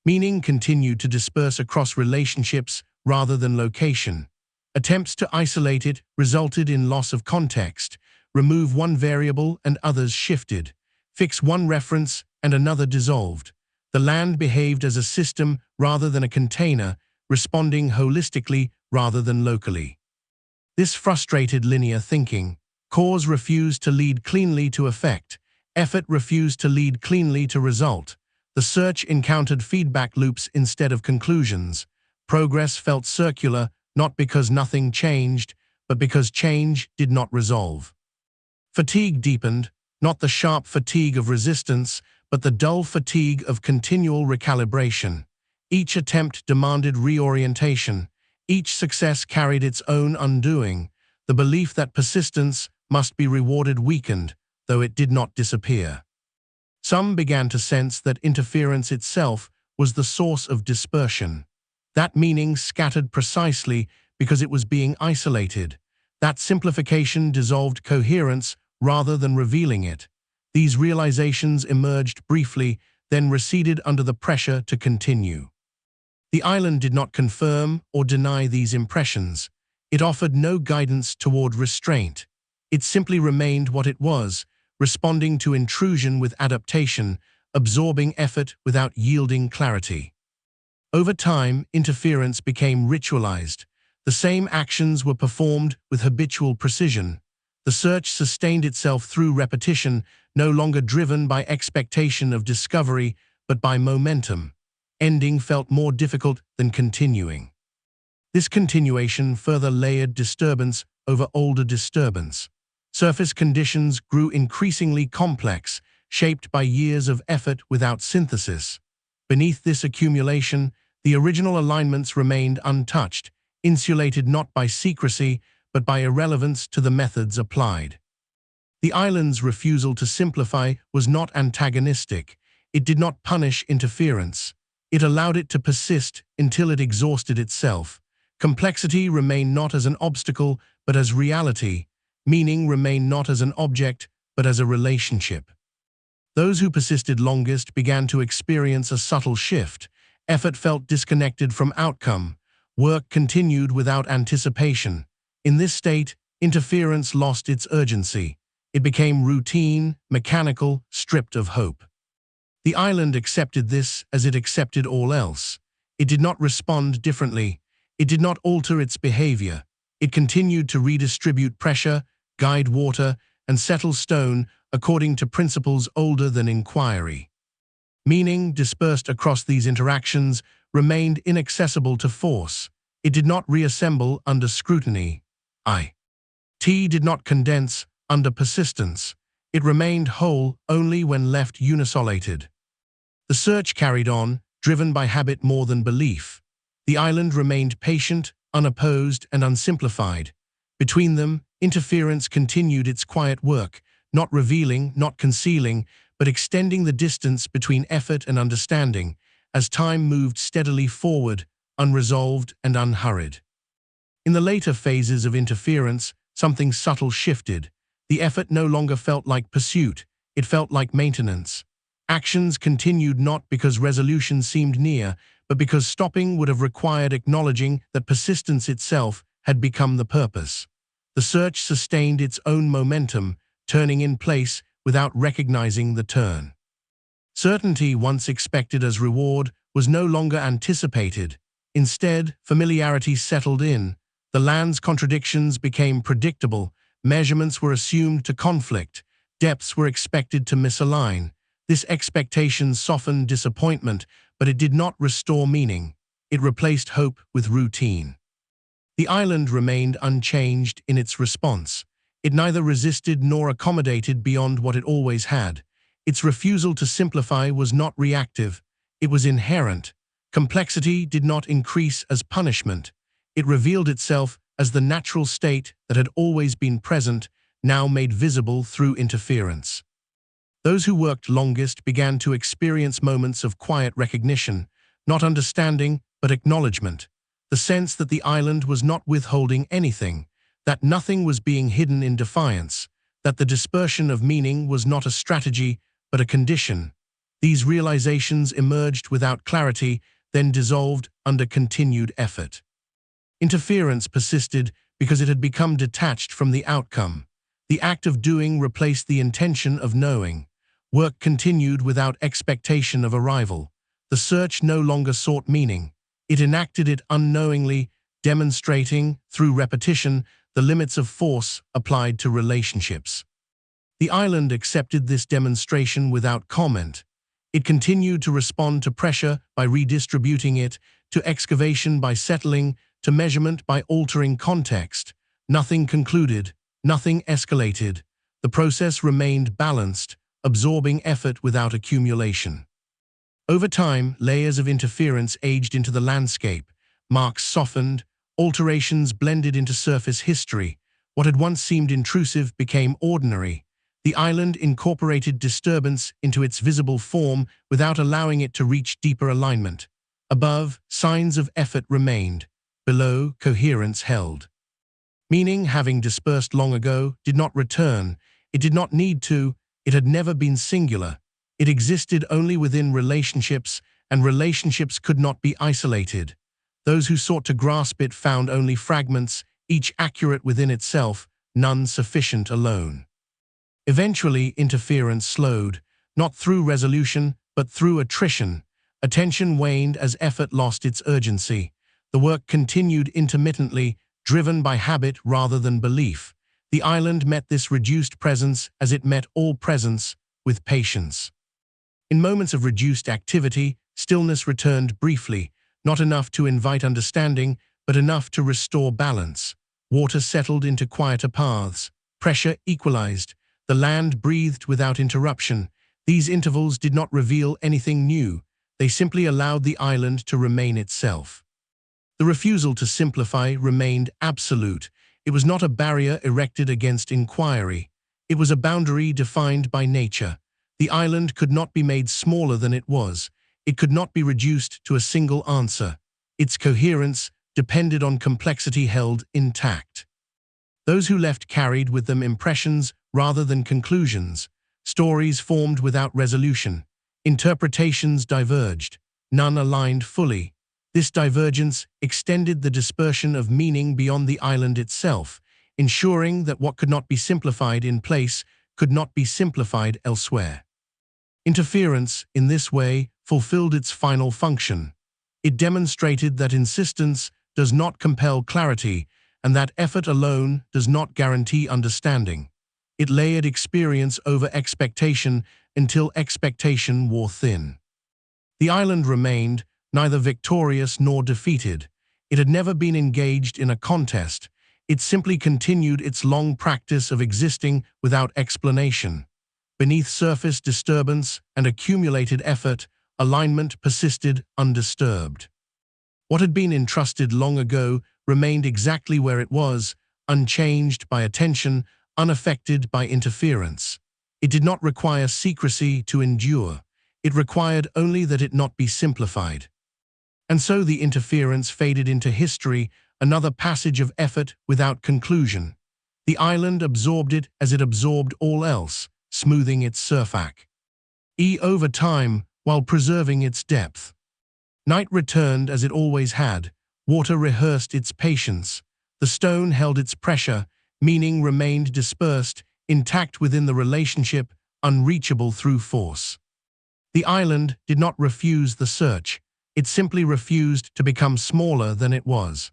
Meaning continued to disperse across relationships rather than location. Attempts to isolate it resulted in loss of context. Remove one variable and others shifted. Fix one reference and another dissolved. The land behaved as a system rather than a container, responding holistically rather than locally. This frustrated linear thinking. Cause refused to lead cleanly to effect. Effort refused to lead cleanly to result. The search encountered feedback loops instead of conclusions. Progress felt circular, not because nothing changed, but because change did not resolve. Fatigue deepened, not the sharp fatigue of resistance, but the dull fatigue of continual recalibration. Each attempt demanded reorientation. Each success carried its own undoing. The belief that persistence must be rewarded weakened, though it did not disappear. Some began to sense that interference itself was the source of dispersion. That meaning scattered precisely because it was being isolated. That simplification dissolved coherence rather than revealing it. These realizations emerged briefly, then receded under the pressure to continue. The island did not confirm or deny these impressions. It offered no guidance toward restraint. It simply remained what it was, responding to intrusion with adaptation, absorbing effort without yielding clarity. Over time, interference became ritualized. The same actions were performed with habitual precision. The search sustained itself through repetition, no longer driven by expectation of discovery, but by momentum. Ending felt more difficult than continuing. This continuation further layered disturbance over older disturbance. Surface conditions grew increasingly complex, shaped by years of effort without synthesis. Beneath this accumulation, the original alignments remained untouched, insulated not by secrecy, but by irrelevance to the methods applied. The island's refusal to simplify was not antagonistic. It did not punish interference. It allowed it to persist until it exhausted itself. Complexity remained not as an obstacle, but as reality. Meaning remained not as an object, but as a relationship. Those who persisted longest began to experience a subtle shift. Effort felt disconnected from outcome. Work continued without anticipation. In this state, interference lost its urgency. It became routine, mechanical, stripped of hope. The island accepted this as it accepted all else. It did not respond differently. It did not alter its behavior. It continued to redistribute pressure, guide water, and settle stone according to principles older than inquiry. Meaning, dispersed across these interactions, remained inaccessible to force. It did not reassemble under scrutiny. It did not condense under persistence. It remained whole only when left unisolated. The search carried on, driven by habit more than belief. The island remained patient, unopposed, and unsimplified. Between them, interference continued its quiet work, not revealing, not concealing, but extending the distance between effort and understanding, as time moved steadily forward, unresolved and unhurried. In the later phases of interference, something subtle shifted. The effort no longer felt like pursuit, it felt like maintenance. Actions continued not because resolution seemed near, but because stopping would have required acknowledging that persistence itself had become the purpose. The search sustained its own momentum, turning in place without recognizing the turn. Certainty, once expected as reward, was no longer anticipated. Instead, familiarity settled in. The land's contradictions became predictable. Measurements were assumed to conflict. Depths were expected to misalign. This expectation softened disappointment, but it did not restore meaning. It replaced hope with routine. The island remained unchanged in its response. It neither resisted nor accommodated beyond what it always had. Its refusal to simplify was not reactive. It was inherent. Complexity did not increase as punishment. It revealed itself as the natural state that had always been present, now made visible through interference. Those who worked longest began to experience moments of quiet recognition, not understanding, but acknowledgement. The sense that the island was not withholding anything, that nothing was being hidden in defiance, that the dispersion of meaning was not a strategy, but a condition. These realizations emerged without clarity, then dissolved under continued effort. Interference persisted because it had become detached from the outcome. The act of doing replaced the intention of knowing. Work continued without expectation of arrival. The search no longer sought meaning. It enacted it unknowingly, demonstrating, through repetition, the limits of force applied to relationships. The island accepted this demonstration without comment. It continued to respond to pressure by redistributing it, to excavation by settling, to measurement by altering context. Nothing concluded, nothing escalated. The process remained balanced, absorbing effort without accumulation. Over time, layers of interference aged into the landscape. Marks softened, alterations blended into surface history. What had once seemed intrusive became ordinary. The island incorporated disturbance into its visible form without allowing it to reach deeper alignment. Above, signs of effort remained. Below, coherence held. Meaning, having dispersed long ago, did not return. It did not need to. It had never been singular. It existed only within relationships, and relationships could not be isolated. Those who sought to grasp it found only fragments, each accurate within itself, none sufficient alone. Eventually, interference slowed, not through resolution, but through attrition. Attention waned as effort lost its urgency. The work continued intermittently, driven by habit rather than belief. The island met this reduced presence as it met all presence, with patience. In moments of reduced activity, stillness returned briefly, not enough to invite understanding, but enough to restore balance. Water settled into quieter paths. Pressure equalized. The land breathed without interruption. These intervals did not reveal anything new. They simply allowed the island to remain itself. The refusal to simplify remained absolute. It was not a barrier erected against inquiry. It was a boundary defined by nature. The island could not be made smaller than it was. It could not be reduced to a single answer. Its coherence depended on complexity held intact. Those who left carried with them impressions rather than conclusions. Stories formed without resolution. Interpretations diverged. None aligned fully. This divergence extended the dispersion of meaning beyond the island itself, ensuring that what could not be simplified in place could not be simplified elsewhere. Interference, in this way, fulfilled its final function. It demonstrated that insistence does not compel clarity, and that effort alone does not guarantee understanding. It layered experience over expectation until expectation wore thin. The island remained neither victorious nor defeated. It had never been engaged in a contest. It simply continued its long practice of existing without explanation. Beneath surface disturbance and accumulated effort, alignment persisted undisturbed. What had been entrusted long ago remained exactly where it was, unchanged by attention, unaffected by interference. It did not require secrecy to endure. It required only that it not be simplified. And so the interference faded into history, another passage of effort without conclusion. The island absorbed it as it absorbed all else, smoothing its surface over time while preserving its depth. Night returned as it always had. Water rehearsed its patience. The stone held its pressure. Meaning remained dispersed, intact within the relationship, unreachable through force. The island did not refuse the search. It simply refused to become smaller than it was.